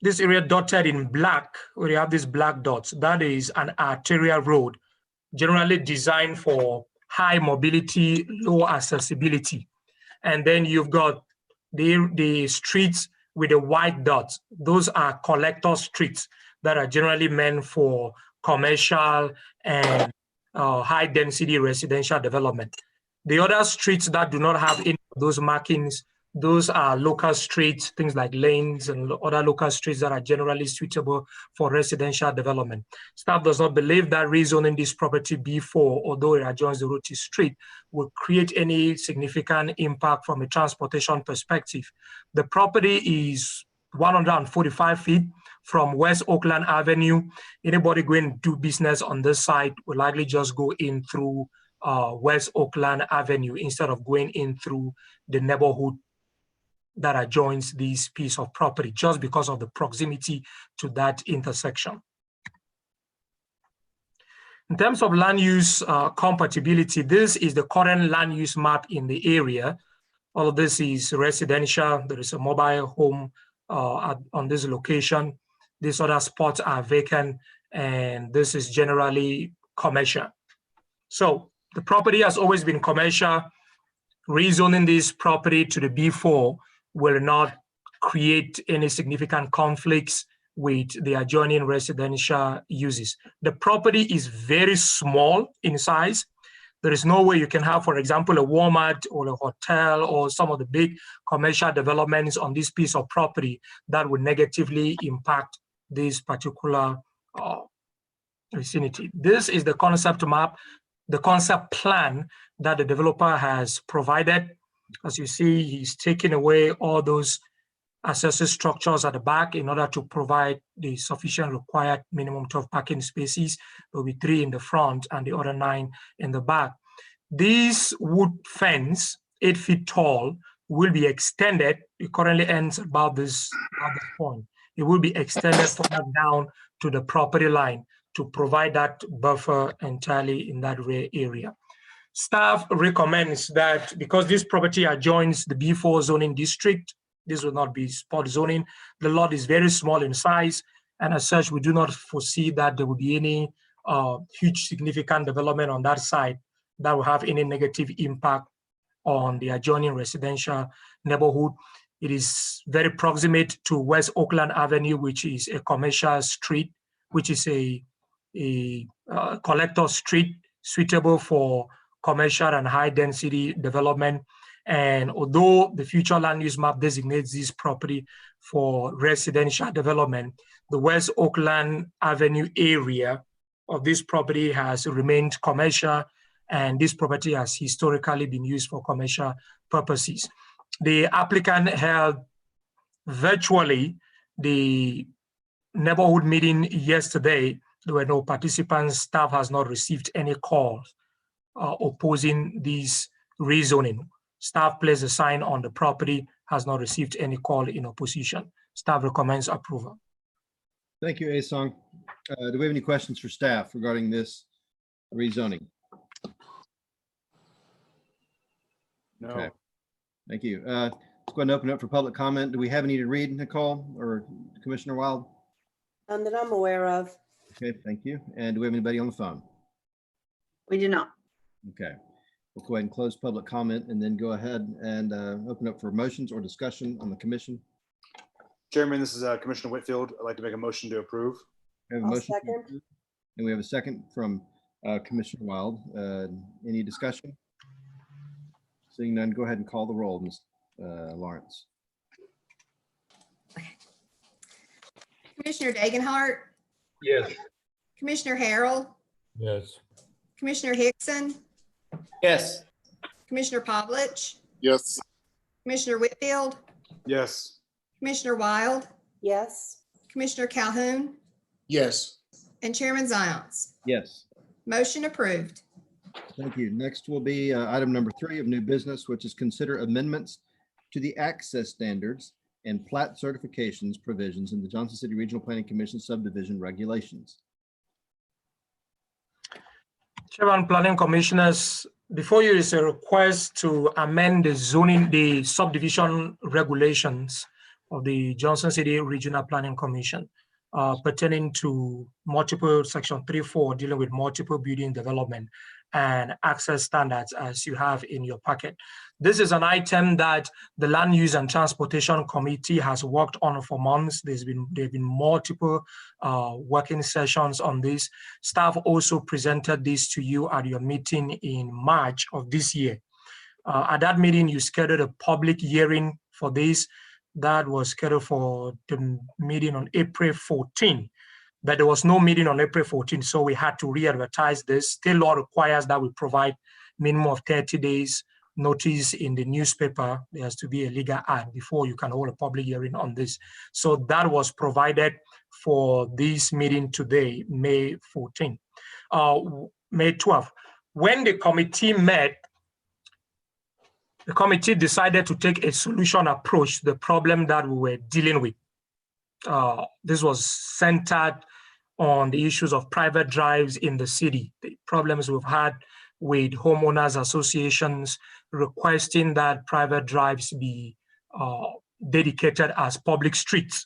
Speaker 4: this area dotted in black, where you have these black dots, that is an arterial road, generally designed for high mobility, low accessibility. And then you've got the streets with the white dots. Those are collector streets that are generally meant for commercial and high density residential development. The other streets that do not have any of those markings, those are local streets, things like lanes and other local streets that are generally suitable for residential development. Staff does not believe that rezoning this property B4, although it adjoins the Dorothy Street, will create any significant impact from a transportation perspective. The property is 145 feet from West Oakland Avenue. Anybody going to do business on this site will likely just go in through West Oakland Avenue instead of going in through the neighborhood that adjoins this piece of property, just because of the proximity to that intersection. In terms of land use compatibility, this is the current land use map in the area. All of this is residential. There is a mobile home on this location. These other spots are vacant, and this is generally commercial. So the property has always been commercial. Rezoning this property to the B4 will not create any significant conflicts with the adjoining residential uses. The property is very small in size. There is no way you can have, for example, a Walmart or a hotel or some of the big commercial developments on this piece of property that would negatively impact this particular vicinity. This is the concept map, the concept plan that the developer has provided. As you see, he's taking away all those accessory structures at the back in order to provide the sufficient required minimum 12 parking spaces. There will be 3 in the front and the other 9 in the back. This wood fence, 8 feet tall, will be extended. It currently ends about this point. It will be extended further down to the property line to provide that buffer entirely in that rear area. Staff recommends that because this property adjoins the B4 zoning district, this will not be spot zoning. The lot is very small in size, and as such, we do not foresee that there will be any huge significant development on that side that will have any negative impact on the adjoining residential neighborhood. It is very proximate to West Oakland Avenue, which is a commercial street, which is a collector street suitable for commercial and high density development. And although the future land use map designates this property for residential development, the West Oakland Avenue area of this property has remained commercial, and this property has historically been used for commercial purposes. The applicant held virtually the neighborhood meeting yesterday. There were no participants. Staff has not received any calls opposing this rezoning. Staff placed a sign on the property, has not received any call in opposition. Staff recommends approval.
Speaker 1: Thank you, Asong. Do we have any questions for staff regarding this rezoning?
Speaker 2: No.
Speaker 1: Okay. Thank you. Let's go ahead and open up for public comment. Do we have any to read, Nicole or Commissioner Wild?
Speaker 6: None that I'm aware of.
Speaker 1: Okay, thank you. And do we have anybody on the phone?
Speaker 12: We do not.
Speaker 1: Okay. We'll go ahead and close public comment and then go ahead and open up for motions or discussion on the commission.
Speaker 2: Chairman, this is Commissioner Whitfield. I'd like to make a motion to approve.
Speaker 1: We have a motion to approve, and we have a second from Commissioner Wild. Any discussion? Seeing none, go ahead and call the roll, Ms. Lawrence.
Speaker 7: Commissioner Dagenhart,
Speaker 3: Yes.
Speaker 7: Commissioner Harrell,
Speaker 3: Yes.
Speaker 7: Commissioner Hickson,
Speaker 16: Yes.
Speaker 7: Commissioner Pavlich,
Speaker 8: Yes.
Speaker 7: Commissioner Whitfield,
Speaker 2: Yes.
Speaker 7: Commissioner Wild,
Speaker 6: Yes.
Speaker 7: Commissioner Calhoun,
Speaker 9: Yes.
Speaker 7: and Chairman Zayance.
Speaker 1: Yes.
Speaker 7: Motion approved.
Speaker 1: Thank you. Next will be item number 3 of new business, which is consider amendments to the access standards and plat certifications provisions in the Johnson City Regional Planning Commission subdivision regulations.
Speaker 4: Chairman, Planning Commissioners, before you is a request to amend the zoning, the subdivision regulations of the Johnson City Regional Planning Commission pertaining to multiple section 3.4 dealing with multiple building development and access standards as you have in your packet. This is an item that the Land Use and Transportation Committee has worked on for months. There have been multiple working sessions on this. Staff also presented this to you at your meeting in March of this year. At that meeting, you scheduled a public hearing for this. That was scheduled for the meeting on April 14. But there was no meeting on April 14, so we had to re-advertise this. State law requires that we provide minimum of 30 days notice in the newspaper. There has to be a legal ad before you can hold a public hearing on this. So that was provided for this meeting today, May 14, May 12. When the committee met, the committee decided to take a solution approach to the problem that we were dealing with. This was centered on the issues of private drives in the city, the problems we've had with homeowners associations requesting that private drives be dedicated as public streets.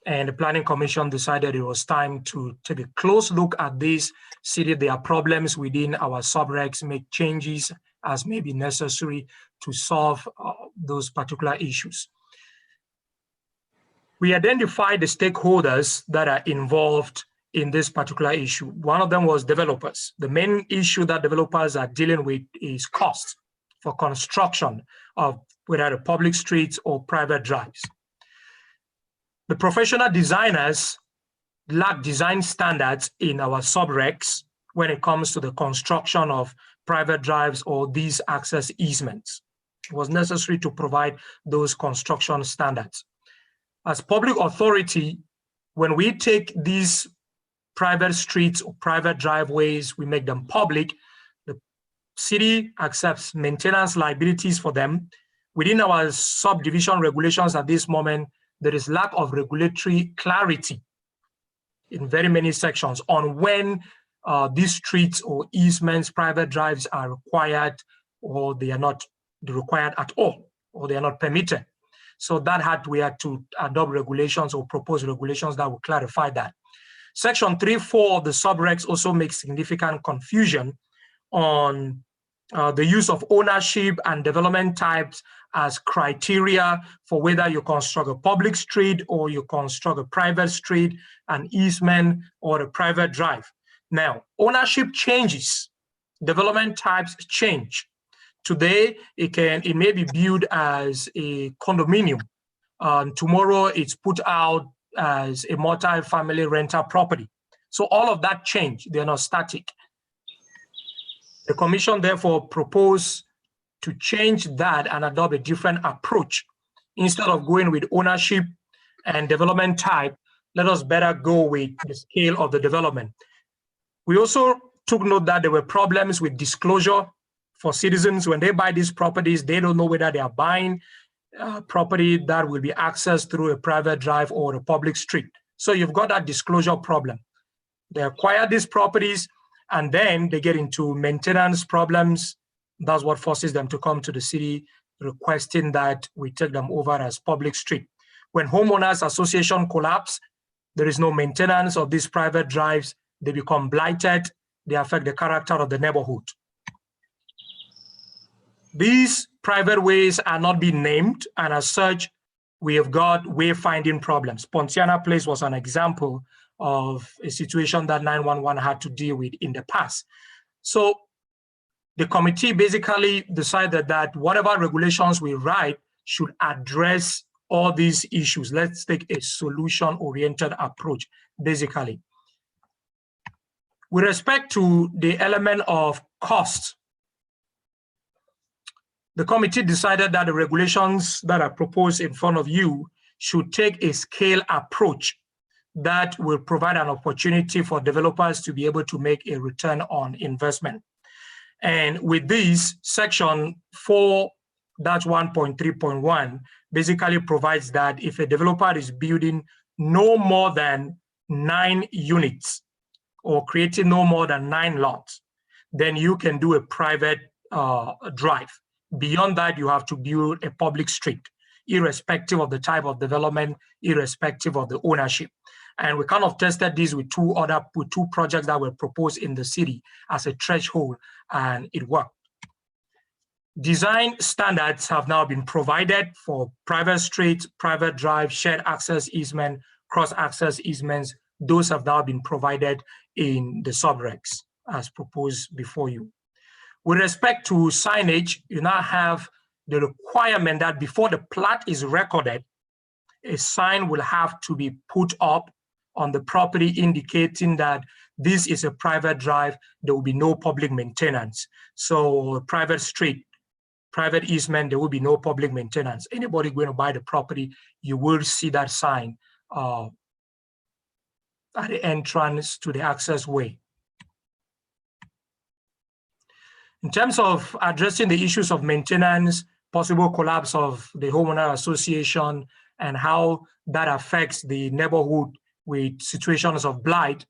Speaker 4: And the Planning Commission decided it was time to take a close look at this, see if there are problems within our subregs, make changes as may be necessary to solve those particular issues. We identified the stakeholders that are involved in this particular issue. One of them was developers. The main issue that developers are dealing with is cost for construction of whether the public streets or private drives. The professional designers lack design standards in our subregs when it comes to the construction of private drives or these access easements. It was necessary to provide those construction standards. As public authority, when we take these private streets or private driveways, we make them public, the city accepts maintenance liabilities for them. Within our subdivision regulations at this moment, there is lack of regulatory clarity in very many sections on when these streets or easements, private drives are required, or they are not required at all, or they are not permitted. So we had to adopt regulations or propose regulations that will clarify that. Section 3.4 of the subregs also makes significant confusion on the use of ownership and development types as criteria for whether you construct a public street or you construct a private street, an easement, or a private drive. Now, ownership changes, development types change. Today, it may be viewed as a condominium. Tomorrow, it's put out as a multi-family rental property. So all of that change, they're not static. The commission therefore proposed to change that and adopt a different approach. Instead of going with ownership and development type, let us better go with the scale of the development. We also took note that there were problems with disclosure for citizens. When they buy these properties, they don't know whether they are buying property that will be accessed through a private drive or a public street. So you've got that disclosure problem. They acquire these properties and then they get into maintenance problems. That's what forces them to come to the city requesting that we take them over as public street. When homeowners association collapse, there is no maintenance of these private drives. They become blighted. They affect the character of the neighborhood. These private ways are not being named, and as such, we have got wayfinding problems. Pontiana Place was an example of a situation that 911 had to deal with in the past. So the committee basically decided that whatever regulations we write should address all these issues. Let's take a solution-oriented approach, basically. With respect to the element of cost, the committee decided that the regulations that are proposed in front of you should take a scale approach that will provide an opportunity for developers to be able to make a return on investment. And with this, section 4-1.3.1 basically provides that if a developer is building no more than 9 units or creating no more than 9 lots, then you can do a private drive. Beyond that, you have to build a public street, irrespective of the type of development, irrespective of the ownership. And we kind of tested this with two projects that were proposed in the city as a threshold, and it worked. Design standards have now been provided for private streets, private drive, shared access easement, cross-access easements. Those have now been provided in the subregs as proposed before you. With respect to signage, you now have the requirement that before the plat is recorded, a sign will have to be put up on the property indicating that this is a private drive, there will be no public maintenance. So private street, private easement, there will be no public maintenance. Anybody going to buy the property, you will see that sign at the entrance to the access way. In terms of addressing the issues of maintenance, possible collapse of the homeowner association, and how that affects the neighborhood with situations of blight,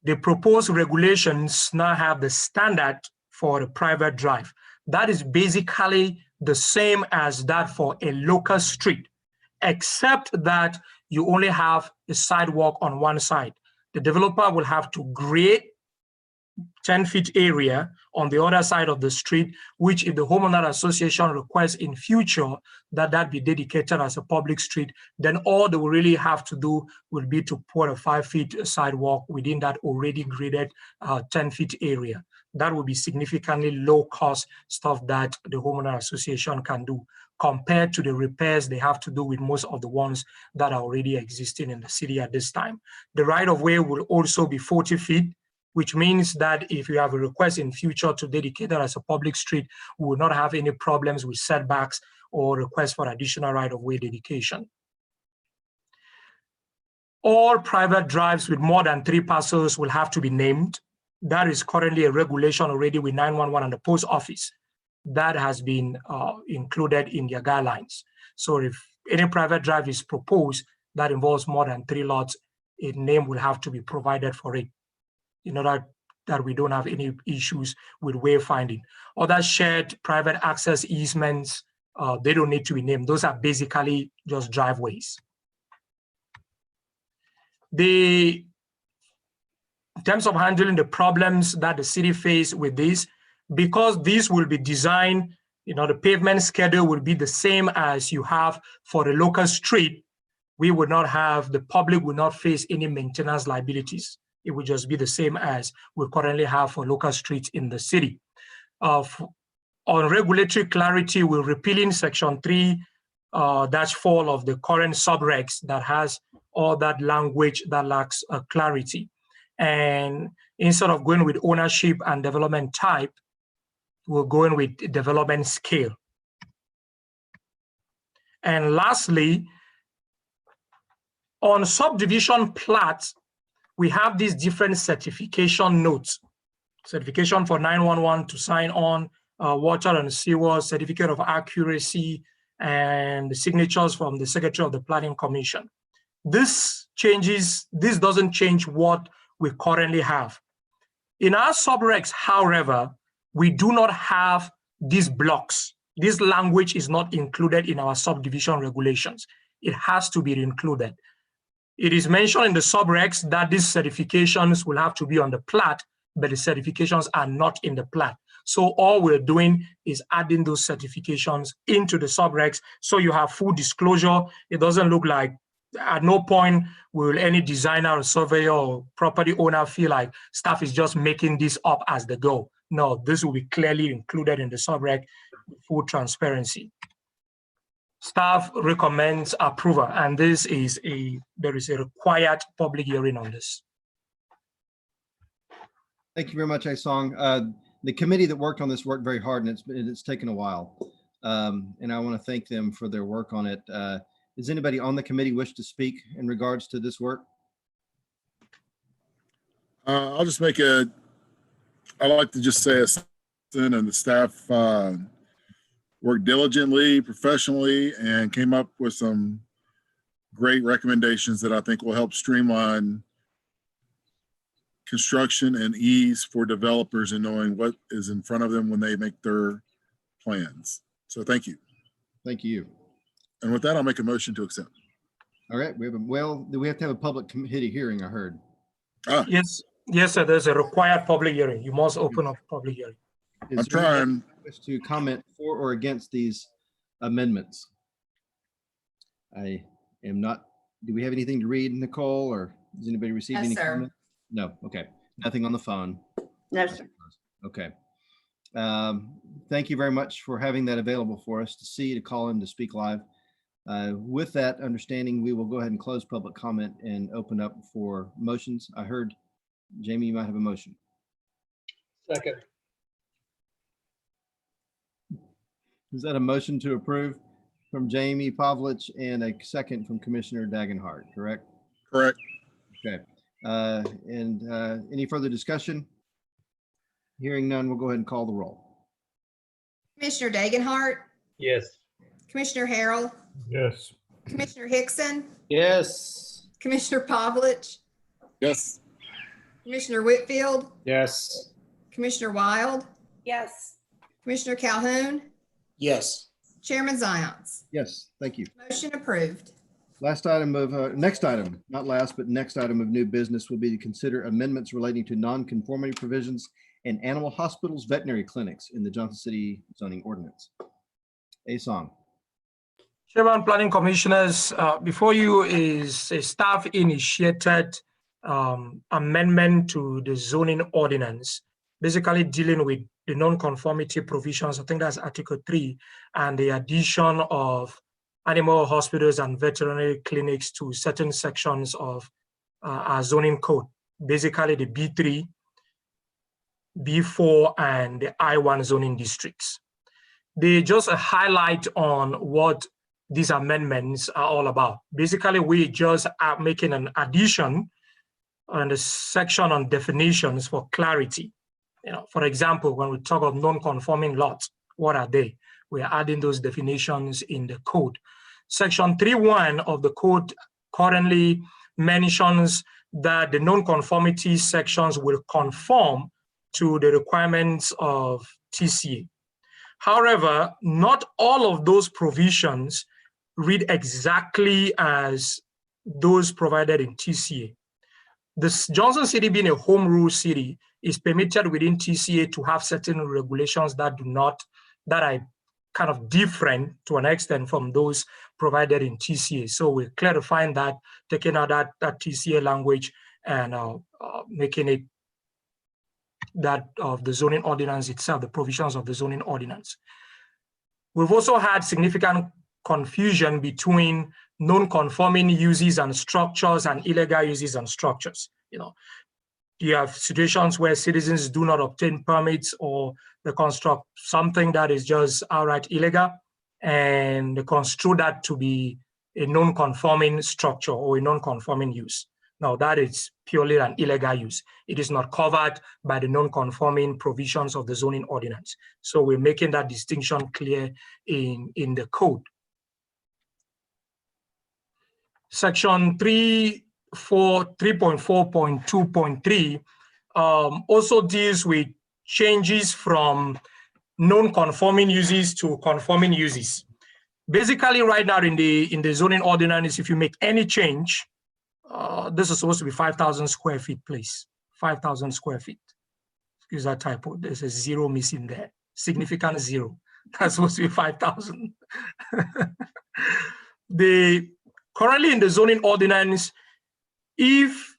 Speaker 4: the proposed regulations now have the standard for a private drive. That is basically the same as that for a local street, except that you only have a sidewalk on one side. The developer will have to create 10-feet area on the other side of the street, which if the homeowner association requests in future that that be dedicated as a public street, then all they will really have to do will be to put a 5-feet sidewalk within that already graded 10-feet area. That will be significantly low cost stuff that the homeowner association can do compared to the repairs they have to do with most of the ones that are already existing in the city at this time. The right of way will also be 40 feet, which means that if you have a request in future to dedicate that as a public street, we will not have any problems with setbacks or requests for additional right-of-way dedication. All private drives with more than 3 parcels will have to be named. That is currently a regulation already with 911 and the post office. That has been included in their guidelines. So if any private drive is proposed that involves more than 3 lots, a name will have to be provided for it, in order that we don't have any issues with wayfinding. Other shared private access easements, they don't need to be named. Those are basically just driveways. In terms of handling the problems that the city face with this, because these will be designed, the pavement schedule will be the same as you have for the local street, the public will not face any maintenance liabilities. It would just be the same as we currently have for local streets in the city. On regulatory clarity, we're repealing section 3-4 of the current subregs that has all that language that lacks clarity. And instead of going with ownership and development type, we're going with development scale. And lastly, on subdivision plats, we have these different certification notes. Certification for 911 to sign on, water and sewer, certificate of accuracy, and the signatures from the Secretary of the Planning Commission. This doesn't change what we currently have. In our subregs, however, we do not have these blocks. This language is not included in our subdivision regulations. It has to be included. It is mentioned in the subregs that these certifications will have to be on the plat, but the certifications are not in the plat. So all we're doing is adding those certifications into the subregs so you have full disclosure. It doesn't look like, at no point will any designer or surveyor or property owner feel like staff is just making this up as they go. No, this will be clearly included in the subreg with full transparency. Staff recommends approval, and there is a required public hearing on this.
Speaker 1: Thank you very much, Aisong. The committee that worked on this worked very hard, and it's taken a while. And I want to thank them for their work on it. Does anybody on the committee wish to speak in regards to this work?
Speaker 8: I'll just I'd like to just say Assistant and the staff worked diligently, professionally, and came up with some great recommendations that I think will help streamline construction and ease for developers in knowing what is in front of them when they make their plans. So thank you.
Speaker 1: Thank you.
Speaker 8: And with that, I'll make a motion to accept.
Speaker 1: All right, we have to have a public committee hearing, I heard.
Speaker 4: Yes, sir, there's a required public hearing. You must open up public hearing.
Speaker 8: I'm trying.
Speaker 1: To comment for or against these amendments? I am not, do we have anything to read, Nicole, or does anybody receive any comment? No, okay. Nothing on the phone?
Speaker 12: No, sir.
Speaker 1: Okay. Thank you very much for having that available for us to see, to call in, to speak live. With that understanding, we will go ahead and close public comment and open up for motions. I heard, Jamie, you might have a motion.
Speaker 16: Second.
Speaker 1: Is that a motion to approve from Jamie Pavlich and a second from Commissioner Dagenhart, correct?
Speaker 8: Correct.
Speaker 1: Okay. Any further discussion? Hearing none, we'll go ahead and call the roll.
Speaker 7: Commissioner Dagenhart,
Speaker 16: Yes.
Speaker 7: Commissioner Harrell,
Speaker 3: Yes.
Speaker 7: Commissioner Hickson,
Speaker 16: Yes.
Speaker 7: Commissioner Pavlich,
Speaker 8: Yes.
Speaker 7: Commissioner Whitfield,
Speaker 2: Yes.
Speaker 7: Commissioner Wild,
Speaker 6: Yes.
Speaker 7: Commissioner Calhoun,
Speaker 9: Yes.
Speaker 7: Chairman Zayance.
Speaker 1: Yes, thank you.
Speaker 7: Motion approved.
Speaker 1: Last item of, next item, not last, but next item of new business will be to consider amendments relating to non-conformity provisions and animal hospitals, veterinary clinics in the Johnson City zoning ordinance. Song.
Speaker 4: Chairman, Planning Commissioners, before you is a staff-initiated amendment to the zoning ordinance, basically dealing with the non-conformity provisions. I think that's Article 3, and the addition of animal hospitals and veterinary clinics to certain sections of our zoning code, basically the B3, B4, and the I1 zoning districts. They just a highlight on what these amendments are all about. Basically, we just are making an addition on the section on definitions for clarity. You know, for example, when we talk of non-conforming lots, what are they? We are adding those definitions in the code. Section 3.1 of the code currently mentions that the non-conformity sections will conform to the requirements of TCA. However, not all of those provisions read exactly as those provided in TCA. This Johnson City, being a home rule city, is permitted within TCA to have certain regulations that are kind of different to an extent from those provided in TCA. So we're clarifying that, taking out that TCA language and making it that of the zoning ordinance itself, the provisions of the zoning ordinance. We've also had significant confusion between non-conforming uses and structures and illegal uses and structures. You know, you have situations where citizens do not obtain permits, or they construct something that is just outright illegal, and they construe that to be a non-conforming structure or a non-conforming use. Now, that is purely an illegal use. It is not covered by the non-conforming provisions of the zoning ordinance. So we're making that distinction clear in the code. Section 3.4.2.3 also deals with changes from non-conforming uses to conforming uses. Basically, right now in the zoning ordinance, if you make any change, this is supposed to be 5,000 square feet, please. 5,000 square feet. Excuse that typo. There's a zero missing there. Significant zero. That's supposed to be 5,000. Currently in the zoning ordinance, if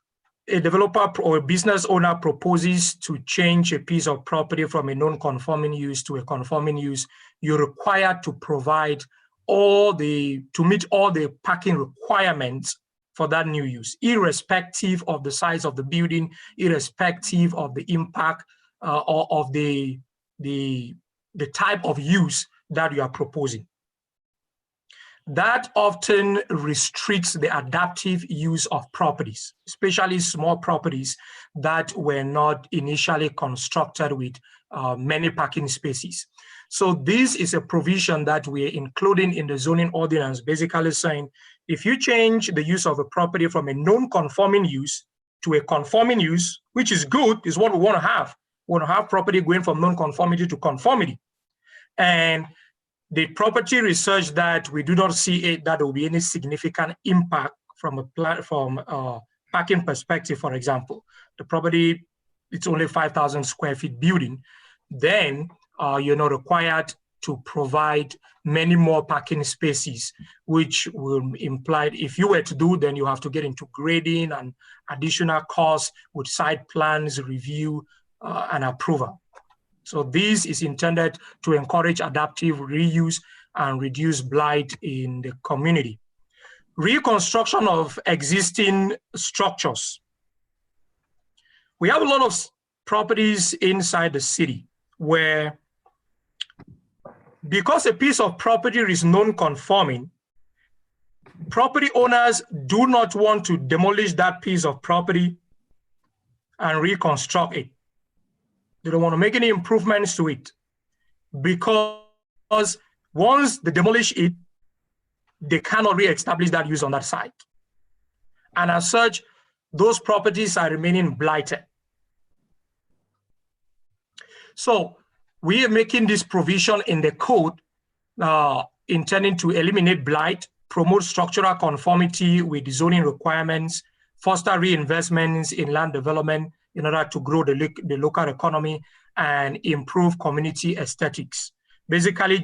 Speaker 4: a developer or a business owner proposes to change a piece of property from a non-conforming use to a conforming use, you're required to provide to meet all the parking requirements for that new use, irrespective of the size of the building, irrespective of the impact or of the type of use that you are proposing. That often restricts the adaptive use of properties, especially small properties that were not initially constructed with many parking spaces. So this is a provision that we're including in the zoning ordinance, basically saying, if you change the use of a property from a non-conforming use to a conforming use, which is good, is what we want to have. We want to have property going from non-conformity to conformity. And the property research that we do not see that there will be any significant impact from a parking perspective, for example. The property, it's only 5,000 square feet building, then you're not required to provide many more parking spaces, which will imply if you were to do, then you have to get into grading and additional costs with site plans, review, and approval. So this is intended to encourage adaptive reuse and reduce blight in the community. Reconstruction of existing structures. We have a lot of properties inside the city where, because a piece of property is non-conforming, property owners do not want to demolish that piece of property and reconstruct it. They don't want to make any improvements to it, because once they demolish it, they cannot re-establish that use on that site. And as such, those properties are remaining blighted. So we are making this provision in the code intending to eliminate blight, promote structural conformity with the zoning requirements, foster reinvestments in land development in order to grow the local economy and improve community aesthetics. Basically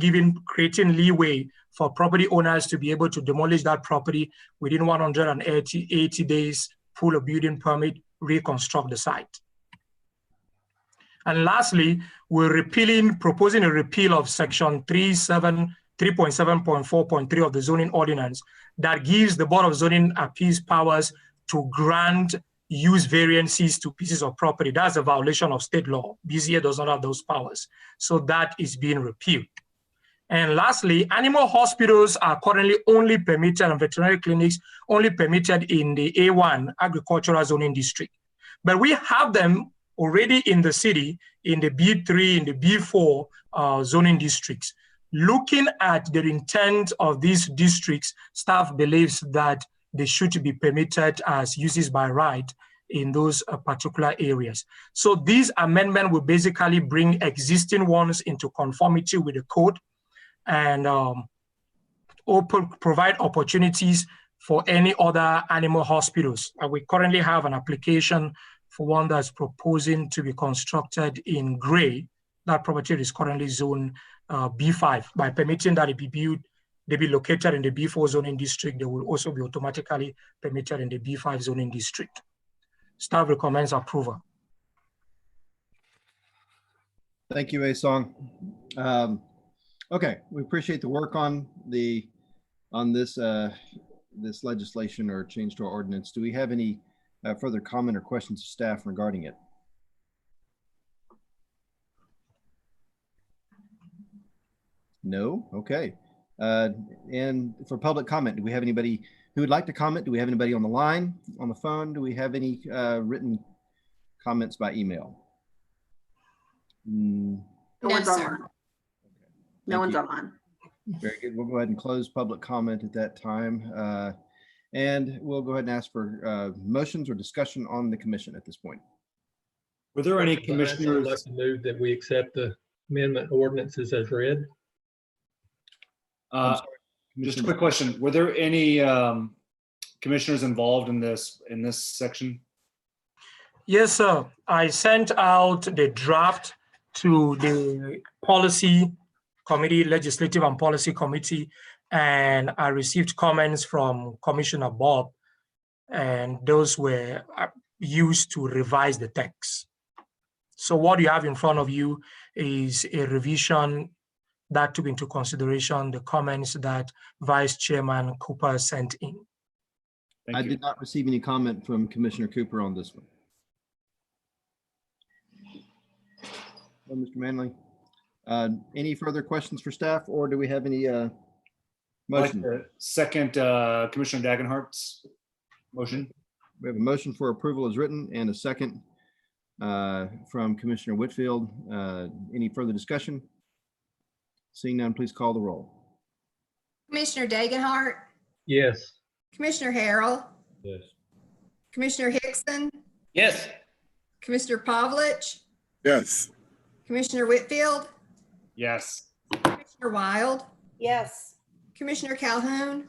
Speaker 4: creating leeway for property owners to be able to demolish that property within 180 days, pull a building permit, reconstruct the site. And lastly, we're proposing a repeal of section 3.7.4.3 of the zoning ordinance that gives the Board of Zoning Appeals powers to grant use variances to pieces of property. That's a violation of state law. BZA does not have those powers. So that is being repealed. And lastly, animal hospitals are currently only permitted, and veterinary clinics only permitted in the A1 agricultural zoning district. But we have them already in the city, in the B3, in the B4 zoning districts. Looking at the intent of these districts, staff believes that they should be permitted as uses by right in those particular areas. So this amendment will basically bring existing ones into conformity with the code and provide opportunities for any other animal hospitals. We currently have an application for one that's proposing to be constructed in Gray. That property is currently zone B5. By permitting that it be built, they be located in the B4 zoning district, they will also be automatically permitted in the B5 zoning district. Staff recommends approval.
Speaker 1: Thank you, Asong. Okay, we appreciate the work on this this legislation or change to our ordinance. Do we have any further comment or questions to staff regarding it? No? Okay. And for public comment, do we have anybody who would like to comment? Do we have anybody on the line, on the phone? Do we have any written comments by email?
Speaker 12: No one's online. No one's online.
Speaker 1: Very good. We'll go ahead and close public comment at that time. And we'll go ahead and ask for motions or discussion on the commission at this point.
Speaker 17: Were there any commissioners? I'd like to move that we accept the amendment ordinances as read.
Speaker 2: Just a quick question. Were there any commissioners involved in this section?
Speaker 4: Yes, sir. I sent out the draft to the policy committee, legislative and policy committee, and I received comments from Commissioner Bob, and those were used to revise the text. So what you have in front of you is a revision that took into consideration the comments that Vice Chairman Cooper sent in.
Speaker 1: I did not receive any comment from Commissioner Cooper on this one. Well, Mr. Manley, any further questions for staff, or do we have any motion?
Speaker 2: Second, Commissioner Dagenhart's motion.
Speaker 1: We have a motion for approval as written and a second from Commissioner Whitfield. Any further discussion? Seeing none, please call the roll.
Speaker 7: Commissioner Dagenhart,
Speaker 17: Yes.
Speaker 7: Commissioner Harrell,
Speaker 17: Yes.
Speaker 7: Commissioner Hickson,
Speaker 16: Yes.
Speaker 7: Commissioner Pavlich,
Speaker 8: Yes.
Speaker 7: Commissioner Whitfield,
Speaker 2: Yes.
Speaker 7: Commissioner Wild,
Speaker 6: Yes.
Speaker 7: Commissioner Calhoun,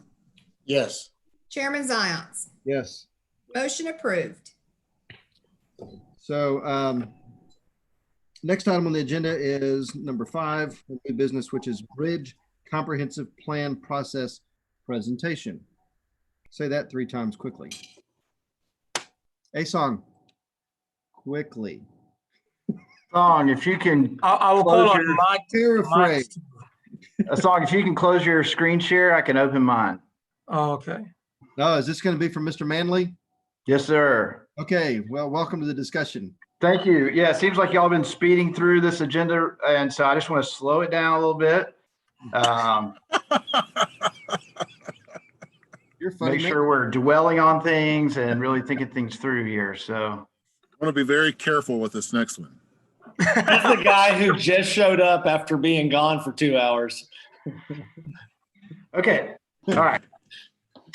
Speaker 9: Yes.
Speaker 7: Chairman Zions.
Speaker 1: Yes.
Speaker 7: Motion approved.
Speaker 1: So next item on the agenda is number 5, new business, which is Bridge Comprehensive Plan Process Presentation. Say that 3 times quickly. Asong, quickly.
Speaker 14: Song, if you can,
Speaker 4: I will call on Mike.
Speaker 1: Paraphrase.
Speaker 14: Song, if you can close your screen share, I can open mine.
Speaker 4: Okay.
Speaker 1: Oh, is this going to be from Mr. Manley?
Speaker 14: Yes, sir.
Speaker 1: Okay, well, welcome to the discussion.
Speaker 14: Thank you. Yeah, it seems like y'all been speeding through this agenda, and so I just want to slow it down a little bit.
Speaker 1: You're funny,
Speaker 14: Make
Speaker 1: man.
Speaker 14: sure we're dwelling on things and really thinking things through here. So
Speaker 8: I want to be very careful with this next one.
Speaker 16: That's the guy who just showed up after being gone for 2 hours.
Speaker 14: okay. All right.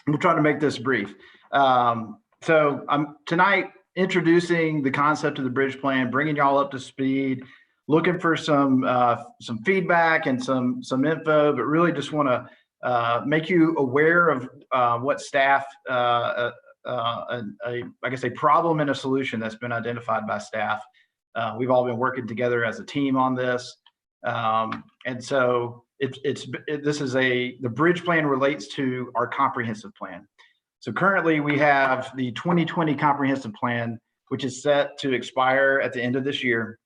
Speaker 14: We'll try to make this brief.
Speaker 18: So I'm tonight introducing the concept of the bridge plan, bringing y'all up to speed, looking for some feedback and some info, but really just want to make you aware of what staff, I guess a problem and a solution that's been identified by staff. We've all been working together as a team on this. And so the bridge plan relates to our comprehensive plan. So currently we have the 2020 comprehensive plan, which is set to expire at the end of this year.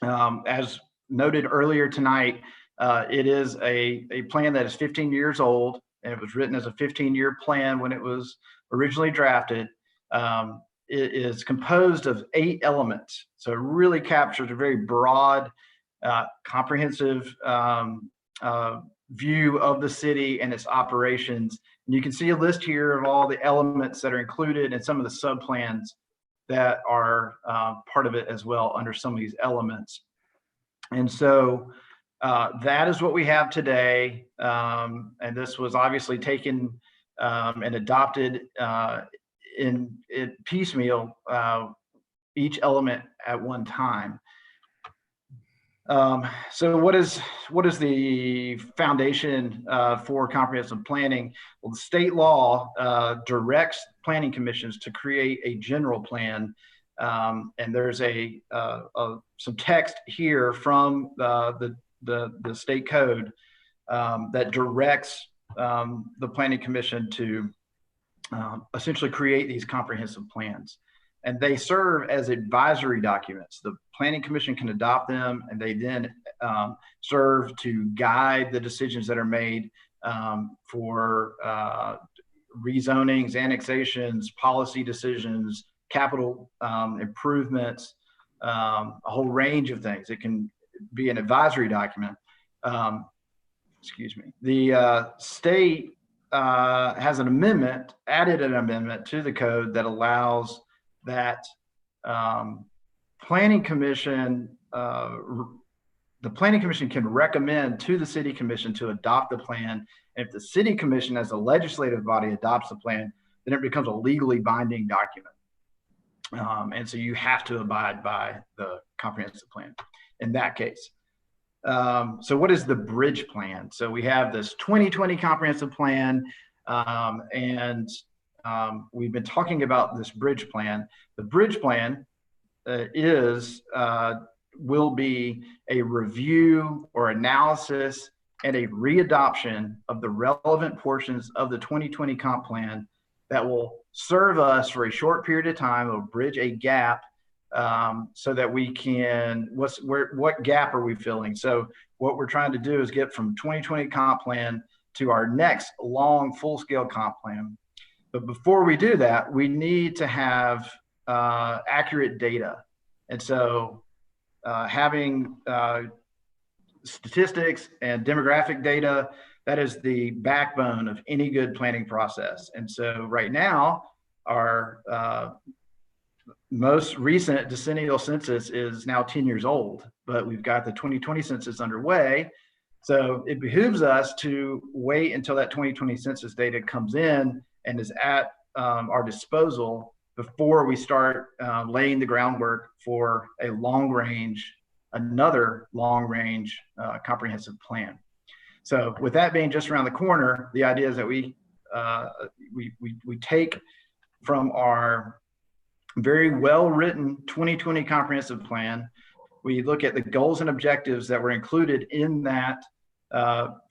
Speaker 18: As noted earlier tonight, it is a plan that is 15 years old, and it was written as a 15-year plan when it was originally drafted. It is composed of 8 elements. So it really captures a very broad, comprehensive view of the city and its operations. And you can see a list here of all the elements that are included and some of the sub-plans that are part of it as well under some of these elements. And so that is what we have today. And this was obviously taken and adopted in piecemeal, each element at one time. So what is the foundation for comprehensive planning? Well, the state law directs planning commissions to create a general plan. And there's some text here from the state code that directs the planning commission to essentially create these comprehensive plans. And they serve as advisory documents. The Planning Commission can adopt them, and they then serve to guide the decisions that are made for rezonings, annexations, policy decisions, capital improvements, a whole range of things. It can be an advisory document. Excuse me. The state has an amendment, added an amendment to the code that allows that planning commission, the planning commission can recommend to the city commission to adopt the plan. And if the city commission as a legislative body adopts the plan, then it becomes a legally binding document. And so you have to abide by the comprehensive plan in that case. So what is the bridge plan? So we have this 2020 comprehensive plan, and we've been talking about this bridge plan. The bridge plan will be a review or analysis and a readoption of the relevant portions of the 2020 comp plan that will serve us for a short period of time, or bridge a gap, so that we can, what gap are we filling? So what we're trying to do is get from 2020 comp plan to our next long full-scale comp plan. But before we do that, we need to have accurate data. And so having statistics and demographic data, that is the backbone of any good planning process. And so right now, our most recent decennial census is now 10 years old, but we've got the 2020 census underway. So it behooves us to wait until that 2020 census data comes in and is at our disposal before we start laying the groundwork for another long range comprehensive plan. So with that being just around the corner, the idea is that we take from our very well-written 2020 comprehensive plan, we look at the goals and objectives that were included in that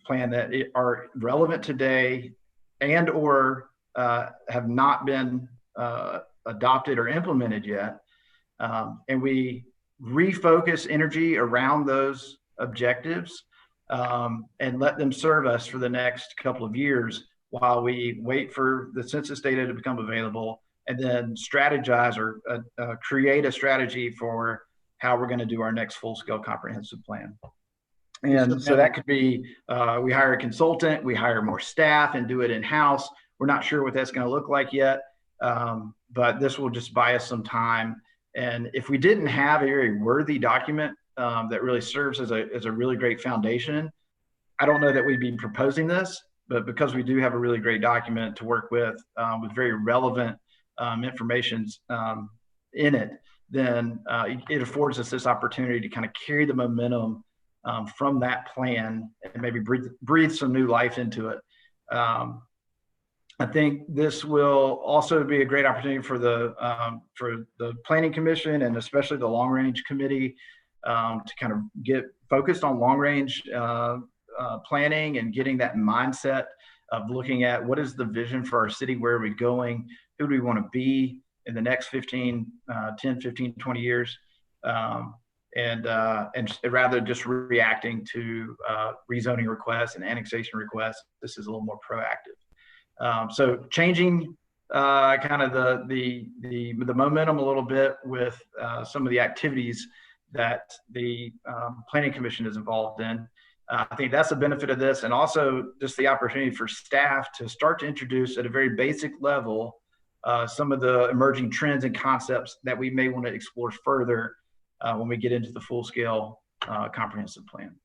Speaker 18: plan that are relevant today and or have not been adopted or implemented yet. And we refocus energy around those objectives and let them serve us for the next couple of years while we wait for the census data to become available, and then strategize or create a strategy for how we're going to do our next full-scale comprehensive plan. And so that could be, we hire a consultant, we hire more staff and do it in-house. We're not sure what that's going to look like yet, but this will just buy us some time. And if we didn't have a very worthy document that really serves as a really great foundation, I don't know that we'd be proposing this, but because we do have a really great document to work with very relevant information in it, then it affords us this opportunity to kind of carry the momentum from that plan and maybe breathe some new life into it. I think this will also be a great opportunity for the Planning Commission and especially the Long Range Committee to kind of get focused on long range planning and getting that mindset of looking at what is the vision for our city, where are we going, who do we want to be in the next 10, 15, 20 years. And rather just reacting to rezoning requests and annexation requests, this is a little more proactive. So changing kind of the momentum a little bit with some of the activities that the Planning Commission is involved in. I think that's the benefit of this, and also just the opportunity for staff to start to introduce at a very basic level some of the emerging trends and concepts that we may want to explore further when we get into the full-scale comprehensive plan.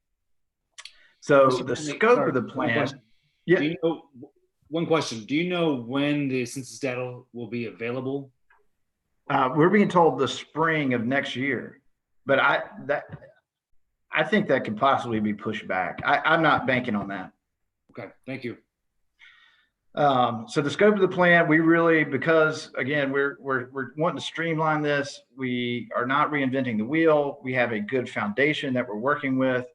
Speaker 18: So the scope of the plan.
Speaker 2: Yeah. Do you know, one question, do you know when the census data will be available?
Speaker 18: We're being told the spring of next year, but I think that could possibly be pushed back. I'm not banking on that.
Speaker 2: Okay, thank you.
Speaker 18: So the scope of the plan, we really, because again, we're wanting to streamline this. We are not reinventing the wheel. We have a good foundation that we're working with.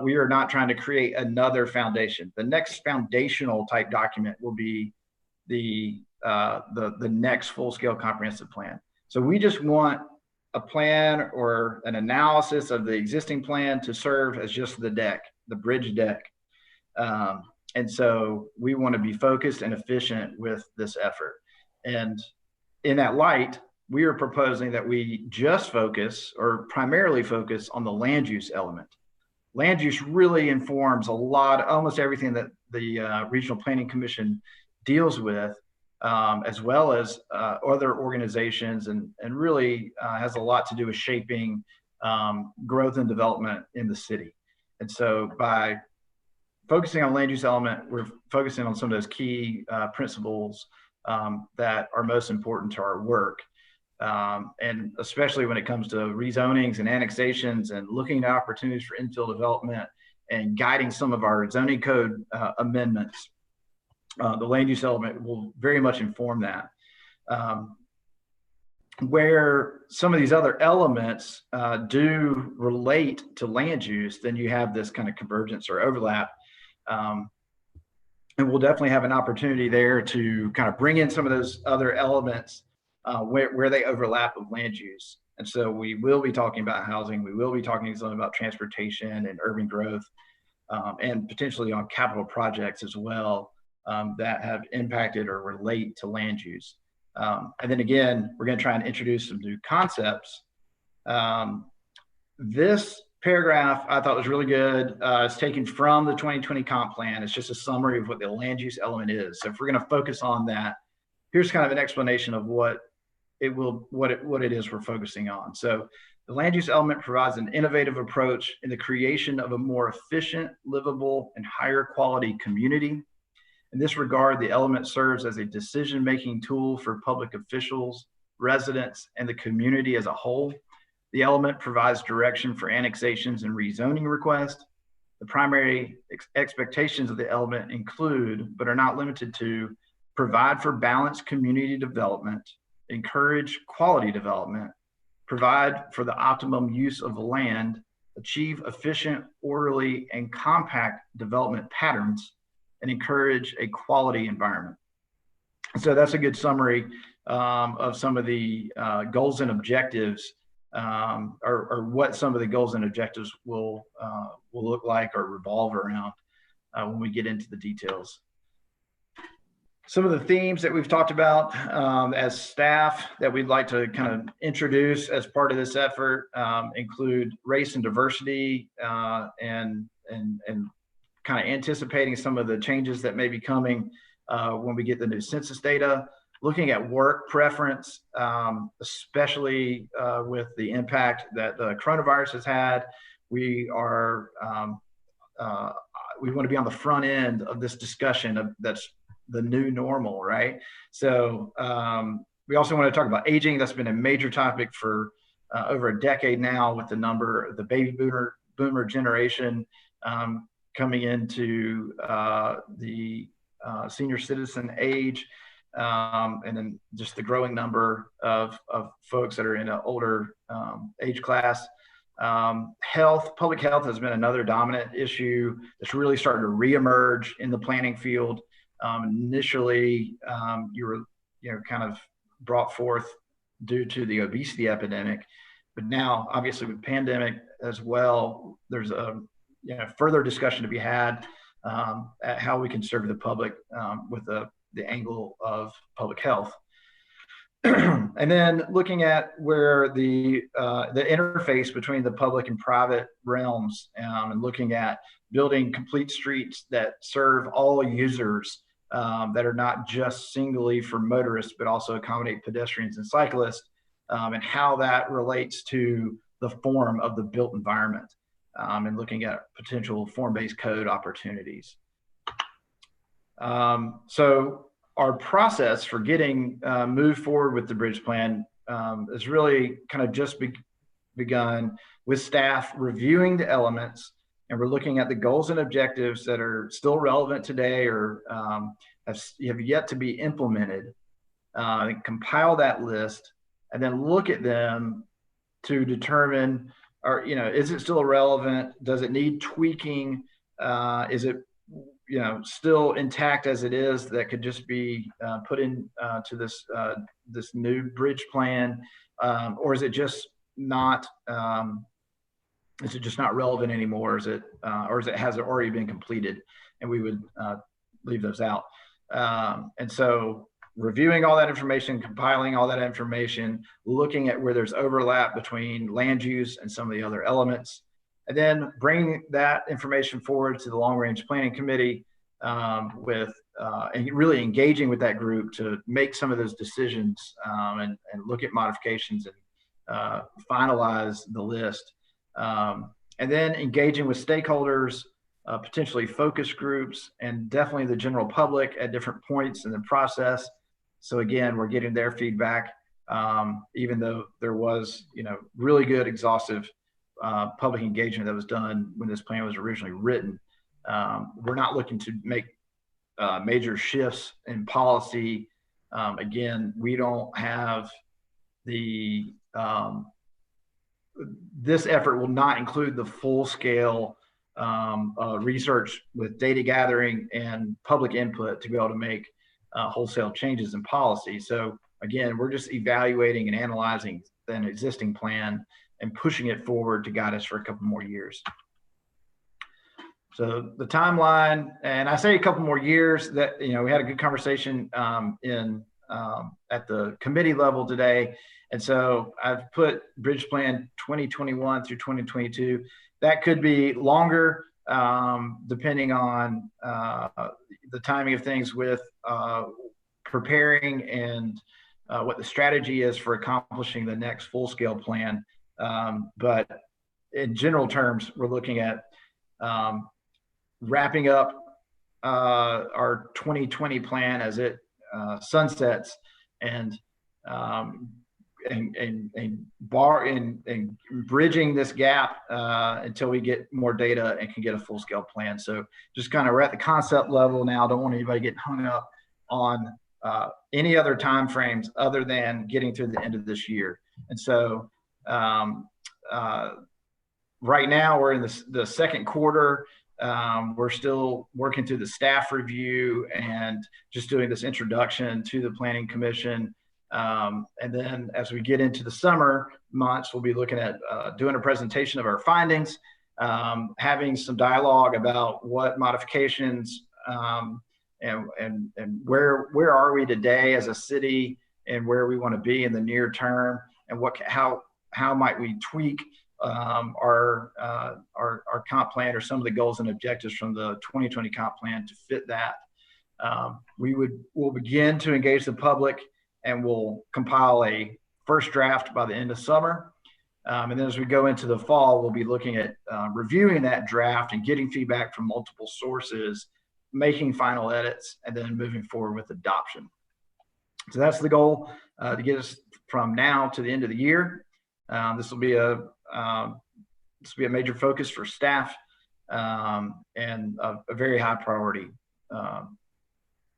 Speaker 18: We are not trying to create another foundation. The next foundational type document will be the next full-scale comprehensive plan. So we just want a plan or an analysis of the existing plan to serve as just the deck, the bridge deck. And so we want to be focused and efficient with this effort. And in that light, we are proposing that we just focus or primarily focus on the land use element. Land use really informs a lot, almost everything that the Regional Planning Commission deals with, as well as other organizations, and really has a lot to do with shaping growth and development in the city. And so by focusing on land use element, we're focusing on some of those key principles that are most important to our work. And especially when it comes to rezonings and annexations and looking at opportunities for infill development and guiding some of our zoning code amendments, the land use element will very much inform that. Where some of these other elements do relate to land use, then you have this kind of convergence or overlap. And we'll definitely have an opportunity there to kind of bring in some of those other elements where they overlap with land use. And so we will be talking about housing. We will be talking some about transportation and urban growth, and potentially on capital projects as well that have impacted or relate to land use. And then again, we're going to try and introduce some new concepts. This paragraph I thought was really good. It's taken from the 2020 comp plan. It's just a summary of what the land use element is. So if we're going to focus on that, here's kind of an explanation of what it is we're focusing on. So the land use element provides an innovative approach in the creation of a more efficient, livable, and higher quality community. In this regard, the element serves as a decision-making tool for public officials, residents, and the community as a whole. The element provides direction for annexations and rezoning requests. The primary expectations of the element include, but are not limited to, provide for balanced community development, encourage quality development, provide for the optimum use of the land, achieve efficient, orderly, and compact development patterns, and encourage a quality environment. So that's a good summary of some of the goals and objectives, or what some of the goals and objectives will look like or revolve around when we get into the details. Some of the themes that we've talked about as staff that we'd like to kind of introduce as part of this effort include race and diversity, and kind of anticipating some of the changes that may be coming when we get the new census data, looking at work preference, especially with the impact that the coronavirus has had. We are we want to be on the front end of this discussion of that's the new normal, right? So we also want to talk about aging. That's been a major topic for over a decade now, with the baby boomer generation coming into the senior citizen age, and then just the growing number of folks that are in an older age class. Public health has been another dominant issue that's really starting to reemerge in the planning field. Initially, you were kind of brought forth due to the obesity epidemic, but now obviously with pandemic as well, there's a further discussion to be had at how we can serve the public with the angle of public health. And then looking at where the interface between the public and private realms, and looking at building complete streets that serve all users, that are not just singly for motorists, but also accommodate pedestrians and cyclists, and how that relates to the form of the built environment, and looking at potential form-based code opportunities. So our process for getting moved forward with the bridge plan is really kind of just begun with staff reviewing the elements, and we're looking at the goals and objectives that are still relevant today or have yet to be implemented, and compile that list, and then look at them to determine, is it still relevant? Does it need tweaking? Is it still intact as it is, that could just be put in to this new bridge plan, or is it just not relevant anymore? Has it already been completed? And we would leave those out. And so reviewing all that information, compiling all that information, looking at where there's overlap between land use and some of the other elements, and then bringing that information forward to the Long Range Planning Committee, and really engaging with that group to make some of those decisions, and look at modifications and finalize the list. And then engaging with stakeholders, potentially focus groups, and definitely the general public at different points in the process. So again, we're getting their feedback, even though there was, really good, exhaustive public engagement that was done when this plan was originally written. We're not looking to make major shifts in policy. Again, we don't have this effort will not include the full scale research with data gathering and public input to be able to make wholesale changes in policy. So again, we're just evaluating and analyzing an existing plan and pushing it forward to guide us for a couple more years. So the timeline, and I say a couple more years, that we had a good conversation at the committee level today. And so I've put Bridge Plan 2021 through 2022. That could be longer, depending on the timing of things with preparing and what the strategy is for accomplishing the next full-scale plan. But in general terms, we're looking at wrapping up our 2020 plan as it sunsets, and bridging this gap until we get more data and can get a full-scale plan. So just kind of we're at the concept level now. Don't want anybody getting hung up on any other timeframes other than getting through the end of this year. And so right now we're in the second quarter. We're still working through the staff review and just doing this introduction to the Planning Commission. And then as we get into the summer months, we'll be looking at doing a presentation of our findings, having some dialogue about what modifications and where are we today as a city and where we want to be in the near term, and how might we tweak our comp plan or some of the goals and objectives from the 2020 comp plan to fit that. We'll begin to engage the public, and we'll compile a first draft by the end of summer. And then as we go into the fall, we'll be looking at reviewing that draft and getting feedback from multiple sources, making final edits, and then moving forward with adoption. So that's the goal, to get us from now to the end of the year. This will be a major focus for staff, and a very high priority.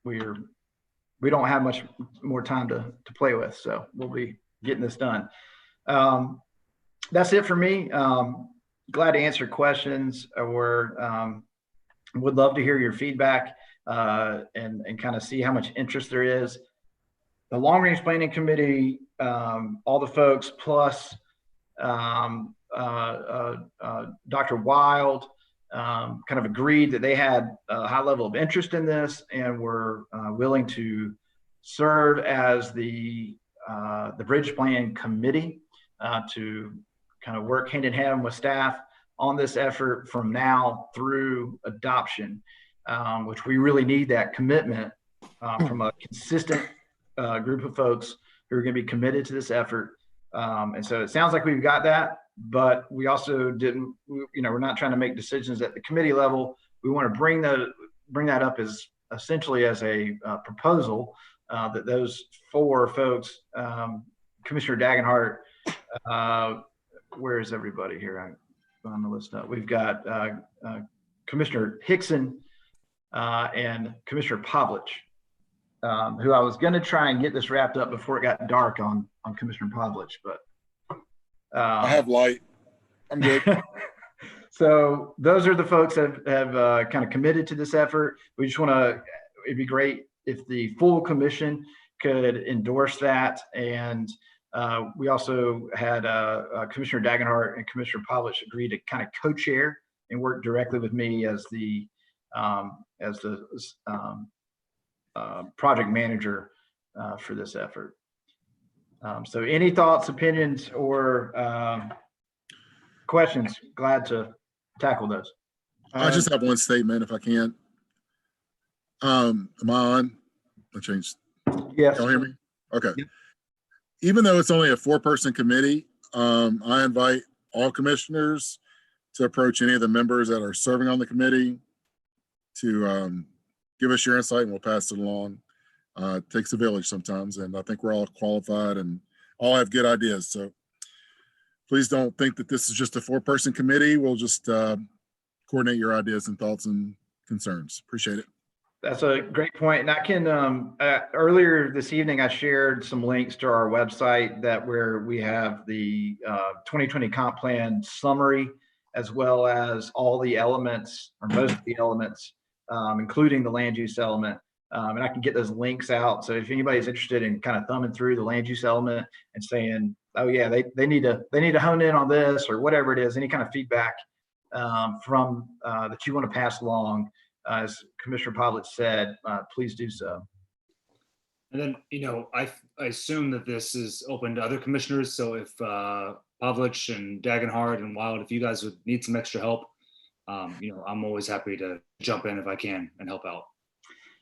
Speaker 18: We don't have much more time to play with, so we'll be getting this done. That's it for me. Glad to answer questions, or would love to hear your feedback, and kind of see how much interest there is. The Long Range Planning Committee, all the folks, plus Dr. Wild, kind of agreed that they had a high level of interest in this and were willing to serve as the Bridge Plan Committee, to kind of work hand in hand with staff on this effort from now through adoption, which we really need that commitment from a consistent group of folks who are going to be committed to this effort. And so it sounds like we've got that, but we also didn't, we're not trying to make decisions at the committee level. We want to bring that up as essentially as a proposal, that those 4 folks, Commissioner Dagenhart, where is everybody here? I'm on the list up. We've got Commissioner Hickson and Commissioner Pavlich, who I was going to try and get this wrapped up before it got dark on Commissioner Pavlich, but
Speaker 8: I have light. I'm good.
Speaker 18: So those are the folks that have kind of committed to this effort. We just want to, it'd be great if the full commission could endorse that. And we also had Commissioner Dagenhart and Commissioner Pavlich agree to kind of co-chair and work directly with me as the project manager for this effort. So any thoughts, opinions, or questions? Glad to tackle those.
Speaker 8: I just have one statement if I can. Am I on? I changed.
Speaker 18: Yes.
Speaker 8: Y'all hear me? Okay. Yep. Even though it's only a 4-person committee, I invite all commissioners to approach any of the members that are serving on the committee to give us your insight, and we'll pass it along. It takes a village sometimes, and I think we're all qualified and all have good ideas. So please don't think that this is just a 4-person committee. We'll just coordinate your ideas and thoughts and concerns. Appreciate it.
Speaker 18: That's a great point. And I can, earlier this evening, I shared some links to our website where we have the 2020 comp plan summary, as well as all the elements, or most of the elements, including the land use element. And I can get those links out. So if anybody's interested in kind of thumbing through the land use element and saying, oh yeah, they need to hone in on this, or whatever it is, any kind of feedback from that you want to pass along, as Commissioner Pavlich said, please do so.
Speaker 2: And then, I assume that this is open to other commissioners. So if Pavlich and Dagenhart and Wild, if you guys would need some extra help, I'm always happy to jump in if I can and help out.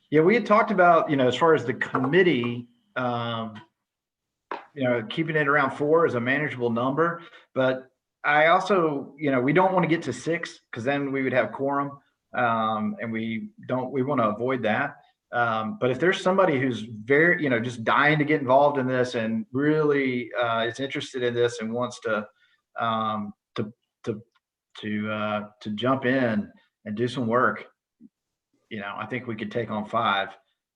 Speaker 18: Yeah, we had talked about, as far as the committee, keeping it around 4 is a manageable number. But I also, we don't want to get to 6, because then we would have quorum. And we want to avoid that. But if there's somebody who's very, just dying to get involved in this and really is interested in this and wants to jump in and do some work, I think we could take on 5.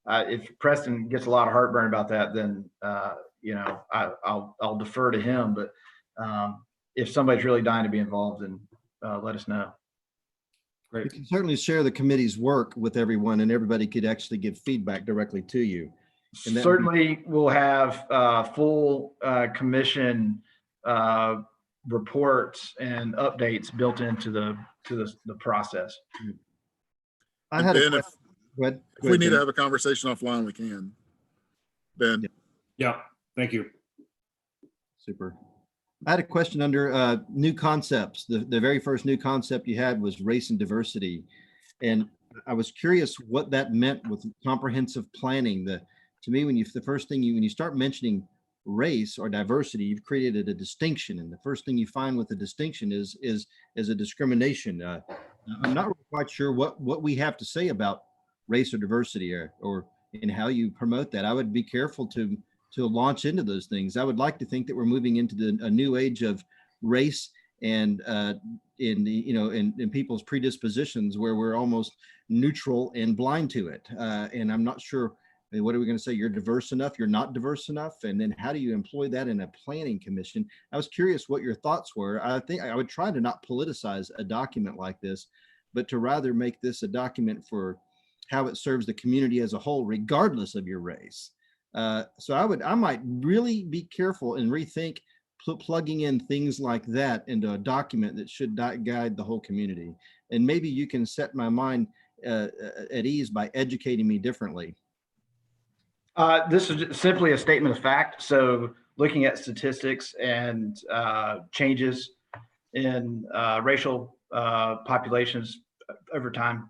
Speaker 18: If Preston gets a lot of heartburn about that, then I'll defer to him. But if somebody's really dying to be involved, then let us know.
Speaker 1: Great. You can certainly share the committee's work with everyone, and everybody could actually give feedback directly to you. And
Speaker 18: certainly we'll have full commission reports and updates built into the process.
Speaker 1: I had
Speaker 8: Ben, if we need to have a conversation offline, we can. Ben.
Speaker 2: Yeah, thank you.
Speaker 1: Super. I had a question under new concepts. The very first new concept you had was race and diversity. And I was curious what that meant with comprehensive planning. To me, when you start mentioning race or diversity, you've created a distinction. And the first thing you find with the distinction is a discrimination. I'm not quite sure what we have to say about race or diversity or in how you promote that. I would be careful to launch into those things. I would like to think that we're moving into a new age of race and in people's predispositions where we're almost neutral and blind to it. And I'm not sure, what are we going to say? You're diverse enough, you're not diverse enough. And then how do you employ that in a planning commission? I was curious what your thoughts were. I think I would try to not politicize a document like this, but to rather make this a document for how it serves the community as a whole, regardless of your race. So I might really be careful and rethink plugging in things like that into a document that should guide the whole community. And maybe you can set my mind at ease by educating me differently.
Speaker 18: This is simply a statement of fact. So looking at statistics and changes in racial populations over time.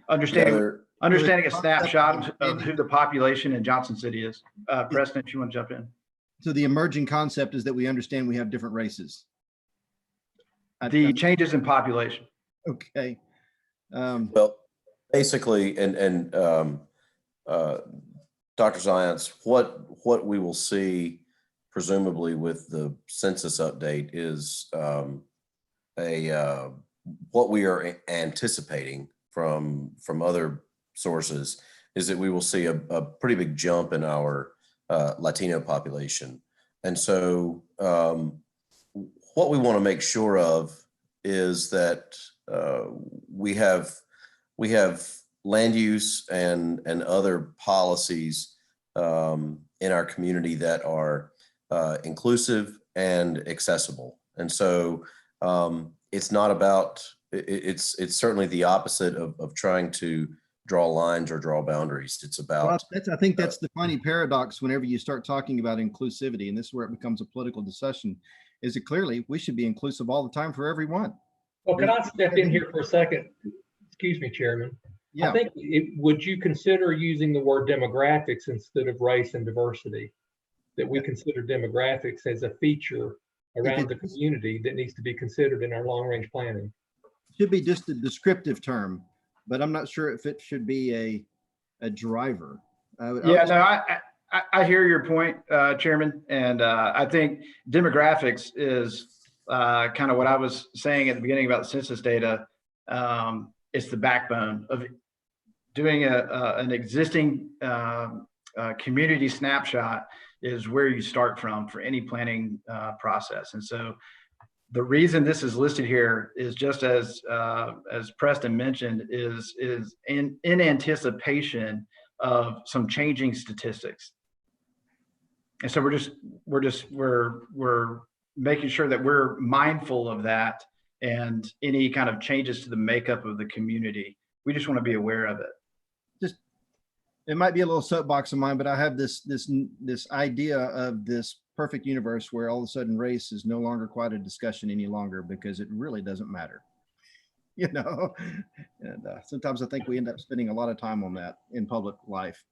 Speaker 18: Understanding a snapshot of who the population in Johnson City is. Preston, if you want to jump in.
Speaker 1: So the emerging concept is that we understand we have different races.
Speaker 18: The changes in population.
Speaker 1: Okay.
Speaker 5: Well, basically, and Dr. Zients, what we will see presumably with the census update is what we are anticipating from other sources is that we will see a pretty big jump in our Latino population. And so what we want to make sure of is that we have land use and other policies in our community that are inclusive and accessible. And so it's not about, it's certainly the opposite of trying to draw lines or draw boundaries. It's about,
Speaker 1: well, I think that's the funny paradox whenever you start talking about inclusivity, and this is where it becomes a political discussion, is that clearly we should be inclusive all the time for everyone.
Speaker 17: Well, can I step in here for a second? Excuse me, Chairman.
Speaker 1: Yeah.
Speaker 17: I think, would you consider using the word demographics instead of race and diversity? That we consider demographics as a feature around the community that needs to be considered in our long-range planning.
Speaker 1: Should be just a descriptive term, but I'm not sure if it should be a driver.
Speaker 18: I hear your point, Chairman, and I think demographics is kind of what I was saying at the beginning about the census data. It's the backbone of doing an existing community snapshot is where you start from for any planning process. And so the reason this is listed here is just as Preston mentioned, is in anticipation of some changing statistics. And so we're making sure that we're mindful of that and any kind of changes to the makeup of the community. We just want to be aware of it.
Speaker 1: It might be a little soapbox of mine, but I have this idea of this perfect universe where all of a sudden race is no longer quite a discussion any longer because it really doesn't matter, you know. And sometimes I think we end up spending a lot of time on that in public life.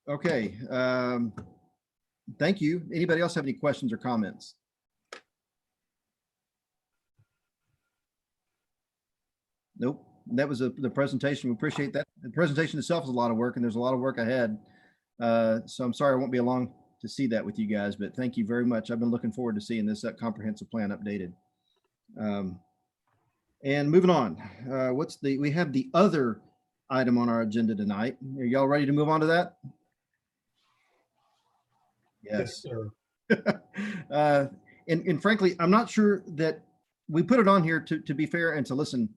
Speaker 1: Okay, thank you. Anybody else have any questions or comments? Nope. That was the presentation. We appreciate that. The presentation itself is a lot of work, and there's a lot of work ahead. So I'm sorry I won't be along to see that with you guys, but thank you very much. I've been looking forward to seeing this comprehensive plan updated. And moving on, we have the other item on our agenda tonight. Are y'all ready to move on to that? Yes. And frankly, I'm not sure that we put it on here to be fair and to listen.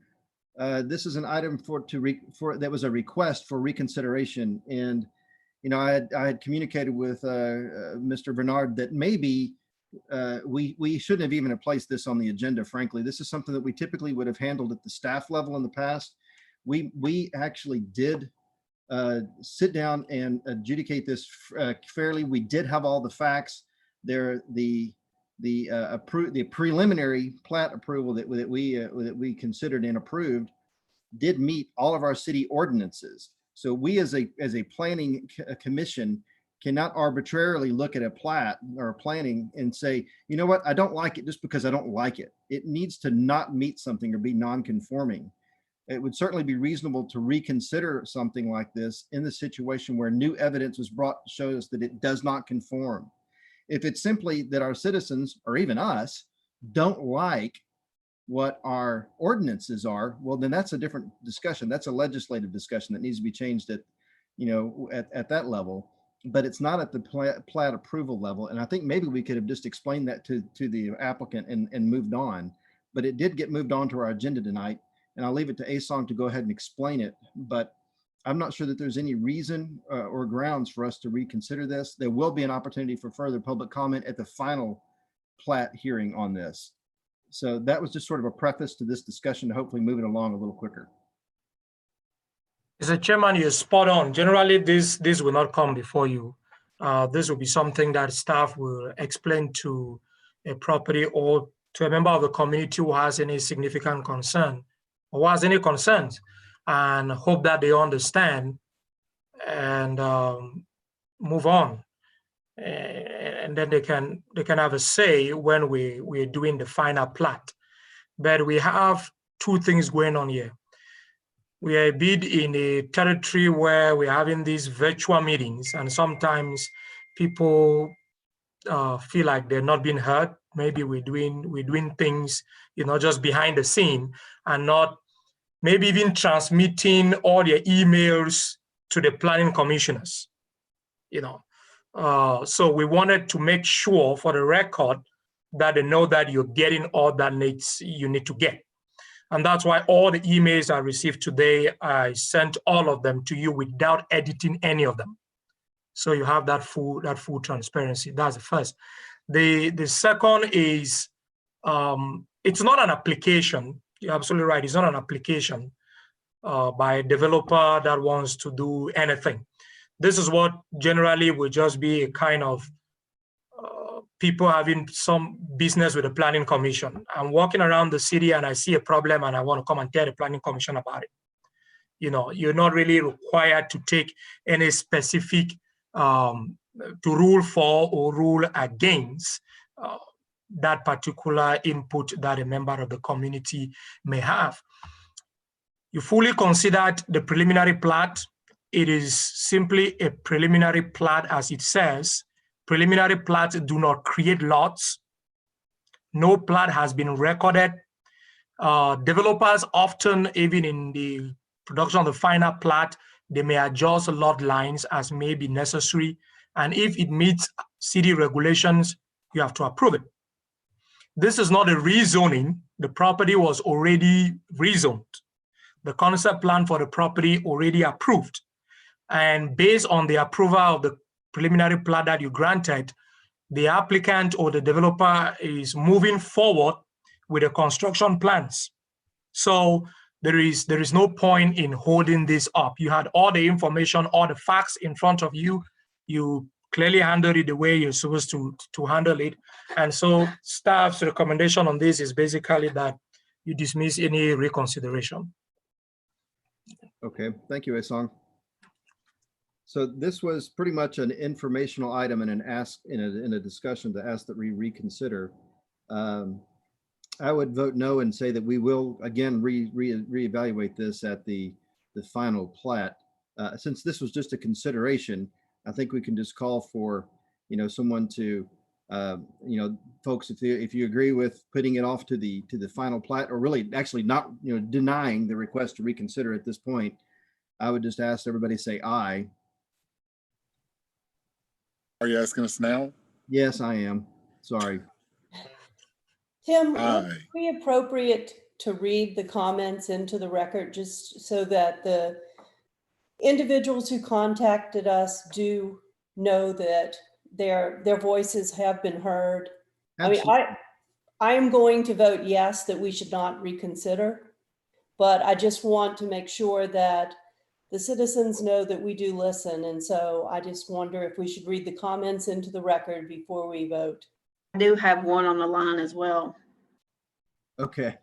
Speaker 1: This is an item that was a request for reconsideration, and you know I had communicated with Mr. Bernard that maybe we shouldn't have even placed this on the agenda. Frankly, this is something that we typically would have handled at the staff level in the past. We actually did sit down and adjudicate this fairly. We did have all the facts there. The preliminary plat approval that we considered and approved did meet all of our city ordinances. So we as a planning commission cannot arbitrarily look at a plat or planning and say, you know what, I don't like it just because I don't like it. It needs to not meet something or be non-conforming. It would certainly be reasonable to reconsider something like this in the situation where new evidence was brought to show us that it does not conform. If it's simply that our citizens, or even us, don't like what our ordinances are, well, then that's a different discussion. That's a legislative discussion that needs to be changed at, at that level, but it's not at the plat approval level. And I think maybe we could have just explained that to the applicant and moved on, but it did get moved on to our agenda tonight. And I'll leave it to Asong to go ahead and explain it, but I'm not sure that there's any reason or grounds for us to reconsider this. There will be an opportunity for further public comment at the final plat hearing on this. So that was just sort of a preface to this discussion to hopefully move it along a little quicker.
Speaker 4: Mr. Chairman, you're spot on. Generally, this will not come before you. This will be something that staff will explain to a property or to a member of the community who has any significant concern or who has any concerns, and hope that they understand and move on. And then they can have a say when we're doing the final plat. But we have two things going on here. We are a bit in a territory where we're having these virtual meetings, and sometimes people feel like they're not being heard. Maybe we're doing things, just behind the scene, and not maybe even transmitting all their emails to the planning commissioners. So we wanted to make sure for the record that they know that you're getting all that you need to get. And that's why all the emails I received today, I sent all of them to you without editing any of them. So you have that full transparency. That's the first. The second is, it's not an application. You're absolutely right. It's not an application by a developer that wants to do anything. This is what generally would just be a kind of people having some business with the planning commission. I'm walking around the city and I see a problem and I want to come and tell the planning commission about it. You're not really required to take any specific to rule for or rule against that particular input that a member of the community may have. You fully considered the preliminary plat. It is simply a preliminary plat, as it says. Preliminary plats do not create lots. No plat has been recorded. Developers often, even in the production of the final plat, they may adjust lot lines as may be necessary. And if it meets city regulations, you have to approve it. This is not a rezoning. The property was already rezoned. The concept plan for the property already approved. And based on the approval of the preliminary plat that you granted, the applicant or the developer is moving forward with the construction plans. So there is no point in holding this up. You had all the information, all the facts in front of you. You clearly handled it the way you're supposed to handle it. And so staff's recommendation on this is basically that you dismiss any reconsideration.
Speaker 1: Okay, thank you, Asong. So this was pretty much an informational item and an ask in a discussion to ask that we reconsider. I would vote no and say that we will again reevaluate this at the final plat. Since this was just a consideration, I think we can just call for someone to folks, if you agree with putting it off to the final plat, or really actually not denying the request to reconsider at this point, I would just ask everybody to say aye.
Speaker 8: Are you asking us now?
Speaker 1: Yes, I am. Sorry.
Speaker 6: Tim, would it be appropriate to read the comments into the record just so that the individuals who contacted us do know that their voices have been heard? Absolutely. I mean, I am going to vote yes, that we should not reconsider, but I just want to make sure that the citizens know that we do listen. And so I just wonder if we should read the comments into the record before we vote.
Speaker 12: I do have one on the line as well.
Speaker 1: Okay.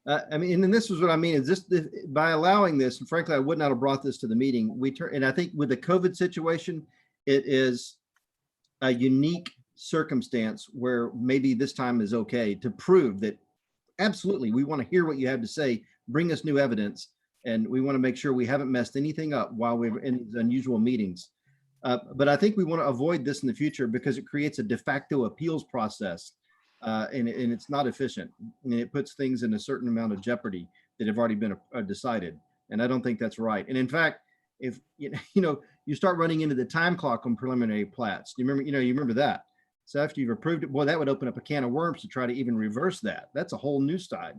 Speaker 1: I mean, and this is what I mean is this by allowing this, and frankly, I would not have brought this to the meeting. And I think with the COVID situation, it is a unique circumstance where maybe this time is okay to prove that absolutely we want to hear what you have to say, bring us new evidence, and we want to make sure we haven't messed anything up while we're in these unusual meetings. But I think we want to avoid this in the future because it creates a de facto appeals process. And it's not efficient, and it puts things in a certain amount of jeopardy that have already been decided. And I don't think that's right. And in fact, if you start running into the time clock on preliminary plats, you remember that. So after you've approved it, boy, that would open up a can of worms to try to even reverse that. That's a whole new side.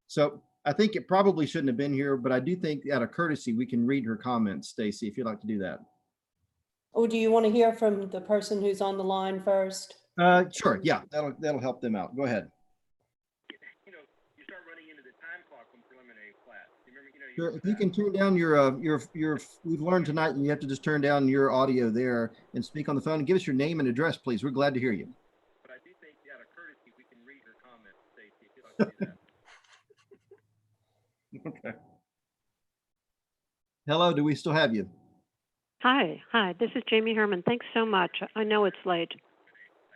Speaker 1: So I think it probably shouldn't have been here, but I do think out of courtesy, we can read her comments, Stacy, if you'd like to do that.
Speaker 6: Oh, do you want to hear from the person who's on the line first?
Speaker 1: Sure. Yeah, that'll help them out. Go ahead.
Speaker 19: You start running into the time clock on preliminary plat.
Speaker 1: Sure. If you can turn down your, we've learned tonight you have to just turn down your audio there and speak on the phone and give us your name and address, please. We're glad to hear you.
Speaker 19: But I do think out of courtesy, we can read your comments, Stacy, if you'd like to do that.
Speaker 1: Okay. Hello, do we still have you?
Speaker 20: Hi, this is Jamie Herman. Thanks so much. I know it's late.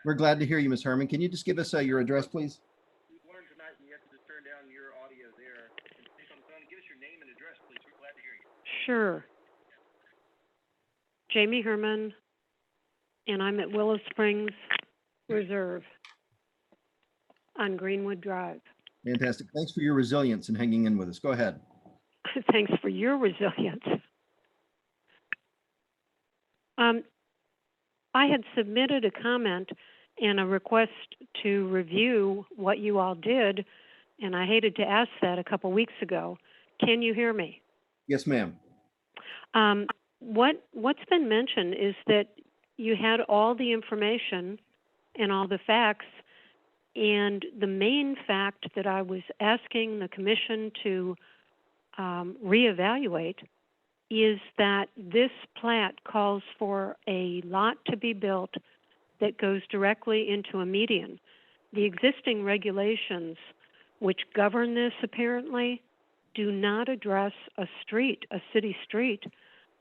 Speaker 1: We're glad to hear you, Ms. Herman. Can you just give us your address, please?
Speaker 19: We've learned tonight you have to just turn down your audio there and speak on the phone. Give us your name and address, please. We're glad to hear you.
Speaker 20: Sure. Jamie Herman, and I'm at Willow Springs Reserve on Greenwood Drive.
Speaker 1: Fantastic. Thanks for your resilience and hanging in with us. Go ahead.
Speaker 20: Thanks for your resilience. I had submitted a comment and a request to review what you all did, and I hated to ask that a couple weeks ago. Can you hear me?
Speaker 1: Yes, ma'am.
Speaker 20: What's been mentioned is that you had all the information and all the facts, and the main fact that I was asking the commission to reevaluate is that this plat calls for a lot to be built that goes directly into a median. The existing regulations, which govern this apparently, do not address a street, a city street,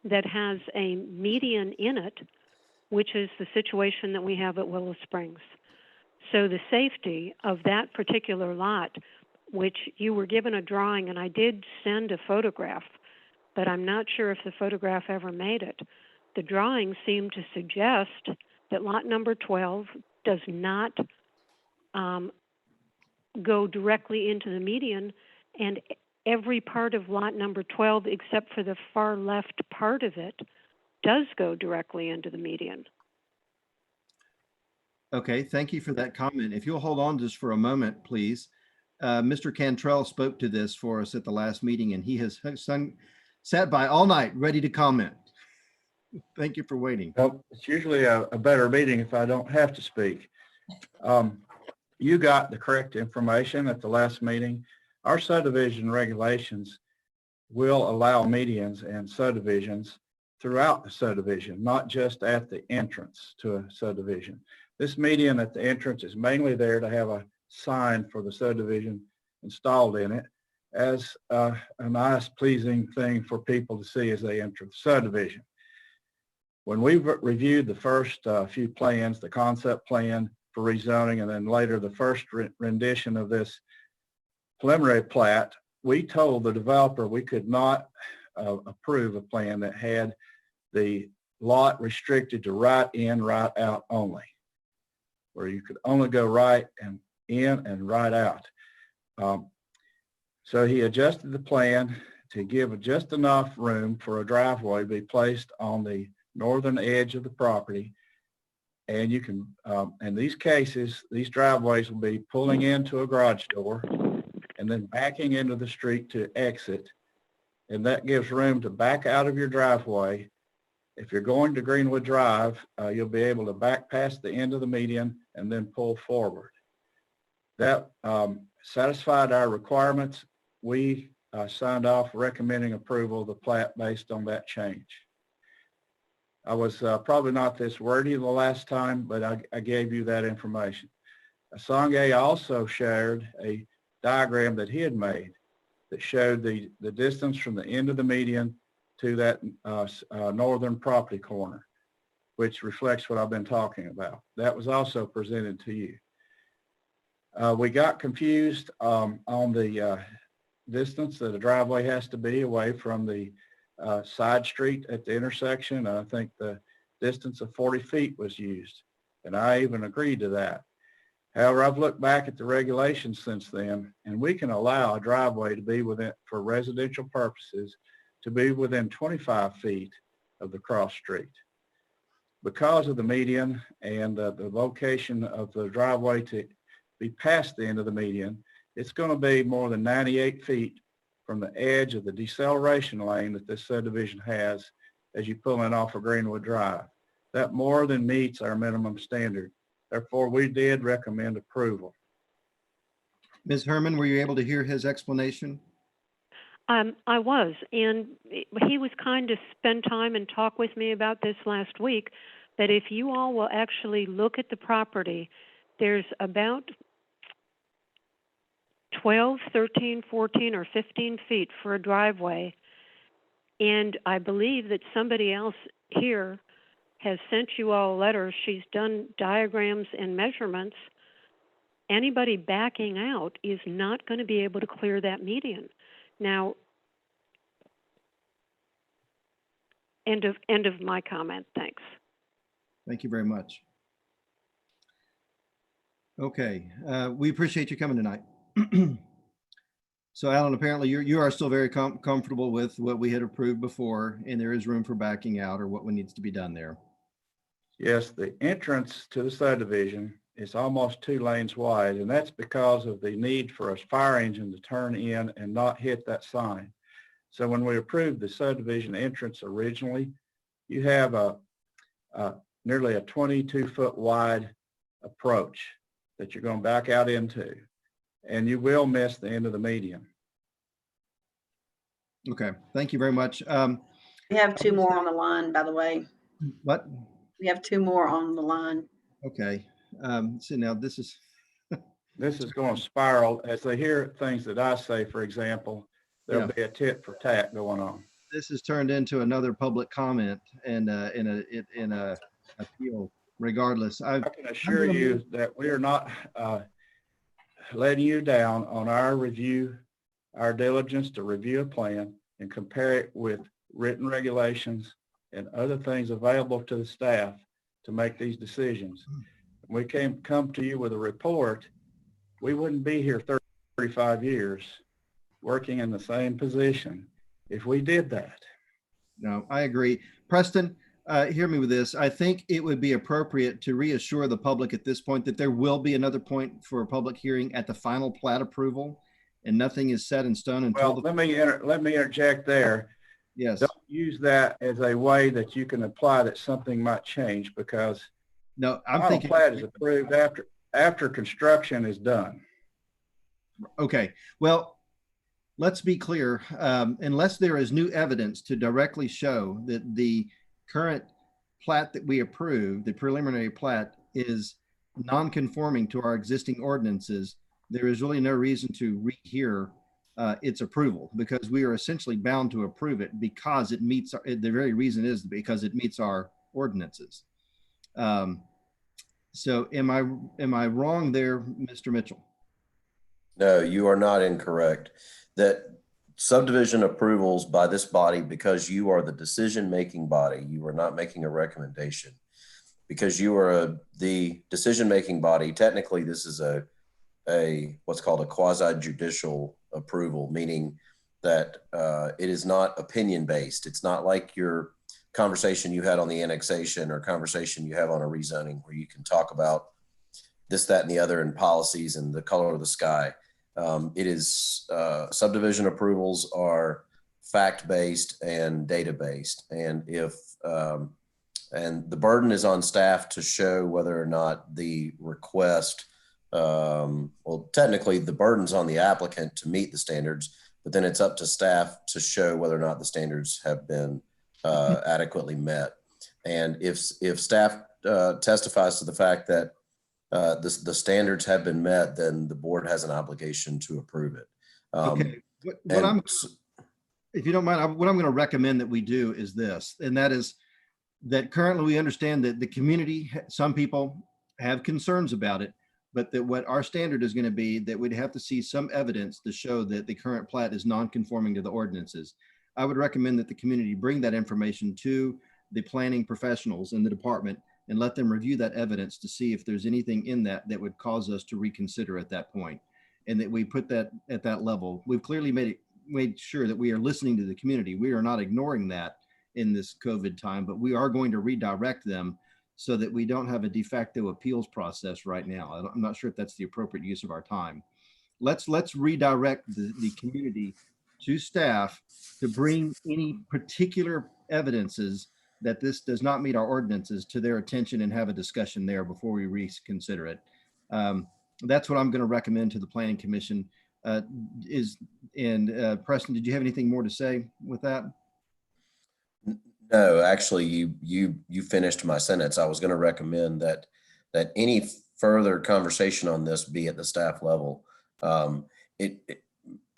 Speaker 20: that has a median in it, which is the situation that we have at Willow Springs. So the safety of that particular lot, which you were given a drawing, and I did send a photograph, but I'm not sure if the photograph ever made it. The drawing seemed to suggest that lot number 12 does not go directly into the median, and every part of lot number 12, except for the far left part of it, does go directly into the median.
Speaker 1: Okay, thank you for that comment. If you'll hold on just for a moment, please. Mr. Cantrell spoke to this for us at the last meeting, and he has sat by all night ready to comment. Thank you for waiting.
Speaker 14: Well, it's usually a better meeting if I don't have to speak. You got the correct information at the last meeting. Our subdivision regulations will allow medians and subdivisions throughout the subdivision, not just at the entrance to a subdivision. This median at the entrance is mainly there to have a sign for the subdivision installed in it as a nice, pleasing thing for people to see as they enter the subdivision. When we reviewed the first few plans, the concept plan for rezoning, and then later the first rendition of this preliminary plat, we told the developer we could not approve a plan that had the lot restricted to right in, right out only, where you could only go right and in and right out. So he adjusted the plan to give just enough room for a driveway to be placed on the northern edge of the property. And you can, in these cases, these driveways will be pulling into a garage door and then backing into the street to exit. And that gives room to back out of your driveway. If you're going to Greenwood Drive, you'll be able to back past the end of the median and then pull forward. That satisfied our requirements. We signed off recommending approval of the plat based on that change. I was probably not this wordy the last time, but I gave you that information. Sangay also shared a diagram that he had made that showed the distance from the end of the median to that northern property corner, which reflects what I've been talking about. That was also presented to you. We got confused on the distance that a driveway has to be away from the side street at the intersection. I think the distance of 40 feet was used, and I even agreed to that. However, I've looked back at the regulations since then, and we can allow a driveway to be within, for residential purposes, to be within 25 feet of the cross street. Because of the median and the location of the driveway to be past the end of the median, it's going to be more than 98 feet from the edge of the deceleration lane that this subdivision has as you pull in off of Greenwood Drive. That more than meets our minimum standard. Therefore, we did recommend approval.
Speaker 1: Ms. Herman, were you able to hear his explanation?
Speaker 20: I was, and he was kind to spend time and talk with me about this last week, that if you all will actually look at the property, there's about 12, 13, 14, or 15 feet for a driveway. And I believe that somebody else here has sent you all a letter. She's done diagrams and measurements. Anybody backing out is not going to be able to clear that median. Now, end of my comment. Thanks.
Speaker 1: Thank you very much. Okay, we appreciate you coming tonight. So Alan, apparently you are still very comfortable with what we had approved before, and there is room for backing out or what needs to be done there.
Speaker 14: Yes, the entrance to the subdivision is almost 2 lanes wide, and that's because of the need for a fire engine to turn in and not hit that sign. So when we approved the subdivision entrance originally, you have nearly a 22-foot wide approach that you're going to back out into, and you will miss the end of the median.
Speaker 1: Okay, thank you very much.
Speaker 12: We have 2 more on the line, by the way.
Speaker 1: What?
Speaker 12: We have 2 more on the line.
Speaker 1: Okay, so now this is
Speaker 14: going to spiral. As they hear things that I say, for example, there'll
Speaker 1: Yeah.
Speaker 14: be a tit for tat going on.
Speaker 1: This has turned into another public comment and in a appeal. Regardless,
Speaker 14: I can assure you that we are not letting you down on our review, our diligence to review a plan and compare it with written regulations and other things available to the staff to make these decisions. When we come to you with a report, we wouldn't be here 35 years working in the same position if we did that.
Speaker 1: No, I agree. Preston, hear me with this. I think it would be appropriate to reassure the public at this point that there will be another point for a public hearing at the final plat approval, and nothing is set in stone until.
Speaker 14: Well, let me interject there.
Speaker 1: Yes.
Speaker 14: Don't use that as a way that you can apply that something might change, because
Speaker 1: no, I'm
Speaker 14: final
Speaker 1: thinking
Speaker 14: plat is approved after construction is done.
Speaker 1: Okay. Well, let's be clear. Unless there is new evidence to directly show that the current plat that we approved, the preliminary plat, is non-conforming to our existing ordinances, there is really no reason to rehear its approval, because we are essentially bound to approve it because it meets the very reason is because it meets our ordinances. So am I wrong there, Mr. Mitchell?
Speaker 5: No, you are not incorrect. That subdivision approvals by this body, because you are the decision-making body, you are not making a recommendation. Because you are the decision-making body, technically this is a what's called a quasi-judicial approval, meaning that it is not opinion-based. It's not like your conversation you had on the annexation or conversation you have on a rezoning where you can talk about this, that, and the other in policies and the color of the sky. It is subdivision approvals are fact-based and data-based, and and the burden is on staff to show whether or not the request, well, technically the burden's on the applicant to meet the standards, but then it's up to staff to show whether or not the standards have been adequately met. And if staff testifies to the fact that the standards have been met, then the board has an obligation to approve it.
Speaker 1: Okay.
Speaker 5: And
Speaker 1: If you don't mind, what I'm going to recommend that we do is this, and that is that currently we understand that the community, some people have concerns about it, but that what our standard is going to be that we'd have to see some evidence to show that the current plat is non-conforming to the ordinances. I would recommend that the community bring that information to the planning professionals in the department and let them review that evidence to see if there's anything in that that would cause us to reconsider at that point, and that we put that at that level. We've clearly made sure that we are listening to the community. We are not ignoring that in this COVID time, but we are going to redirect them so that we don't have a de facto appeals process right now. I'm not sure if that's the appropriate use of our time. Let's redirect the community to staff to bring any particular evidences that this does not meet our ordinances to their attention and have a discussion there before we reconsider it. That's what I'm going to recommend to the Planning Commission. Preston, did you have anything more to say with that?
Speaker 5: No, actually, you finished my sentence. I was going to recommend that any further conversation on this be at the staff level.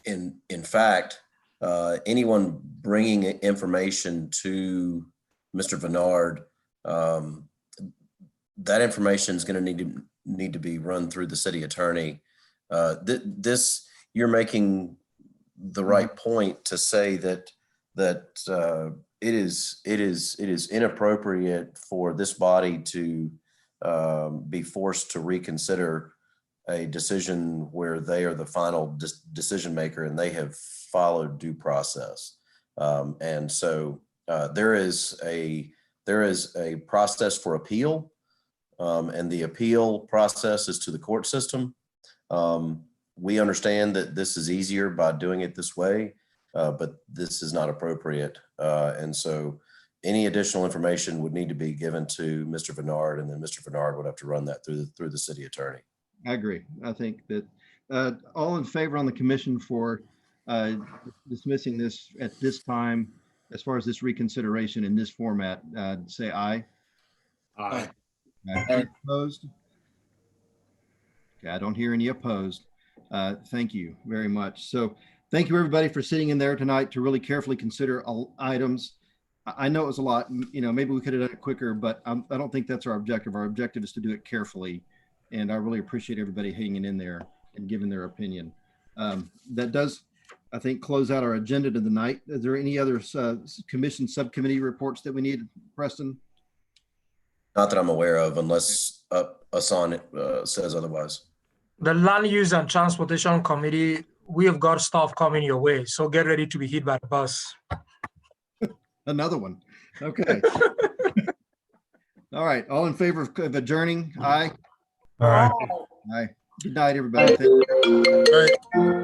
Speaker 5: In fact, anyone bringing information to Mr. Vennard, that information is going to need to be run through the city attorney. You're making the right point to say that it is inappropriate for this body to be forced to reconsider a decision where they are the final decision maker and they have followed due process. And so there is a process for appeal, and the appeal process is to the court system. We understand that this is easier by doing it this way, but this is not appropriate. And so any additional information would need to be given to Mr. Vennard, and then Mr. Vennard would have to run that through the city attorney.
Speaker 1: I agree. I think that all in favor on the commission for dismissing this at this time, as far as this reconsideration in this format, say aye.
Speaker 9: Aye.
Speaker 1: Opposed? Okay, I don't hear any opposed. Thank you very much. So thank you everybody for sitting in there tonight to really carefully consider items. I know it was a lot, maybe we could have done it quicker, but I don't think that's our objective. Our objective is to do it carefully. And I really appreciate everybody hanging in there and giving their opinion. That does, I think, close out our agenda to the night. Is there any other commission subcommittee reports that we need, Preston?
Speaker 5: Not that I'm aware of, unless Hassan says otherwise.
Speaker 4: The Land Use and Transportation Committee, we have got stuff coming your way, so get ready to be hit by the bus.
Speaker 1: Another one. Okay. All right. All in favor of adjourning? Aye.
Speaker 3: All right.
Speaker 1: Aye. Good night, everybody. Thank you.